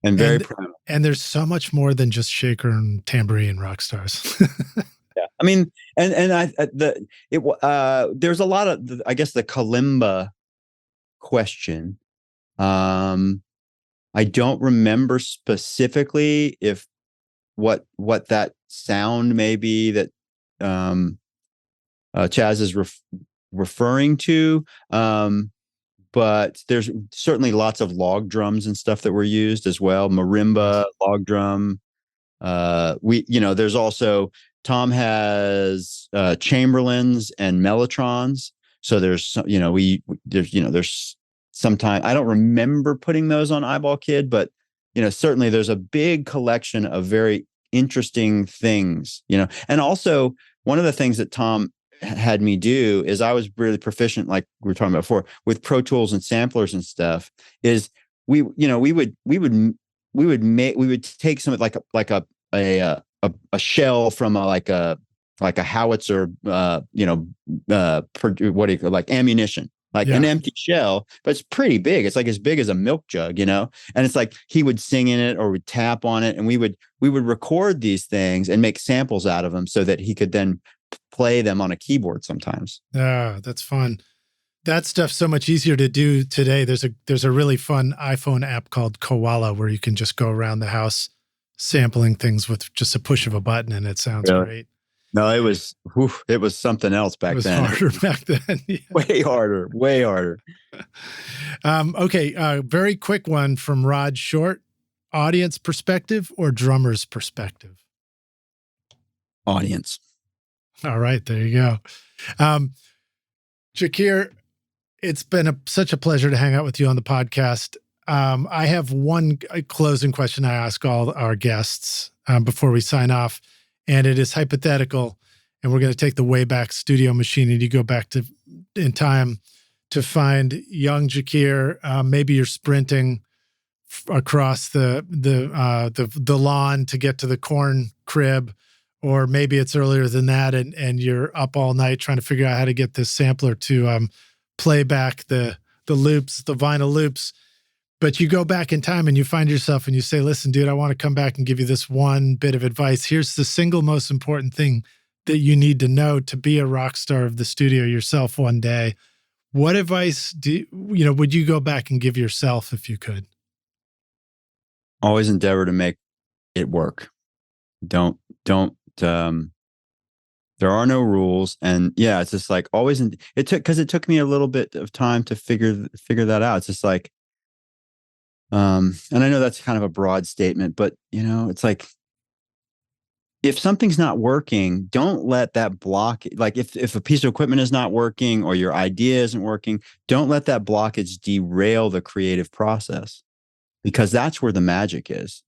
And very primal. And there's so much more than just shaker and tambourine, Rockstars. Yeah. I mean, there's a lot of, I guess, the kalimba question. I don't remember specifically if what that sound may be that Chaz is referring to, but there's certainly lots of log drums and stuff that were used as well. Marimba, log drum. There's also, Tom has Chamberlins and Mellotrons. So there's sometimes, I don't remember putting those on Eyeball Kid, but certainly there's a big collection of very interesting things, and also one of the things that Tom had me do is I was really proficient, like we were talking about before, with Pro Tools and samplers and stuff. Is we would take some like a shell from like a howitzer, like ammunition, like an empty shell, but it's pretty big. It's like as big as a milk jug, and it's like he would sing in it or would tap on it, and we would record these things and make samples out of them so that he could then play them on a keyboard sometimes. Yeah, that's fun. That stuff's so much easier to do today. There's a really fun iPhone app called Koala where you can just go around the house sampling things with just a push of a button, and it sounds great. No, it was something else back then. It was harder back then. Yeah. Way harder. Okay, very quick one from Rod Short. Audience perspective or drummer's perspective? Audience. All right, there you go. Jacquire, it's been such a pleasure to hang out with you on the podcast. I have one closing question I ask all our guests before we sign off, and it is hypothetical, and we're going to take the Wayback Studio machine and you go back in time to find young Jacquire. Maybe you're sprinting across the lawn to get to the corn crib, or maybe it's earlier than that, and you're up all night trying to figure out how to get this sampler to play back the loops, the vinyl loops. But you go back in time and you find yourself and you say, listen, dude, I want to come back and give you this one bit of advice. Here's the single most important thing that you need to know to be a rock star of the studio yourself one day. What advice would you go back and give yourself if you could? Always endeavor to make it work. Don't there are no rules. And yeah, it's just like always, it took me a little bit of time to figure that out. It's just like, and I know that's kind of a broad statement, but it's like, if something's not working, don't let that block. Like if a piece of equipment is not working or your idea isn't working, don't let that blockage derail the creative process, because that's where the magic is.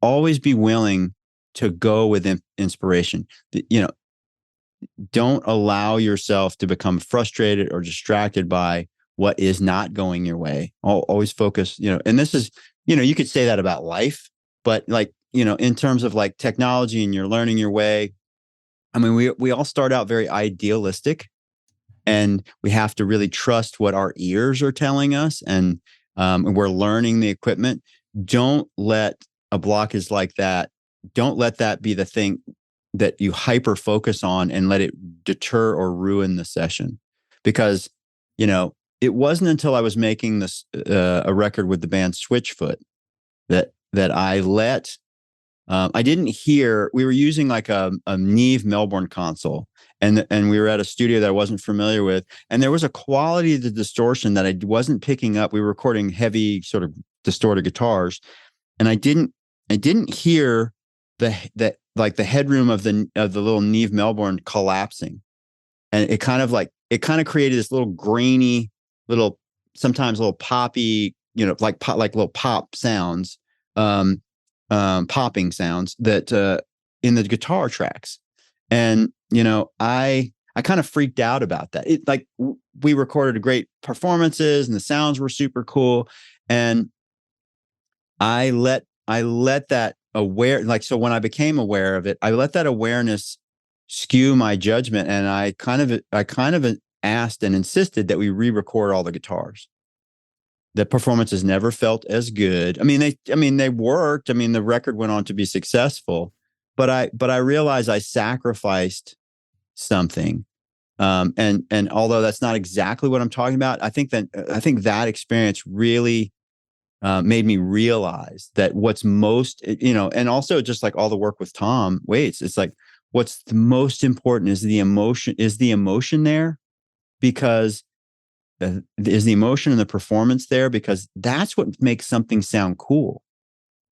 Always be willing to go with inspiration. Don't allow yourself to become frustrated or distracted by what is not going your way. Always focus, and this is, you could say that about life, but like, in terms of like technology and you're learning your way. I mean, we all start out very idealistic, and we have to really trust what our ears are telling us, and we're learning the equipment. Don't let a blockage like that. Don't let that be the thing that you hyper focus on and let it deter or ruin the session, because it wasn't until I was making this a record with the band Switchfoot that I let. I didn't hear. We were using like a Neve Melbourne console, and we were at a studio that I wasn't familiar with, and there was a quality of the distortion that I wasn't picking up. We were recording heavy, sort of distorted guitars, and I didn't hear the headroom of the little Neve Melbourne collapsing, and it kind of created this little grainy, sometimes little poppy, like little pop sounds. Popping sounds that in the guitar tracks, and I kind of freaked out about that. We recorded great performances and the sounds were super cool, and I let that so when I became aware of it, I let that awareness skew my judgment, and I kind of asked and insisted that we re-record all the guitars. The performances never felt as good. I mean, they worked. I mean, the record went on to be successful, but I realized I sacrificed something. And although that's not exactly what I'm talking about, I think that experience really made me realize that what's most, and also just like all the work with Tom Waits, it's like what's the most important is the emotion. Is the emotion there? Because is the emotion and the performance there? Because that's what makes something sound cool,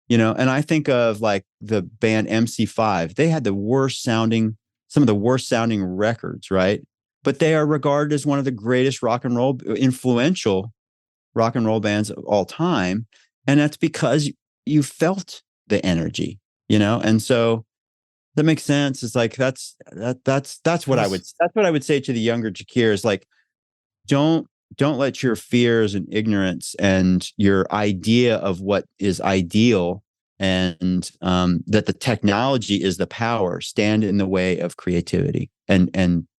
and I think of like the band MC5. They had some of the worst sounding records, right? But they are regarded as one of the greatest influential rock and roll bands of all time, and that's because you felt the energy, and so that makes sense. It's like that's what I would say to the younger Jacquire is like, don't let your fears and ignorance and your idea of what is ideal and that the technology is the power stand in the way of creativity. And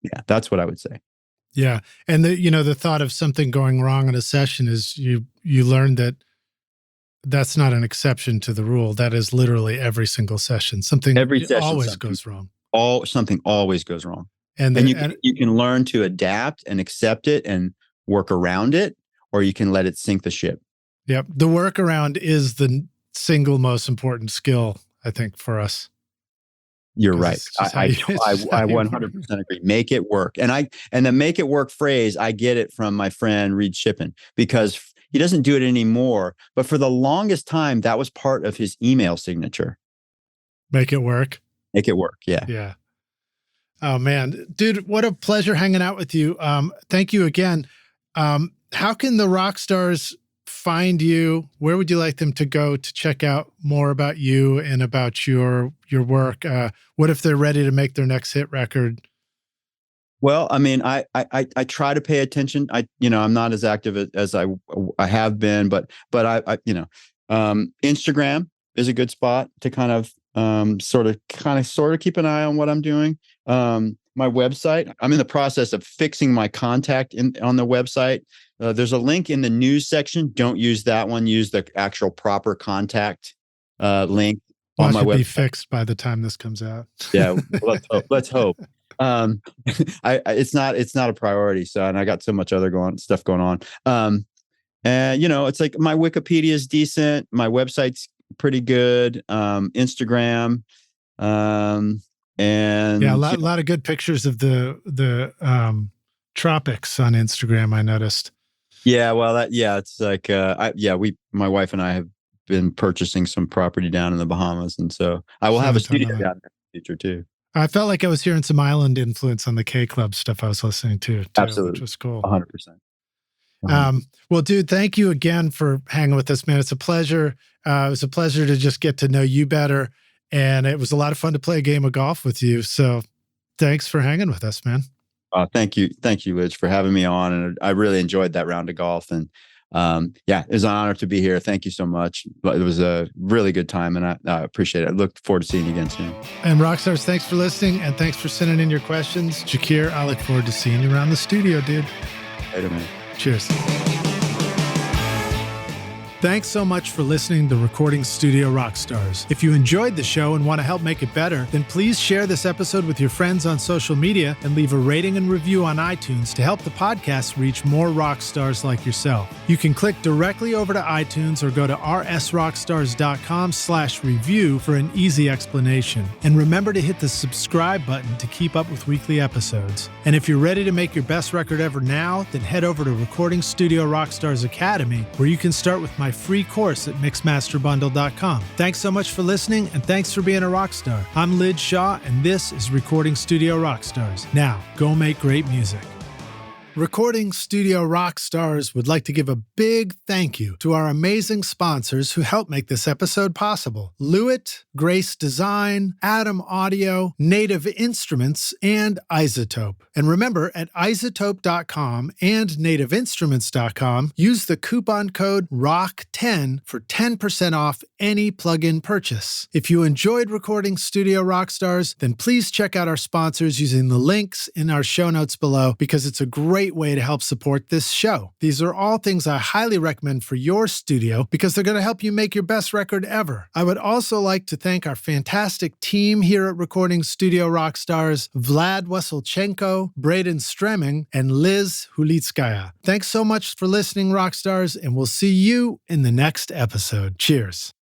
yeah, that's what I would say. Yeah. And the thought of something going wrong in a session is you learn that that's not an exception to the rule. That is literally every single session. Something always goes wrong. Something always goes wrong. And you can learn to adapt and accept it and work around it, or you can let it sink the ship. Yep. The workaround is the single most important skill, I think, for us. You're right. I 100% agree. Make it work. And the make it work phrase, I get it from my friend Reed Shippen, because he doesn't do it anymore. But for the longest time, that was part of his email signature. Make it work. Make it work. Yeah. Yeah. Oh man, dude, what a pleasure hanging out with you. Thank you again. How can the rock stars find you? Where would you like them to go to check out more about you and about your work? What if they're ready to make their next hit record? Well, I mean, I try to pay attention. I'm not as active as I have been, but Instagram is a good spot to kind of sort of keep an eye on what I'm doing. My website, I'm in the process of fixing my contact on the website. There's a link in the news section. Don't use that one. Use the actual proper contact link on my website. Be fixed by the time this comes out. Yeah, let's hope. It's not a priority. So, and I got so much other stuff going on. And it's like my Wikipedia is decent. My website's pretty good. Instagram. And yeah, a lot of good pictures of the tropics on Instagram, I noticed. Yeah, well, it's like my wife and I have been purchasing some property down in the Bahamas, and so I will have a studio down there in the future too. I felt like I was hearing some island influence on the K Club stuff I was listening to, absolutely, which was cool. 100%. Well, dude, thank you again for hanging with us, man. It's a pleasure. It was a pleasure to just get to know you better. And it was a lot of fun to play a game of golf with you. So thanks for hanging with us, man. Thank you. Thank you, Lidge, for having me on. And I really enjoyed that round of golf. And it was an honor to be here. Thank you so much. It was a really good time, and I appreciate it. I look forward to seeing you again soon. And Rockstars, thanks for listening, and thanks for sending in your questions. Jacquire, I look forward to seeing you around the studio, dude. Later, man. Cheers. Thanks so much for listening to Recording Studio Rockstars. If you enjoyed the show and want to help make it better, then please share this episode with your friends on social media and leave a rating and review on iTunes to help the podcast reach more rock stars like yourself. You can click directly over to iTunes or go to rsrockstars.com/review for an easy explanation. And remember to hit the subscribe button to keep up with weekly episodes. And if you're ready to make your best record ever now, then head over to Recording Studio Rockstars Academy, where you can start with my free course at mixmasterbundle.com. Thanks so much for listening, and thanks for being a rock star. I'm Lid Shaw, and this is Recording Studio Rockstars. Now, go make great music. Recording Studio Rockstars would like to give a big thank you to our amazing sponsors who help make this episode possible: Lewitt, Grace Design, Adam Audio, Native Instruments, and Isotope. And remember, at isotope.com and nativeinstruments.com, use the coupon code ROCK10 for 10% off any plugin purchase. If you enjoyed Recording Studio Rockstars, then please check out our sponsors using the links in our show notes below, because it's a great way to help support this show. These are all things I highly recommend for your studio because they're going to help you make your best record ever. I would also like to thank our fantastic team here at Recording Studio Rockstars: Vlad Weselchenko, Braden Stremming, and Liz Hulitskaya. Thanks so much for listening, Rockstars, and we'll see you in the next episode. Cheers.